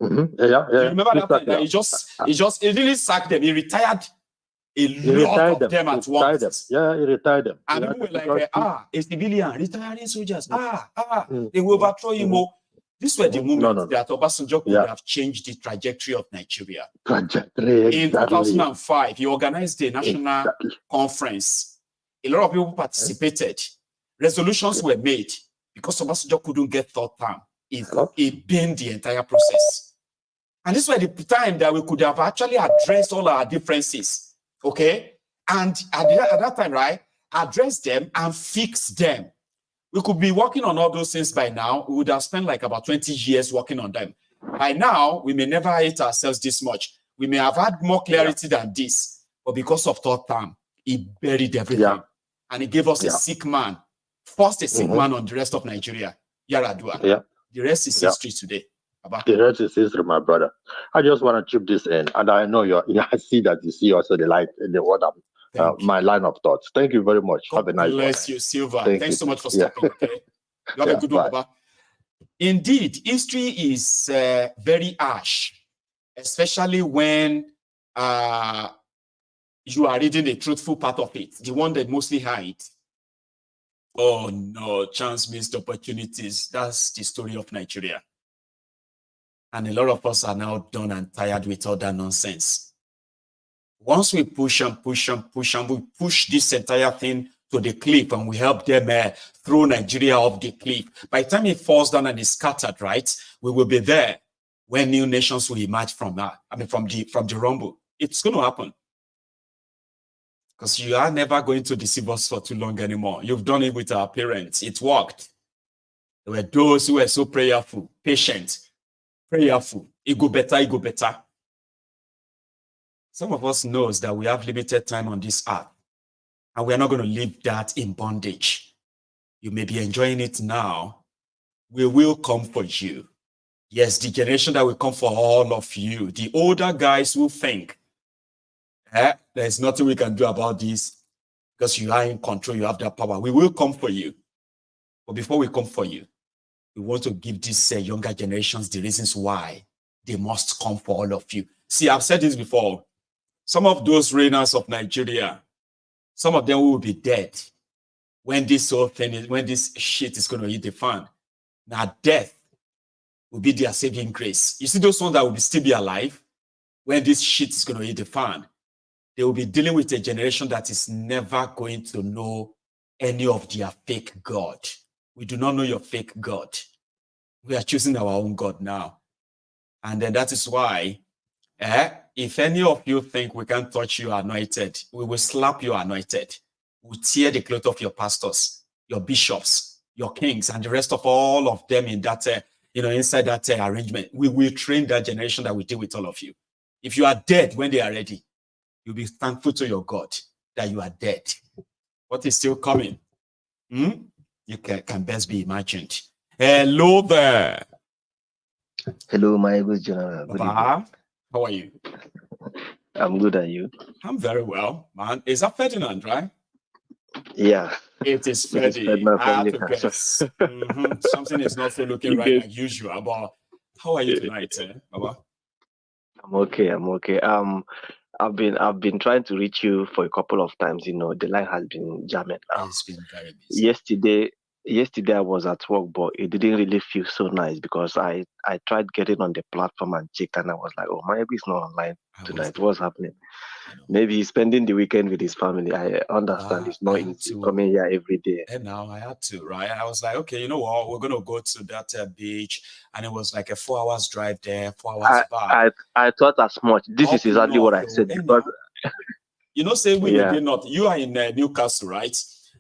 Mm-hmm. Do you remember that time? That he really sacked them. He retired lot of them at once. He retired them. And people were like, a civilian, retiring soldiers. They will overthrow him. These were the moments that Obasanjo could have changed the trajectory of Nigeria. In 2005, he organized a national conference. A lot of people participated. Resolutions were made because Obasanjo couldn't get third term. It banned the entire process. And this was the time that we could have actually addressed all our differences. Okay? And at that time, right, address them and fix them. We could be working on all those things by now. We would have spent like about 20 years working on them. By now, we may never hate ourselves this much. We may have had more clarity than this. But because of third term, he buried everything. And he gave us a sick man. Forced a sick man on the rest of Nigeria. Yaradua. The rest is history today. The rest is history, my brother. I just want to chip this in. And I know I see that you see also the light in the water. My line of thoughts. Thank you very much. Have a nice day. Bless you, Silva. Thanks so much for stopping. Okay? You have a good one, Baba. Indeed, history is very harsh, especially when you are reading the truthful part of it, the one that mostly hides. Oh no, chance missed opportunities. That's the story of Nigeria. And a lot of us are now done and tired with all that nonsense. Once we push and push and push and we push this entire thing to the cliff and we help them throw Nigeria off the cliff, by the time it falls down and is scattered, right, we will be there when new nations will emerge from that. From the rumble. It's going to happen. Because you are never going to deceive us for too long anymore. You've done it with our parents. It worked. There were those who were so prayerful, patient, prayerful. It go better, it go better. Some of us knows that we have limited time on this earth, and we are not going to leave that in bondage. You may be enjoying it now. We will come for you. Yes, the generation that will come for all of you, the older guys who think, there's nothing we can do about this because you are in control, you have that power. We will come for you. But before we come for you, we want to give these younger generations the reasons why they must come for all of you. See, I've said this before. Some of those reigners of Nigeria, some of them will be dead when this whole thing is, when this shit is going to hit the fan. Now, death will be their saving grace. You see those ones that will still be alive when this shit is going to hit the fan. They will be dealing with a generation that is never going to know any of their fake God. We do not know your fake God. We are choosing our own God now. And then that is why, if any of you think we can touch you anointed, we will slap you anointed. will tear the cloth off your pastors, your bishops, your kings, and the rest of all of them in that, inside that arrangement. We will train that generation that will deal with all of you. If you are dead when they are ready, you'll be thankful to your God that you are dead. What is still coming? You can best be imagined. Hello there. Hello, my good general. Good How are you? I'm good, and you? I'm very well, man. Is that Ferdinand, right? Yeah. It is Ferdinand. I have to guess. Something is not so looking right like usual. But how are you tonight, Baba? I'm okay. I've been trying to reach you for a couple of times. The line has been jamming. It's been very busy. Yesterday I was at work, but it didn't really feel so nice because I tried getting on the platform and checked, and I was like, oh, maybe it's not online tonight. What's happening? Maybe he's spending the weekend with his family. I understand it's not easy coming here every day. And now I had to, right? I was like, okay, you know what? We're going to go to that beach. And it was like a 4 hours drive there, 4 hours back. I thought as much. This is exactly what I said. Because say we did not. You are in Newcastle, right?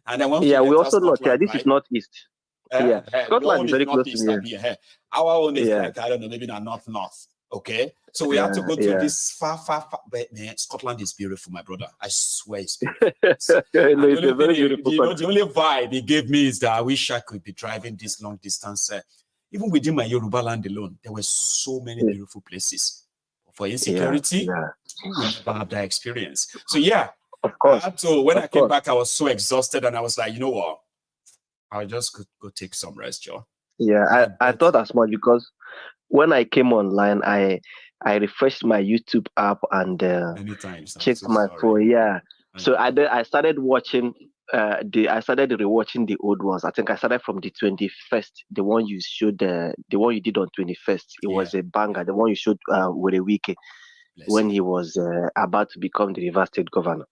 And then we also not here. This is northeast. Scotland is very close to me. Our own is like, I don't know, maybe not north. Okay, so we have to go to this far. But man, Scotland is beautiful, my brother. I swear it's beautiful. It's a very beautiful the only vibe he gave me is that I wish I could be driving this long distance. Even within my Yoruba land alone, there were so many beautiful places. For insecurity, we never have that experience. So of course. When I came back, I was so exhausted, and I was like, you know what? I'll just go take some rest, Joe. Yeah, I thought as much because when I came online, I refreshed my YouTube app and checked my phone. Yeah, so I started watching. I started rewatching the old ones. I think I started from the 21st, the one you showed, the one you did on 21st. It was a banger. The one you showed with a week when he was about to become the Rivers State Governor.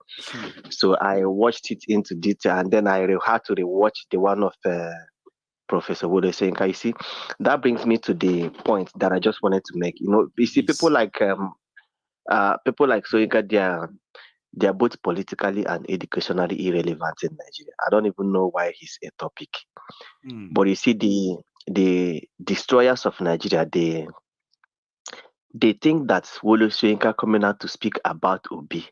So I watched it into detail, and then I had to rewatch the one of Professor Ode saying, you see, that brings me to the point that I just wanted to make. You see, people like Soyinka, they are both politically and educationally irrelevant in Nigeria. I don't even know why he's a topic. But you see, the destroyers of Nigeria, they think that Wole Soyinka coming out to speak about Obi,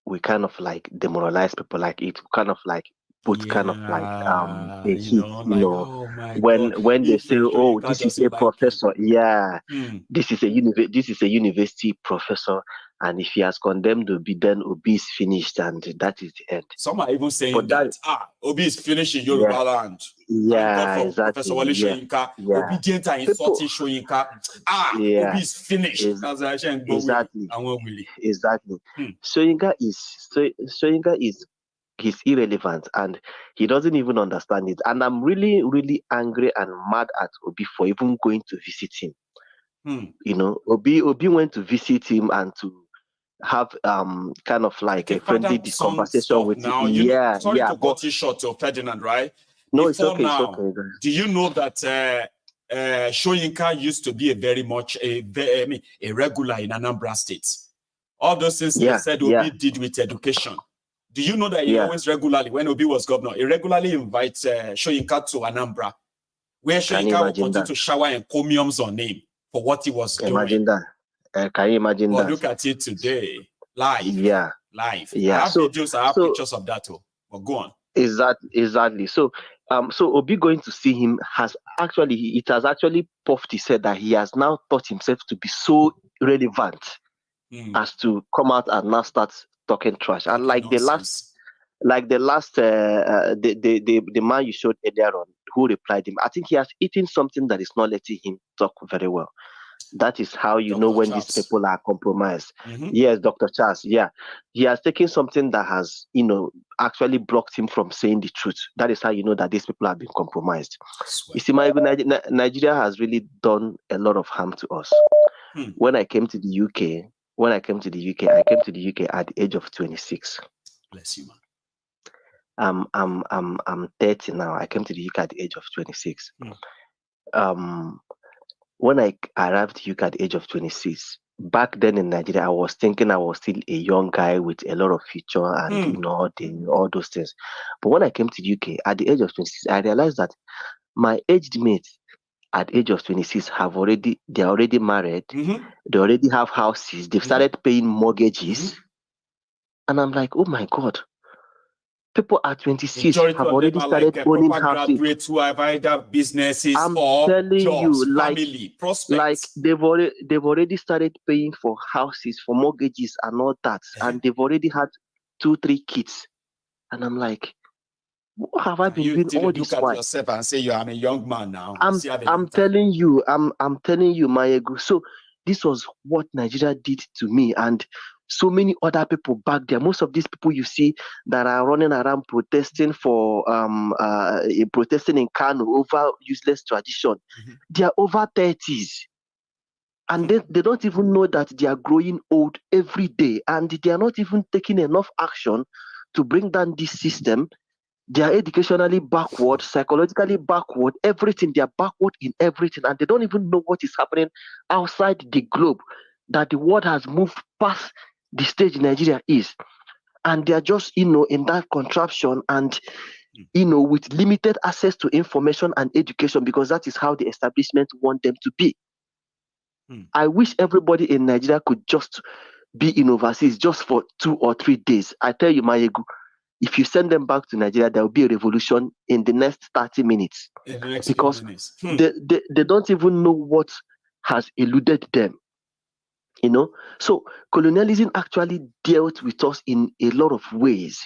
we kind of like demoralize people, like it kind of like put kind of like a hit, when they say, oh, this is a professor, this is a university professor, and if he has condemned Obi, then Obi is finished, and that is the end. Some are even saying that Obi is finished in Yoruba land. Exactly. Professor Wole Soyinka, obedient and insulting Soyinka. Obi is finished. Exactly. Soyinka is he's irrelevant, and he doesn't even understand it. And I'm really, really angry and mad at Obi for even going to visit him. Obi went to visit him and to have kind of like a friendly conversation with him. Sorry to cut you short, Ferdinand, right? No, it's okay. Do you know that Soyinka used to be very much a regular in Anambra State? All those things they said Obi did with education. Do you know that he always regularly, when Obi was governor, he regularly invites Soyinka to Anambra, where Soyinka will continue to shower encomiums on him for what he was doing. Imagine that. Can you imagine that? Look at it today, live. Live. Yeah. I have videos, I have pictures of that too. But go on. Exactly. So Obi going to see him has actually puffed his head that he has now thought himself to be so relevant as to come out and now start talking trash. And like the last the man you showed earlier on who replied him, I think he has eaten something that is not letting him talk very well. That is how you know when these people are compromised. Yes, Dr. Charles. Yeah, he has taken something that has, actually blocked him from saying the truth. That is how you know that these people have been compromised. You see, Nigeria has really done a lot of harm to us. When I came to the UK, I came to the UK at the age of 26. Bless you, man. I'm 30 now. I came to the UK at the age of 26. When I arrived to UK at the age of 26, back then in Nigeria, I was thinking I was still a young guy with a lot of future and you know all those things. But when I came to UK at the age of 26, I realized that my aged mates at the age of 26 they're already married, they already have houses, they've started paying mortgages, and I'm like, oh my God. People at 26 have already started owning houses. Graduates who have either businesses I'm or telling jobs, you, family, prospects. Like they've already started paying for houses, for mortgages and all that, and they've already had 2-3 kids. And I'm like, what have I been doing all this while? Look at yourself and say, I'm a young man now. I'm telling you, Mayegu. So this was what Nigeria did to me, and so many other people back there. Most of these people you see that are running around protesting for protesting in Kano over useless tradition, they are over 30s. And they don't even know that they are growing old every day, and they are not even taking enough action to bring down this system. They are educationally backward, psychologically backward, everything. They are backward in everything, and they don't even know what is happening outside the globe, that the world has moved past the stage Nigeria is. And they are just, in that contraption and, with limited access to information and education, because that is how the establishment want them to be. I wish everybody in Nigeria could just be in overseas just for 2 or 3 days. I tell you, Mayegu, if you send them back to Nigeria, there will be a revolution in the next 30 minutes. Because they don't even know what has eluded them. So colonialism actually dealt with us in a lot of ways.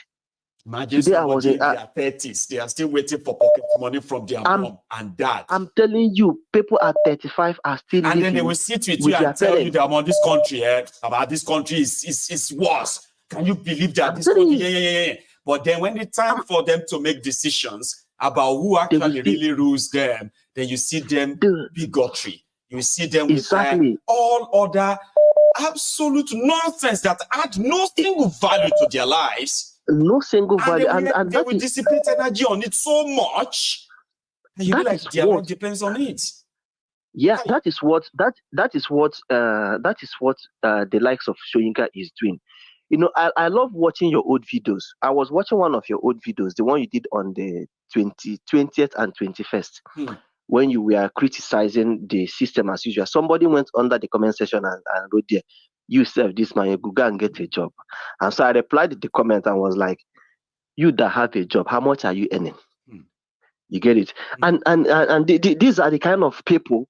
Imagine today somebody in their 30s, they are still waiting for pocket money from their mom and dad. I'm telling you, people at 35 are still and then they will sit with you and tell you that I'm on this country, about this country is worse. Can you believe that? This country, yeah. But then when it's time for them to make decisions about who actually really rules them, then you see them bigotry. You see them with all other absolute nonsense that add no single value to their lives. No single value, and they will dissipate energy on it so much, and you be like, their life depends on it. Yeah, that is what the likes of Soyinka is doing. I love watching your old videos. I was watching one of your old videos, the one you did on the 20th and 21st, when you were criticizing the system as usual. Somebody went under the comment section and wrote there, you serve this man, you go and get a job. And so I replied to the comment and was like, you that have a job, how much are you earning? You get it? And these are the kind of people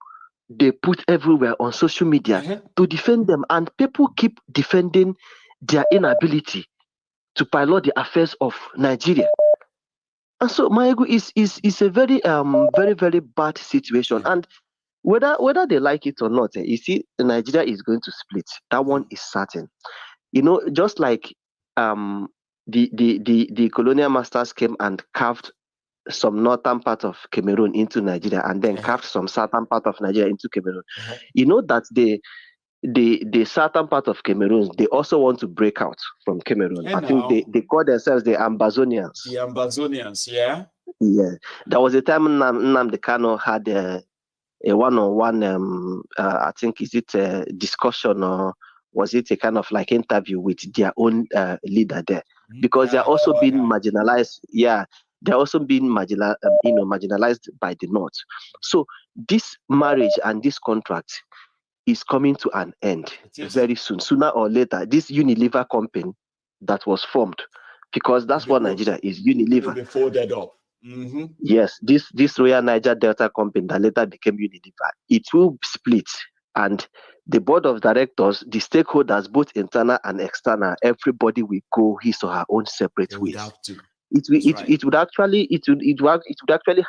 they put everywhere on social media to defend them. And people keep defending their inability to pilot the affairs of Nigeria. And so Mayegu is a very, very, very bad situation. And whether they like it or not, you see, Nigeria is going to split. That one is certain. Just like the colonial masters came and carved some northern part of Cameroon into Nigeria, and then carved some southern part of Nigeria into Cameroon. You know that the southern part of Cameroon, they also want to break out from Cameroon. I think they call themselves the Ambazonians. The Ambazonians, yeah. Yeah. There was a time Nnamdi Kano had a one-on-one, I think, is it a discussion or was it a kind of like interview with their own leader there? Because they're also being marginalized. Yeah, they're also being marginalized by the North. So this marriage and this contract is coming to an end very soon. Sooner or later, this Unilever company that was formed, because that's what Nigeria is, Unilever. They folded up. Yes, this Royal Niger Delta company that later became Unilever, it will split, and the board of directors, the stakeholders, both internal and external, everybody will go his or her own separate ways. It would actually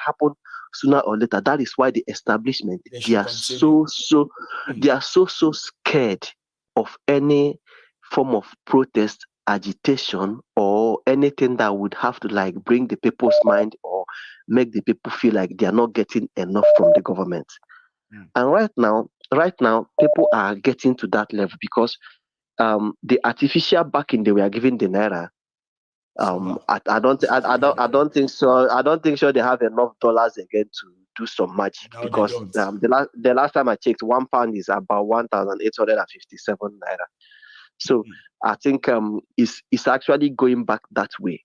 happen sooner or later. That is why the establishment they are so scared of any form of protest, agitation, or anything that would have to bring the people's mind or make the people feel like they are not getting enough from the government. And right now people are getting to that level because the artificial backing they were giving the naira, I don't think so. I don't think so they have enough dollars again do some magic, No, because they don't. the last time I checked, £1 is about 1,857 naira. So I think it's actually going back that way,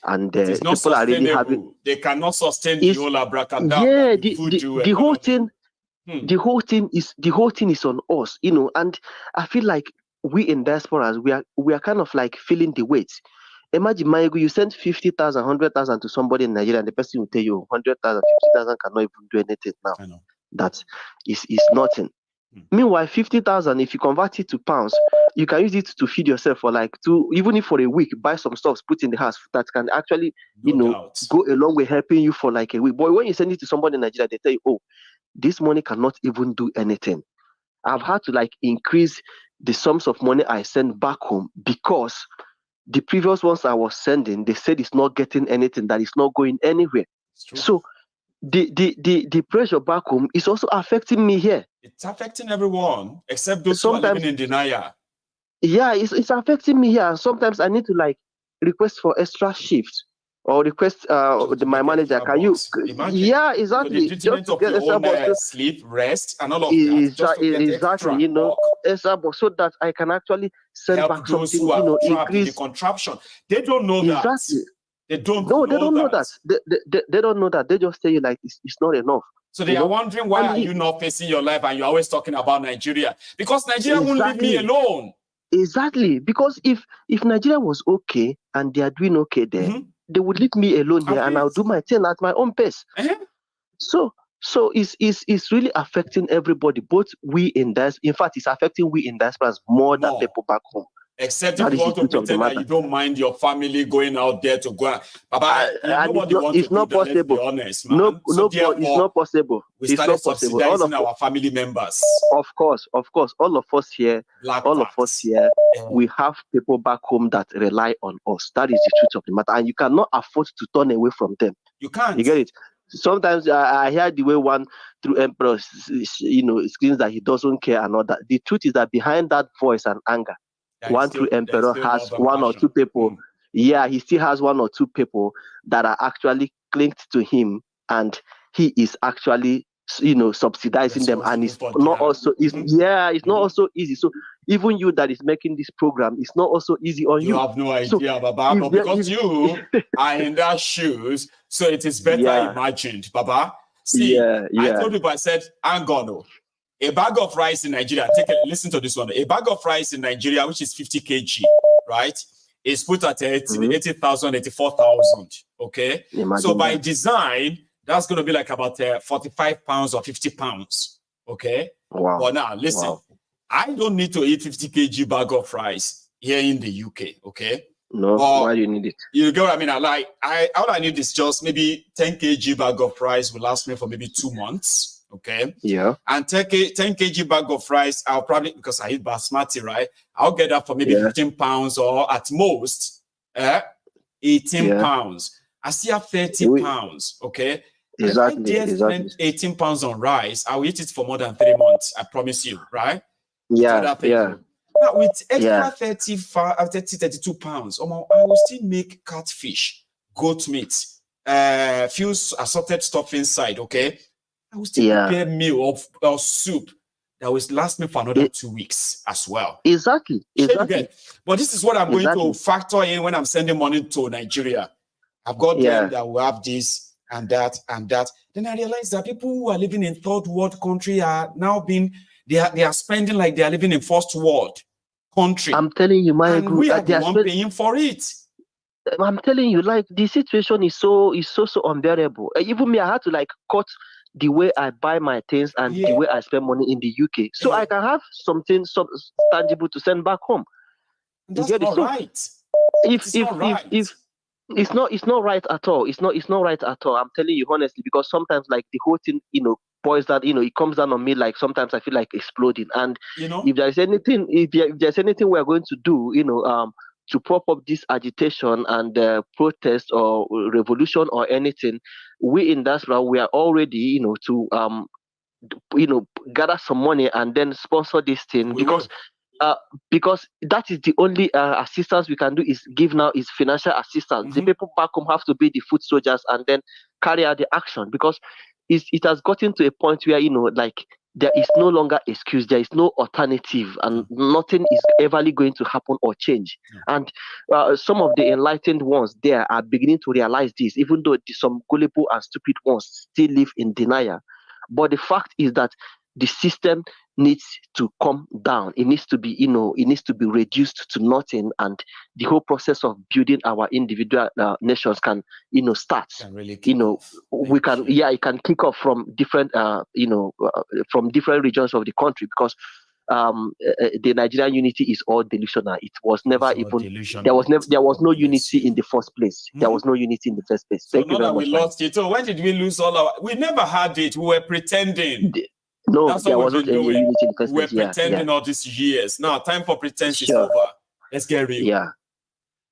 and It is not people are really sustainable. having. They cannot sustain the whole abracadabra, Yeah, the voodoo the whole economy. thing, the whole thing is on us, you know. And I feel like we in diasporas, we are kind of like feeling the weight. Imagine, Mayegu, you send 50,000, 100,000 to somebody in Nigeria, and the person will tell you 100,000, 50,000 cannot even do anything now. I know. That is nothing. Meanwhile, 50,000, if you convert it to pounds, you can use it to feed yourself for like even if for a week, buy some stuff, put in the house that can actually, go a long way helping you for like a week. But when you send it to somebody in Nigeria, they tell you, oh, this money cannot even do anything. I've had to like increase the sums of money I send back home, because the previous ones I was sending, they said it's not getting anything, that it's not going anywhere. So the pressure back home is also affecting me here. It's affecting everyone except those who are living in denial. Yeah, it's affecting me here. And sometimes I need to like request for extra shifts, or request my manager. Can you? Imagine. Yeah, exactly. For the detriment of your own sleep, rest, and all of that. Just to get Exactly. You know, extra, so that I can actually send help back those something. Who are you know, trapped increase in the contraption. They don't know exactly. that. They don't. No, they don't know that. They don't know that. They just tell you like it's not enough. So they are wondering, why are you not facing your life and you're always talking about Nigeria? Because Nigeria won't leave me alone. Exactly. Because if Nigeria was okay and they are doing okay there, they would leave me alone here, and I'll do my thing at my own pace. So it's really affecting everybody, both we in diaspora. In fact, it's affecting we in diasporas more than people back home. Except if you want to pretend that you don't mind your family going out there to go. Baba, nobody wants to do that, let's be honest, man. So therefore, it's not possible. We started subsidizing our family members. Of course. All of us here, we have people back home that rely on us. That is the truth of the matter. And you cannot afford to turn away from them. You can't. You get it? Sometimes I hear the way one through Emperor, screams that he doesn't care and all that. The truth is that behind that voice and anger, one true emperor has one or two people. Yeah, he still has one or two people that are actually linked to him, and he is actually, subsidizing them. And it's not also it's not also easy. So even you that is making this program, it's not also easy on you. You have no idea, Baba, but because you are in their shoes, so it is better imagined, Baba. See, I told you, I said, Angano. A bag of rice in Nigeria, listen to this one. A bag of rice in Nigeria, which is 50 kg, right, is put at 80,000, 84,000. Okay. So by design, that's going to be like about 45 pounds or 50 pounds. Okay. Wow. But now, listen, I don't need to eat 50 kg bag of rice here in the UK. Okay. No, why do you need it? You get what I mean? All I need is just maybe 10 kg bag of rice will last me for maybe 2 months. Okay. Yeah. And 10 kg bag of rice, I'll probably, because I eat basmati, right? I'll get that for maybe 15 pounds or at most 18 pounds. I still have 30 pounds. Okay. Exactly. If I spend 18 pounds on rice, I'll eat it for more than 3 months. I promise you, right? Yeah. Yeah. Now with extra 32 pounds, I will still make catfish, goat meat, few assorted stuff inside. Okay. I will still prepare a meal of soup that will last me for another 2 weeks as well. Exactly. But this is what I'm going to factor in when I'm sending money to Nigeria. I've got them that will have this and that and that. Then I realized that people who are living in third world country are now they are spending like they are living in first world country. I'm telling you, my and we are the one paying for it. I'm telling you, like the situation is so unbearable. Even me, I had to like cut the way I buy my things and the way I spend money in the UK, so I can have something tangible to send back home. That's not right. If it's not right at all. It's not right at all. I'm telling you honestly, because sometimes like the whole thing, boils that it comes down on me. Like sometimes I feel like exploding. And if there's anything, we are going to do, to prop up this agitation and protest or revolution or anything, we in diaspora, we are all ready, to gather some money and then sponsor this thing, because that is the only assistance we can do is give now is financial assistance. The people back home have to be the foot soldiers and then carry out the action, because it has gotten to a point where, like, there is no longer excuse, there is no alternative, and nothing is everly going to happen or change. And some of the enlightened ones there are beginning to realize this, even though some gullible and stupid ones still live in denial. But the fact is that the system needs to come down. It needs to be, it needs to be reduced to nothing, and the whole process of building our individual nations can, start. Can really we can, it can kick off from different, from different regions of the country, because the Nigerian unity is all delusional. It was never even delusional. There was no unity in the first place. There was no unity in the first place. So Thank you very much. We lost it. So when did we lose all our? We never had it. We were pretending. No, that's there what wasn't we've been any doing. unity in the first We're place. pretending all these years. Now, time for pretense is Sure. over. Let's get real. Yeah.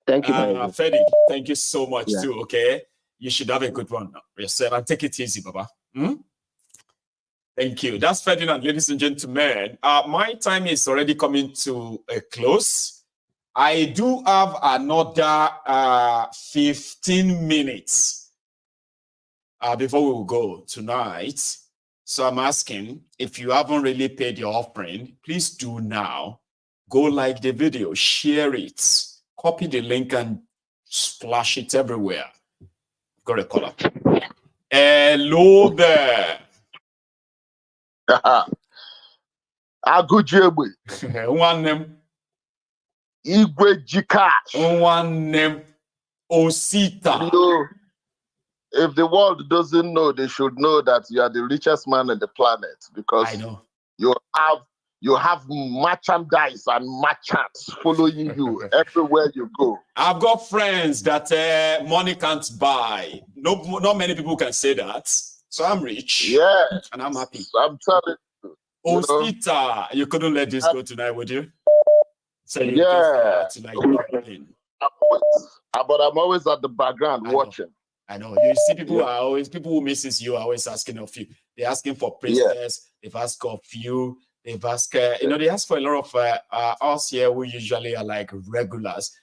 Thank you very much. Fedi, thank you so much too. Okay, you should have a good one now yourself, and take it easy, Baba. Thank you. That's Ferdinand, ladies and gentlemen. My time is already coming to a close. I do have another 15 minutes before we will go tonight. So I'm asking, if you haven't really paid your offering, please do now. Go like the video, share it, copy the link, and splash it everywhere. Got a caller. Hello there. Agujegbe. One name. Igwe Jikash. One name. Osita. If the world doesn't know, they should know that you are the richest man on the planet, because I know you have merchandise and merchants following you everywhere you go. I've got friends that money can't buy. Not many people can say that. So I'm rich. Yeah. And I'm happy. I'm telling you. Osita, you couldn't let this go tonight, would you? So you just to like but I'm always at the background watching. I know. You see, people who misses you are always asking of you. They're asking for prayers. They've asked of you. They've asked, they ask for a lot of us here who usually are like regulars.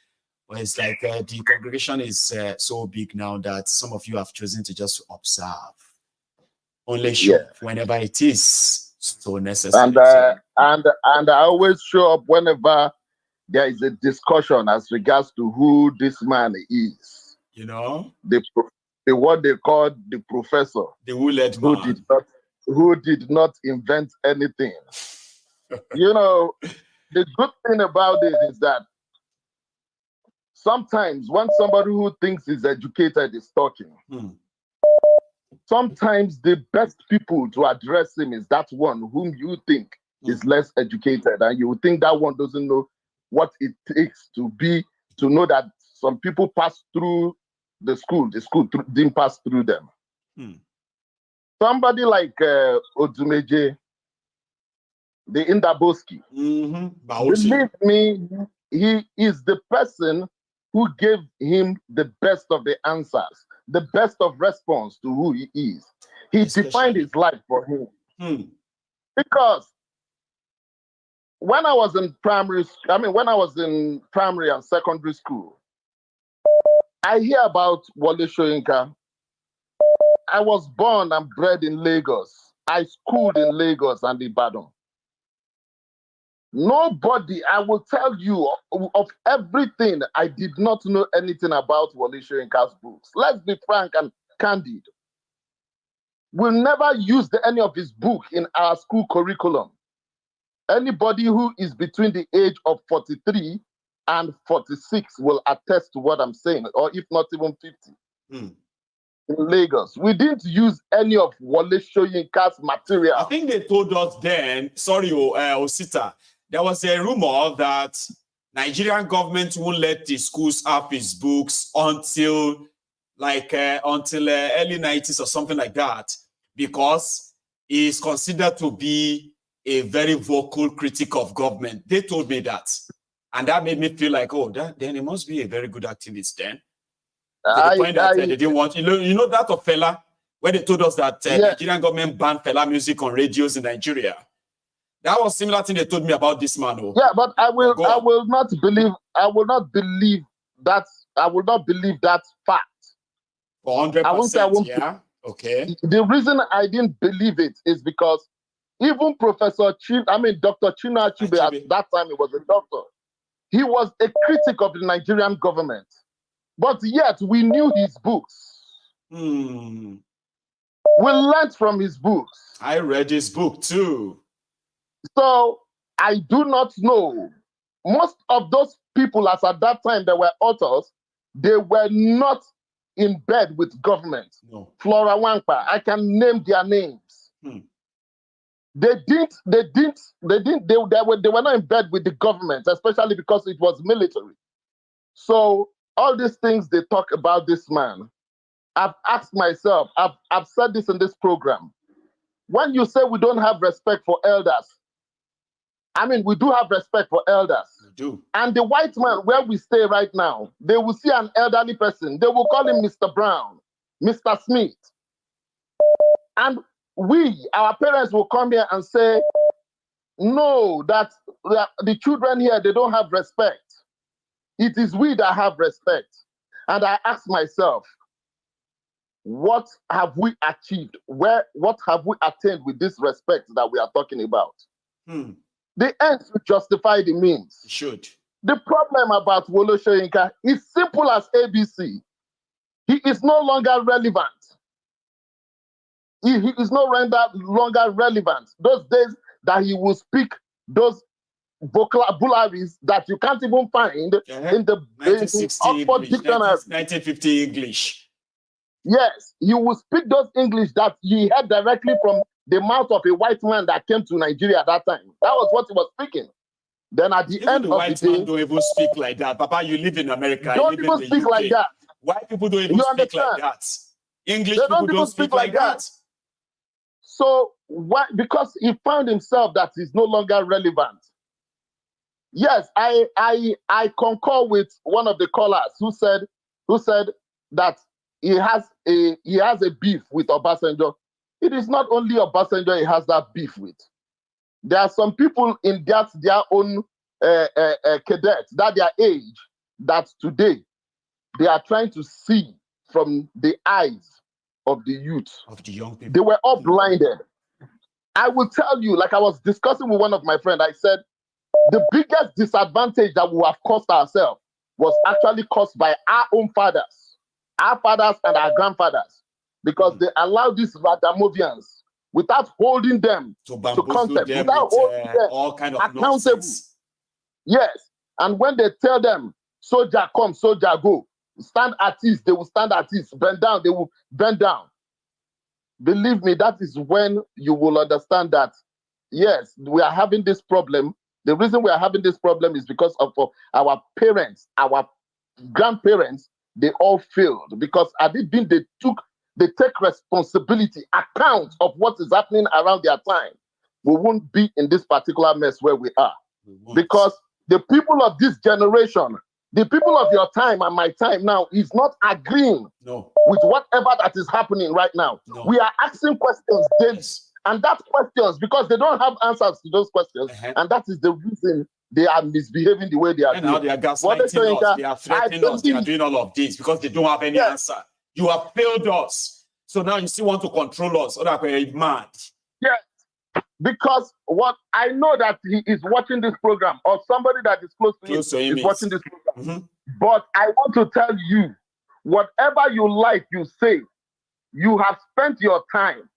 But it's like the congregation is so big now that some of you have chosen to just observe. Only show up whenever it is so necessary. And I always show up whenever there is a discussion as regards to who this man is. The what they call the professor, the wooled man, who did not invent anything. The good thing about it is that sometimes when somebody who thinks is educated is talking, sometimes the best people to address him is that one whom you think is less educated, and you think that one doesn't know what it takes to know that some people pass through the school didn't pass through them. Somebody like Odumeje, the Indaboski, believe me, he is the person who gave him the best of the answers, the best of response to who he is. He defined his life for him. Because when I was in primary and secondary school, I hear about Wole Soyinka. I was born and bred in Lagos. I schooled in Lagos and Ibadan. Nobody, I will tell you, of everything, I did not know anything about Wole Soyinka's books. Let's be frank and candid. We never used any of his book in our school curriculum. Anybody who is between the age of 43 and 46 will attest to what I'm saying, or if not even 50. In Lagos, we didn't use any of Wole Soyinka's material. I think they told us then, sorry, Osita, there was a rumor that Nigerian government won't let the schools have his books until early 90s or something like that, because he is considered to be a very vocal critic of government. They told me that. And that made me feel like, then he must be a very good activist then. To the point that they didn't want, that of Fela, where they told us that Nigerian government banned Fela music on radios in Nigeria. That was similar thing they told me about this man. Yeah, but I will not believe that fact. For 100%, Okay. The reason I didn't believe it is because even Dr. Chinua Achebe, at that time he was a doctor, he was a critic of the Nigerian government. But yet we knew his books. We learned from his books. I read his book too. So I do not know. Most of those people, as at that time, they were authors, they were not in bed with government. No. Flora Wangpa, I can name their names. They were not in bed with the government, especially because it was military. So all these things they talk about this man, I've asked myself, I've said this in this program. When you say we don't have respect for elders, I mean, we do have respect for elders. We do. And the white man, where we stay right now, they will see an elderly person. They will call him Mr. Brown, Mr. Smith. And our parents will come here and say, no, that the children here, they don't have respect. It is we that have respect. And I ask myself, what have we achieved? What have we attained with this respect that we are talking about? The ends will justify the means. It should. The problem about Wole Soyinka is simple as ABC. He is no longer relevant. He is no longer relevant. Those days that he will speak those vocabularies that you can't even find in the Oxford Dictionary. 1950 English. Yes, he will speak those English that he heard directly from the mouth of a white man that came to Nigeria at that time. That was what he was speaking. Then at the end of the day, don't even speak like that. Papa, you live in America. Don't even speak like that. White people don't even speak like that. English people don't speak like that. So why? Because he found himself that he's no longer relevant. Yes, I concur with one of the callers who said that he has a beef with Obasanjo. It is not only Obasanjo he has that beef with. There are some people in their own cadets, that their age, that today they are trying to see from the eyes of the youth. Of the young people. They were all blinded. I will tell you, like I was discussing with one of my friends, I said, the biggest disadvantage that we have caused ourselves was actually caused by our own fathers. Our fathers and our grandfathers. Because they allowed these Radamovians, without holding them to concept, without holding them all kind of accountable. Nonsense. Yes. And when they tell them, soldier come, soldier go, stand at ease, they will stand at ease, bend down, they will bend down. Believe me, that is when you will understand that, yes, we are having this problem. The reason we are having this problem is because of our parents, our grandparents, they all failed. Because had it been they take responsibility, account of what is happening around their time, we won't be in this particular mess where we are. Because the people of this generation, the people of your time and my time now is not agreeing with whatever that is happening right now. We are asking questions daily, and that's questions because they don't have answers to those questions, and that is the reason they are misbehaving the way they are doing. Now they are gaslighting us, they are threatening us, they are doing all of this because they don't have any answer. You have failed us. So now you still want to control us. So that we're mad. Yes. Because what I know that he is watching this program, or somebody that is close to him is watching this program. But I want to tell you, whatever you like, you say, you have spent your time,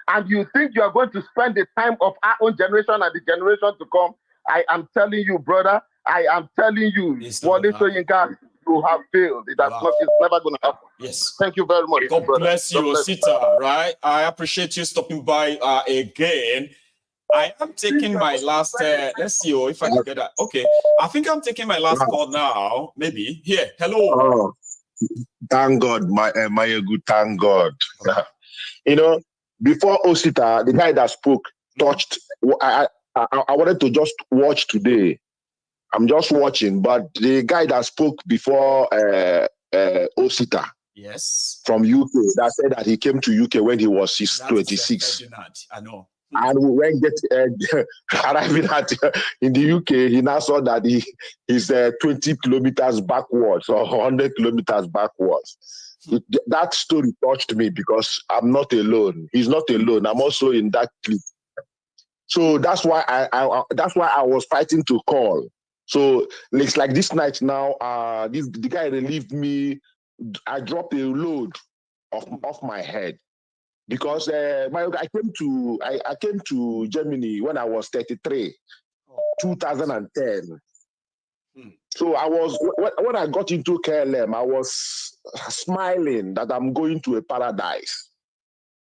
and you think you are going to spend the time of our own generation and the generation to come. I am telling you, brother, I am telling you, Wole Soyinka, you have failed. It's never going to happen. Yes. Thank you very much. God bless you, Osita, right? I appreciate you stopping by again. I am taking my last, let's see if I can get that. Okay. I think I'm taking my last call now. Maybe. Here. Hello. Oh, thank God, my good, thank God. You know, before Osita, the guy that spoke touched, I wanted to just watch today. I'm just watching, but the guy that spoke before Osita, yes, from UK, that said that he came to UK when he was 26. I know. And when arriving in the UK, he now saw that he's 20 kilometers backwards or 100 kilometers backwards. that story touched me because I'm not alone. He's not alone. I'm also in that clip. So that's why I was fighting to call. So it's like this night now, the guy relieved me. I dropped a load off my head because I came to Germany when I was 33, 2010. So when I got into KLM, I was smiling that I'm going to a paradise,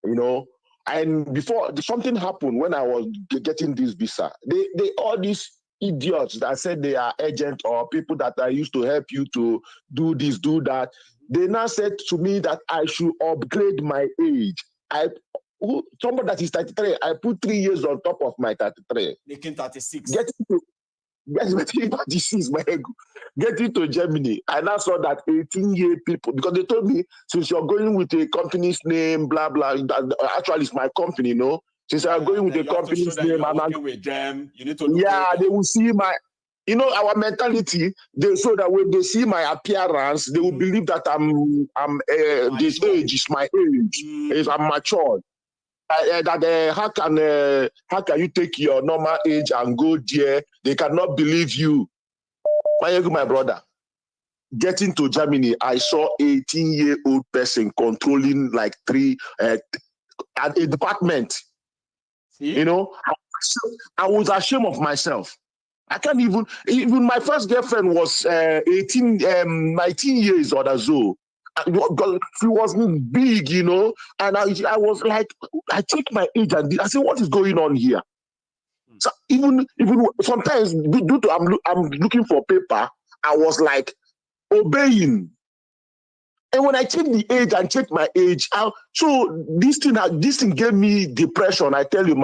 you know. And before something happened when I was getting this visa, they all these idiots that said they are agents or people that are used to help you to do this, do that. They now said to me that I should upgrade my age. Somebody that is 33, I put 3 years on top of my 33. Making 36. Getting to Germany, I now saw that 18-year people, because they told me, since you're going with a company's name, blah, blah, that actually it's my company, you know, since I'm going with a company's name, and I'm with them, you need to they will see my, you know, our mentality, so that when they see my appearance, they will believe that this age is my age, I'm mature. How can you take your normal age and go there? They cannot believe you. My brother, getting to Germany, I saw 18-year-old person controlling like a department. See? You know, I was ashamed of myself. I can't even my first girlfriend was 19 years or so. She wasn't big, you know, and I was like, I checked my age and I said, what is going on here? So even sometimes due to I'm looking for paper, I was like obeying. And when I checked the age and checked my age, so this thing gave me depression. I tell you,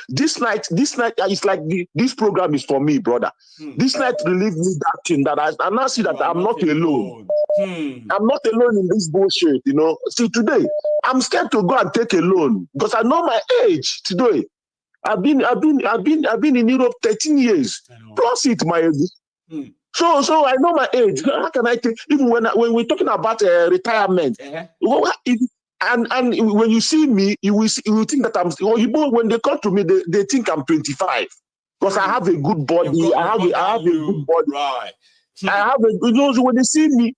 this night, it's like this program is for me, brother. This night relieved me that thing that I now see that I'm not alone. I'm not alone in this bullshit, you know. See, today I'm scared to go and take a loan because I know my age today. I've been in Europe 13 years plus it, my age. So I know my age. How can I take, even when we're talking about retirement? And when you see me, you will think that I'm. When they come to me, they think I'm 25 because I have a good body. I have a good body. Right. I have when they see me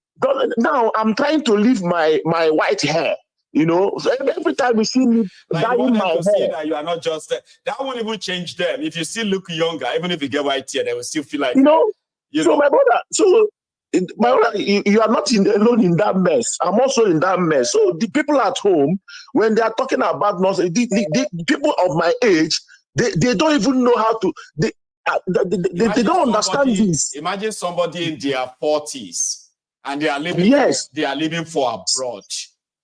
now, I'm trying to leave my white hair. You know, so every time you see me dyeing my hair, see that you are not just that won't even change them. If you still look younger, even if you get white hair, they will still feel like you know. My brother, you are not alone in that mess. I'm also in that mess. So the people at home, when they are talking about nonsense, the people of my age, they don't even know how to. They don't understand this. Imagine somebody in their 40s and they are living. They are living for abroad.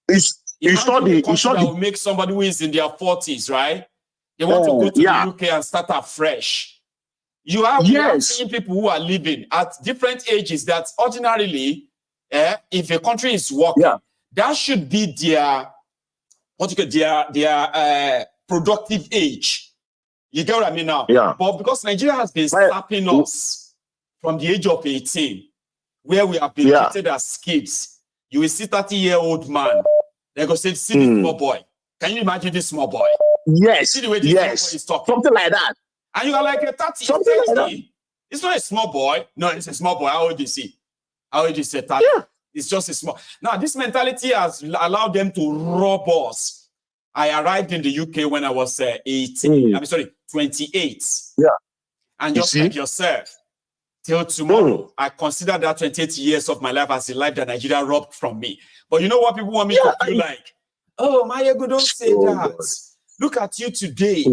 It's not that will make somebody who is in their 40s, right? They want to go to the UK and start afresh. You have seen people who are living at different ages that ordinarily, if a country is working, that should be their productive age. You get what I mean now? Yeah. But because Nigeria has been sapping us from the age of 18, where we have been treated as kids, you will see 30-year-old man. They go say, see this small boy. Can you imagine this small boy? Yes. See the way this small boy is talking. Something like that. And you are like a 30. Something like that. It's not a small boy. No, it's a small boy. How old is he? How old is he? 30? Yeah. It's just a small. Now, this mentality has allowed them to rob us. I arrived in the UK when I was 18. 28. Yeah. And just like yourself, till tomorrow, I consider that 28 years of my life as a life that Nigeria robbed from me. But you know what people want me to feel like? Oh, Mayego, don't say that. God. Look at you today.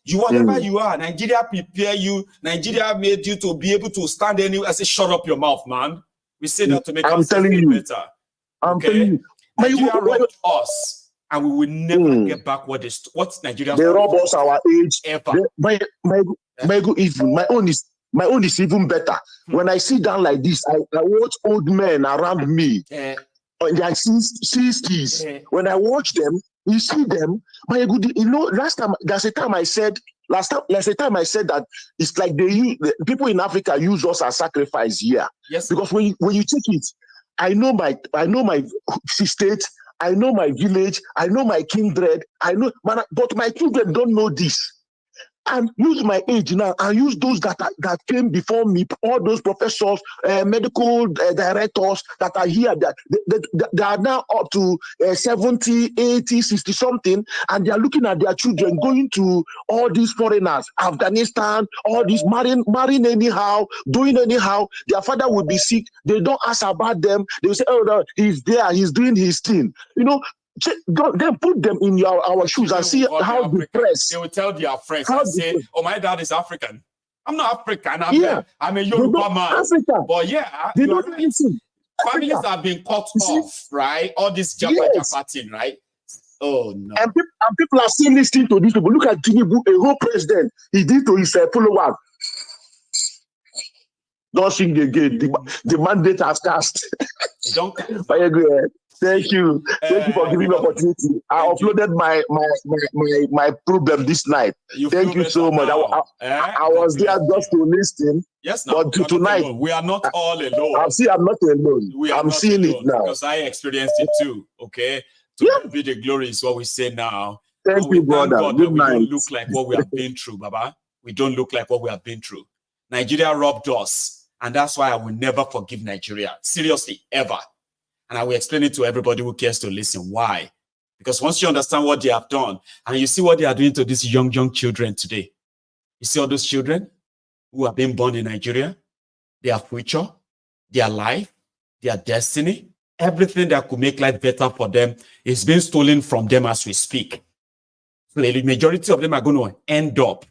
You whatever you are, Nigeria prepare you. Nigeria made you to be able to stand anywhere. I say, shut up your mouth, man. We say that to make us feel better. I'm telling you. Nigeria robbed us, and we will never get back what Nigeria. They rob us our age. Ever. My own is even better. When I sit down like this, I watch old men around me. In their 60s. When I watch them, you see them. You know, last time I said that it's like people in Africa use us as sacrifice here. Yes. Because when you take it, I know my state, I know my village, I know my kindred, but my children don't know this. And use my age now, and use those that came before me, all those professors, medical directors that are here, they are now up to 70, 80, 60 something, and they are looking at their children going to all these foreigners, Afghanistan, all these marrying anyhow, doing anyhow. Their father will be sick. They don't ask about them. They will say, oh, no, he's there, he's doing his thing. Then put them in our shoes and see how depressed. They will tell their friends and say, oh, my dad is African. I'm not African. I'm a Yoruba man. Africa. But yeah, they don't know anything. Families have been cut off, right? All this Japa thing, right? Oh, no. And people are still listening to these people. Look at Thiefnubu, a whole president. He did to his followers. Don't sing again. The mandate has cast. Don't. Thank you. Thank you for giving me opportunity. I uploaded my problem this night. Thank you so much. I was there just to listen. Yes, but tonight we are not all alone. I'm not alone. I'm seeing it now because I experienced it too. Okay, be the glory is what we say now. Thank you, brother. Good night. We don't look like what we have been through, Baba. We don't look like what we have been through. Nigeria robbed us, and that's why I will never forgive Nigeria. Seriously, ever. And I will explain it to everybody who cares to listen. Why? Because once you understand what they have done, and you see what they are doing to these young children today, you see all those children who have been born in Nigeria, their future, their life, their destiny, everything that could make life better for them is being stolen from them as we speak. So the majority of them are going to end up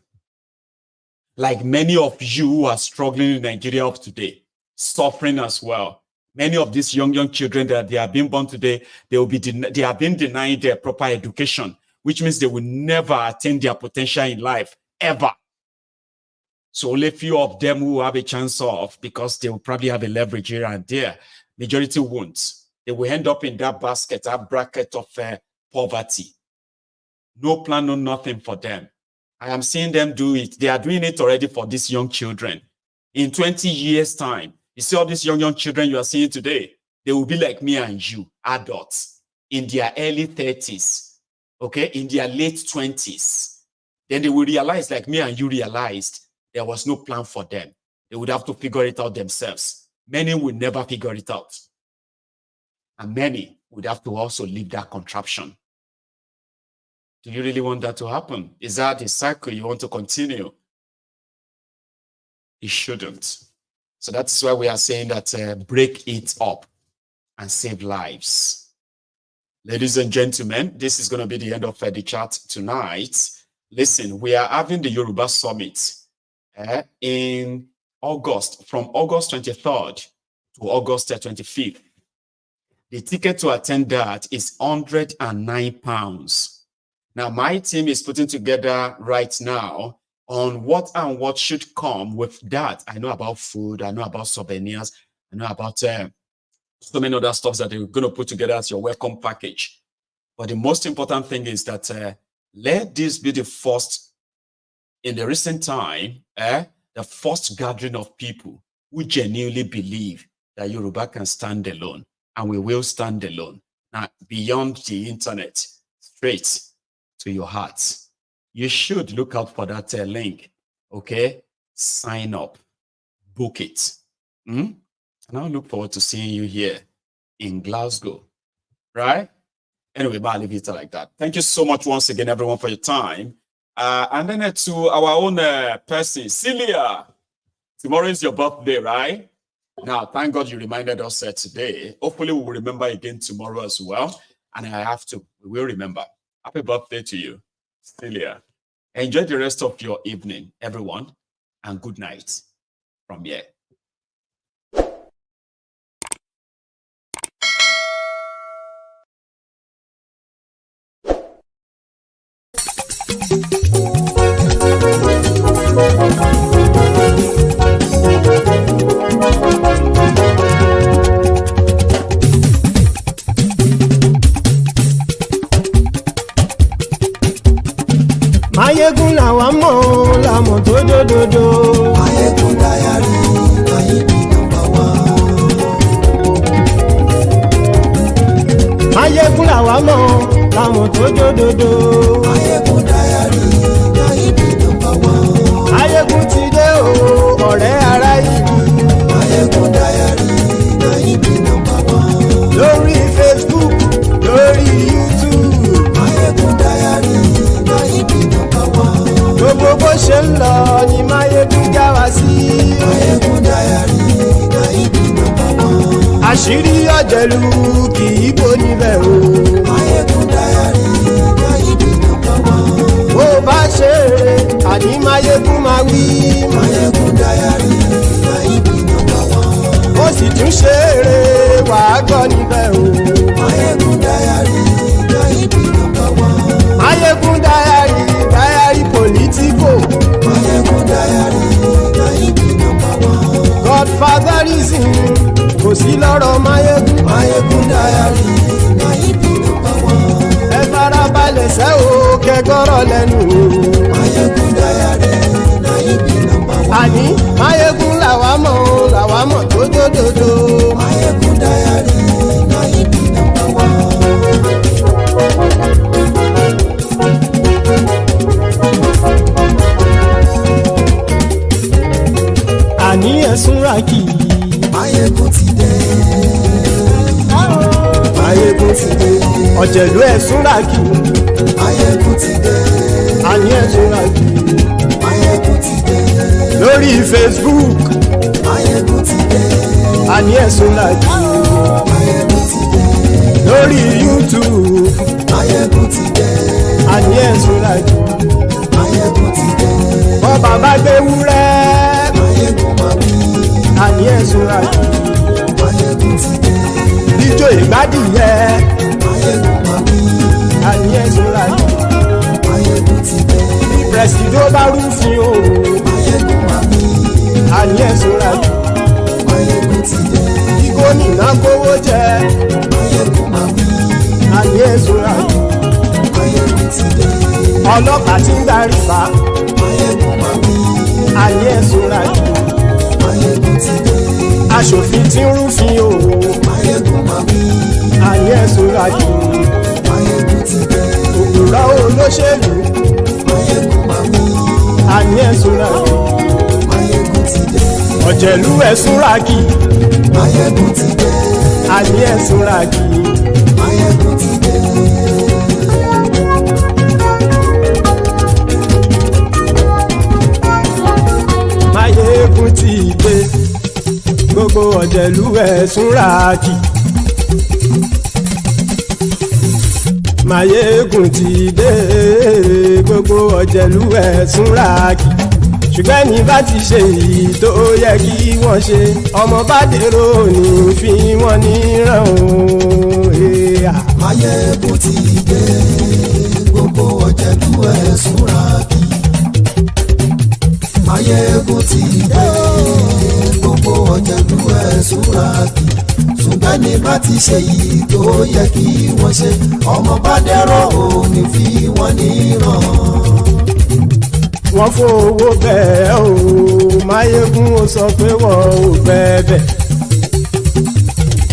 like many of you who are struggling in Nigeria of today, suffering as well. Many of these young children that they are being born today, they have been denied their proper education, which means they will never attain their potential in life, ever. So only a few of them who have a chance of, because they will probably have a leverage here and there. Majority won't. They will end up in that basket, that bracket of poverty. No plan, no nothing for them. I am seeing them do it. They are doing it already for these young children. In 20 years' time, you see all these young children you are seeing today, they will be like me and you, adults, in their early 30s, okay, in their late 20s. Then they will realize, like me and you realized, there was no plan for them. They would have to figure it out themselves. Many will never figure it out. And many would have to also leave that contraption. Do you really want that to happen? Is that the cycle you want to continue? It shouldn't. So that's why we are saying that break it up and save lives. Ladies and gentlemen, this is going to be the end of the chat tonight. Listen, we are having the Yoruba Summit in August, from August 23rd to August 25th. The ticket to attend that is £109. Now, my team is putting together right now on what should come with that. I know about food, I know about souvenirs, I know about so many other stuff that they're going to put together as your welcome package. But the most important thing is that let this be the first, in the recent time, the first gathering of people who genuinely believe that Yoruba can stand alone, and we will stand alone. Now, beyond the internet, straight to your hearts. You should look out for that link, okay? Sign up, book it. And I'll look forward to seeing you here in Glasgow, right? Anyway, but I'll leave it like that. Thank you so much once again, everyone, for your time. And then to our own person, Celia. Tomorrow is your birthday, right? Now, thank God you reminded us today. Hopefully, we will remember again tomorrow as well. And we will remember. Happy birthday to you, Celia. Enjoy the rest of your evening, everyone, and good night from here. Mayegun làwa mọ̀ làmọ̀ tó dòdòdò. Mayegun dayari, Mayegun number one. mọ̀ tó jódodo. Máyégún Diary Náíbì number one. Máyégún ti dé o ọ̀rẹ́ ará ìlú. Máyégún Diary Náíbì number one. Lórí Facebook lórí YouTube. Máyégún Diary Náíbì number one. Gbogbo bó ṣe ń lọ ni Máyégún já wa sí. Máyégún Diary Náíbì number one. Àṣírí ọ̀jẹ̀lú kì í bò níbẹ̀ o. Máyégún Diary Náíbì number one. Bó bá ṣe eré àní Máyégún máa wí. Máyégún Diary Náíbì number one. Ó sì tún ṣe eré wàá gbọ́ níbẹ̀ o. Máyégún Diary Náíbì number one. Máyégún Diary politico. Máyégún Diary Náíbì number one. Godfatherism kò sí lọ́rọ̀ Máyégún. Máyégún Diary Náíbì number one. Ẹ farabalẹ̀ sẹ́ o kẹgọ́rọ̀ lẹ́nu o. Máyégún Diary Náíbì number one. Àní Máyégún làwa mọ̀ tó dódòdó. Máyégún Diary Náíbì number one. Àní ẹ̀sùn ràkì. Máyégún ti dé. Máyégún ti dé. Ọ̀jẹ̀lú ẹ̀sùn ràkì. Máyégún ti dé. Àní ẹ̀sùn ràkì. Máyégún ti dé. Lórí Facebook. Máyégún ti dé. Àní ẹ̀sùn ràkì. Máyégún ti dé. Lórí YouTube. Máyégún ti dé. Àní ẹ̀sùn ràkì. Máyégún ti dé. Bọ́ bàbá gbé wúrẹ́. Máyégún máa wí. Àní ẹ̀sùn ràkì. Máyégún ti dé. Ijó ìgbádìyẹ. Máyégún máa wí. Àní ẹ̀sùn ràkì. Máyégún ti dé. Bí pẹ̀sìdó bá rúfin o. Máyégún máa wí. Àní ẹ̀sùn ràkì. Máyégún ti dé. Bí gómìnà kówó jẹ. Máyégún máa wí. Àní ẹ̀sùn ràkì. Máyégún ti dé. Ọlọ́pàá ti ń darí bá. Máyégún máa wí. Àní ẹ̀sùn ràkì. Máyégún ti dé. Aṣòfin tí ń rúfin o. Máyégún máa wí. Àní ẹ̀sùn ràkì. Máyégún ti dé. Òpùrọ́ olóṣèlú. Máyégún máa wí. Àní ẹ̀sùn ràkì. Máyégún ti dé. Ọ̀jẹ̀lú ẹ̀sùn ràkì. Máyégún ti dé. Àní ẹ̀sùn ràkì. Máyégún ti dé. Máyégún ti dé. Gbogbo ọ̀jẹ̀lú ẹ̀sùn ràkì. Máyégún ti dé. Gbogbo ọ̀jẹ̀lú ẹ̀sùn ràkì. Ṣùgbọ́n ní bá ti ṣe èyí tó yẹ kí wọ́n ṣe, ọmọ bá dèrò ní fi wọ́n níran o. Máyégún ti dé. Gbogbo ọ̀jẹ̀lú ẹ̀sùn ràkì. Máyégún ti dé. Gbogbo ọ̀jẹ̀lú ẹ̀sùn ràkì. Ṣùgbọ́n ní bá ti ṣe yìí tó yẹ kí wọ́n ṣe, ọmọ bá dẹ́rọ̀ ò ní fi wọ́n níran. Wọ́n fowó bẹ́ẹ̀ o. Máyégún ó sọ pé wọ́n ò bẹ́ẹ̀.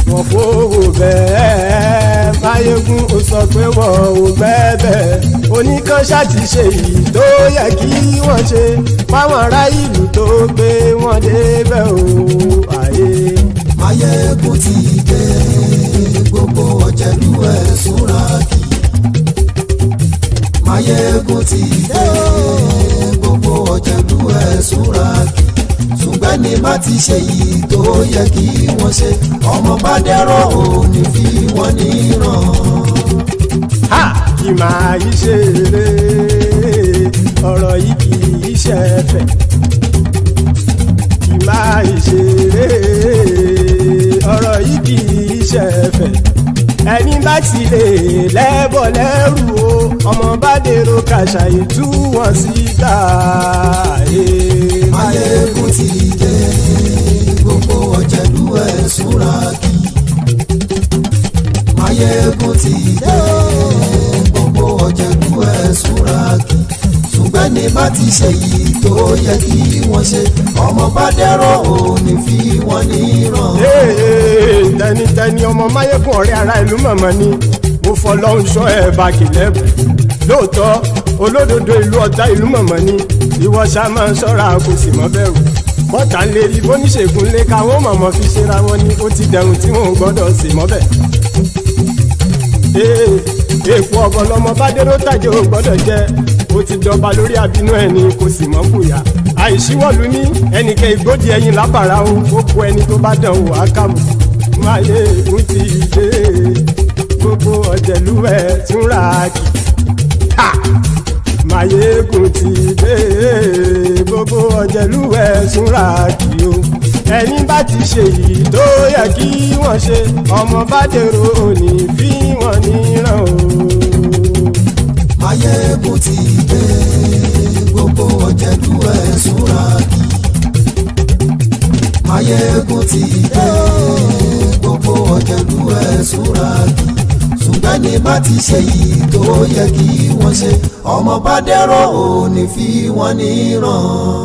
Wọ́n fowó bẹ́ẹ̀. Máyégún ó sọ pé wọ́n ò bẹ́ẹ̀. Oníkanṣá ti ṣe yìí tó yẹ kí wọ́n ṣe fáwọn ará ìlú tó gbé wọn débẹ̀ o. Máyégún ti dé. Gbogbo ọ̀jẹ̀lú ẹ̀sùn ràkì. Máyégún ti dé. Gbogbo ọ̀jẹ̀lú ẹ̀sùn ràkì. Ṣùgbọ́n ní bá ti ṣe yìí tó yẹ kí wọ́n ṣe, ọmọ bá dẹ́rọ̀ ò ní fi wọ́n níran. Kì máa yí ṣe eré. Ọ̀rọ̀ yìí kì í ṣe ẹ̀fẹ̀. Kì máa yí ṣe eré. Ọ̀rọ̀ yìí kì í ṣe ẹ̀fẹ̀. Ẹni bá ti lè lẹ́bọ̀ lẹ́rù o, ọmọ bá dèrò kàṣàyè tú wọn síta. Máyégún ti dé. Gbogbo ọ̀jẹ̀lú ẹ̀sùn ràkì. Máyégún ti dé. Gbogbo ọ̀jẹ̀lú ẹ̀sùn ràkì. Ṣùgbọ́n ní bá ti ṣe yìí tó yẹ kí wọ́n ṣe, ọmọ bá dẹ́rọ̀ ò ní fi wọ́n níran. Tẹnitẹni ọmọ Máyégún ọ̀rẹ́ ara ìlú mọ̀mọ́ ni. Mo mo fọlọ́run sọ ẹ̀ bá kìlẹ́bù lóòótọ́ olódodo ìlú ọ̀tá ìlú mọ̀mọ́ ni ìwọ ṣá máa ń ṣọ́ra kò sì mọ́ bẹ̀rù bọ́tà ń lè rí bóníṣègùn lé káwọn mọ̀mọ́ fi ṣera wọn ni ó ti dẹrùn tí wọn ò gbọ́dọ̀ sè mọ́bẹ̀. èèpo ọ̀bọ lọmọ bá dérò tàjẹ́ ò gbọ́dọ̀ jẹ́ ó ti dọba lórí àbínú ẹni kò sì mọ́ bùyà àìsíwọ́lu ní ẹnìkẹ́ ìgbódì ẹyin lábàrá o ó kó ẹni tó bá dán wò á kàmù máyé ń ti dé gbogbo ọ̀jẹ̀lúwẹ̀ túnra kì Máyégún ti dé gbogbo ọ̀jẹ̀lúwẹ̀ túnra kì o ẹni bá ti ṣe yìí tó yẹ kí wọ́n ṣe ọmọ bá dèrò òní fi wọ́n níran o. Máyégún ti dé gbogbo ọ̀jẹ̀lúwẹ̀ túnra kì Máyégún ti dé gbogbo ọ̀jẹ̀lúwẹ̀ túnra kì ṣùgbọ́n ní bá ti ṣe yìí tó yẹ kí wọ́n ṣe ọmọ bá dẹ́rọ̀ ò ní fi wọ́n níran.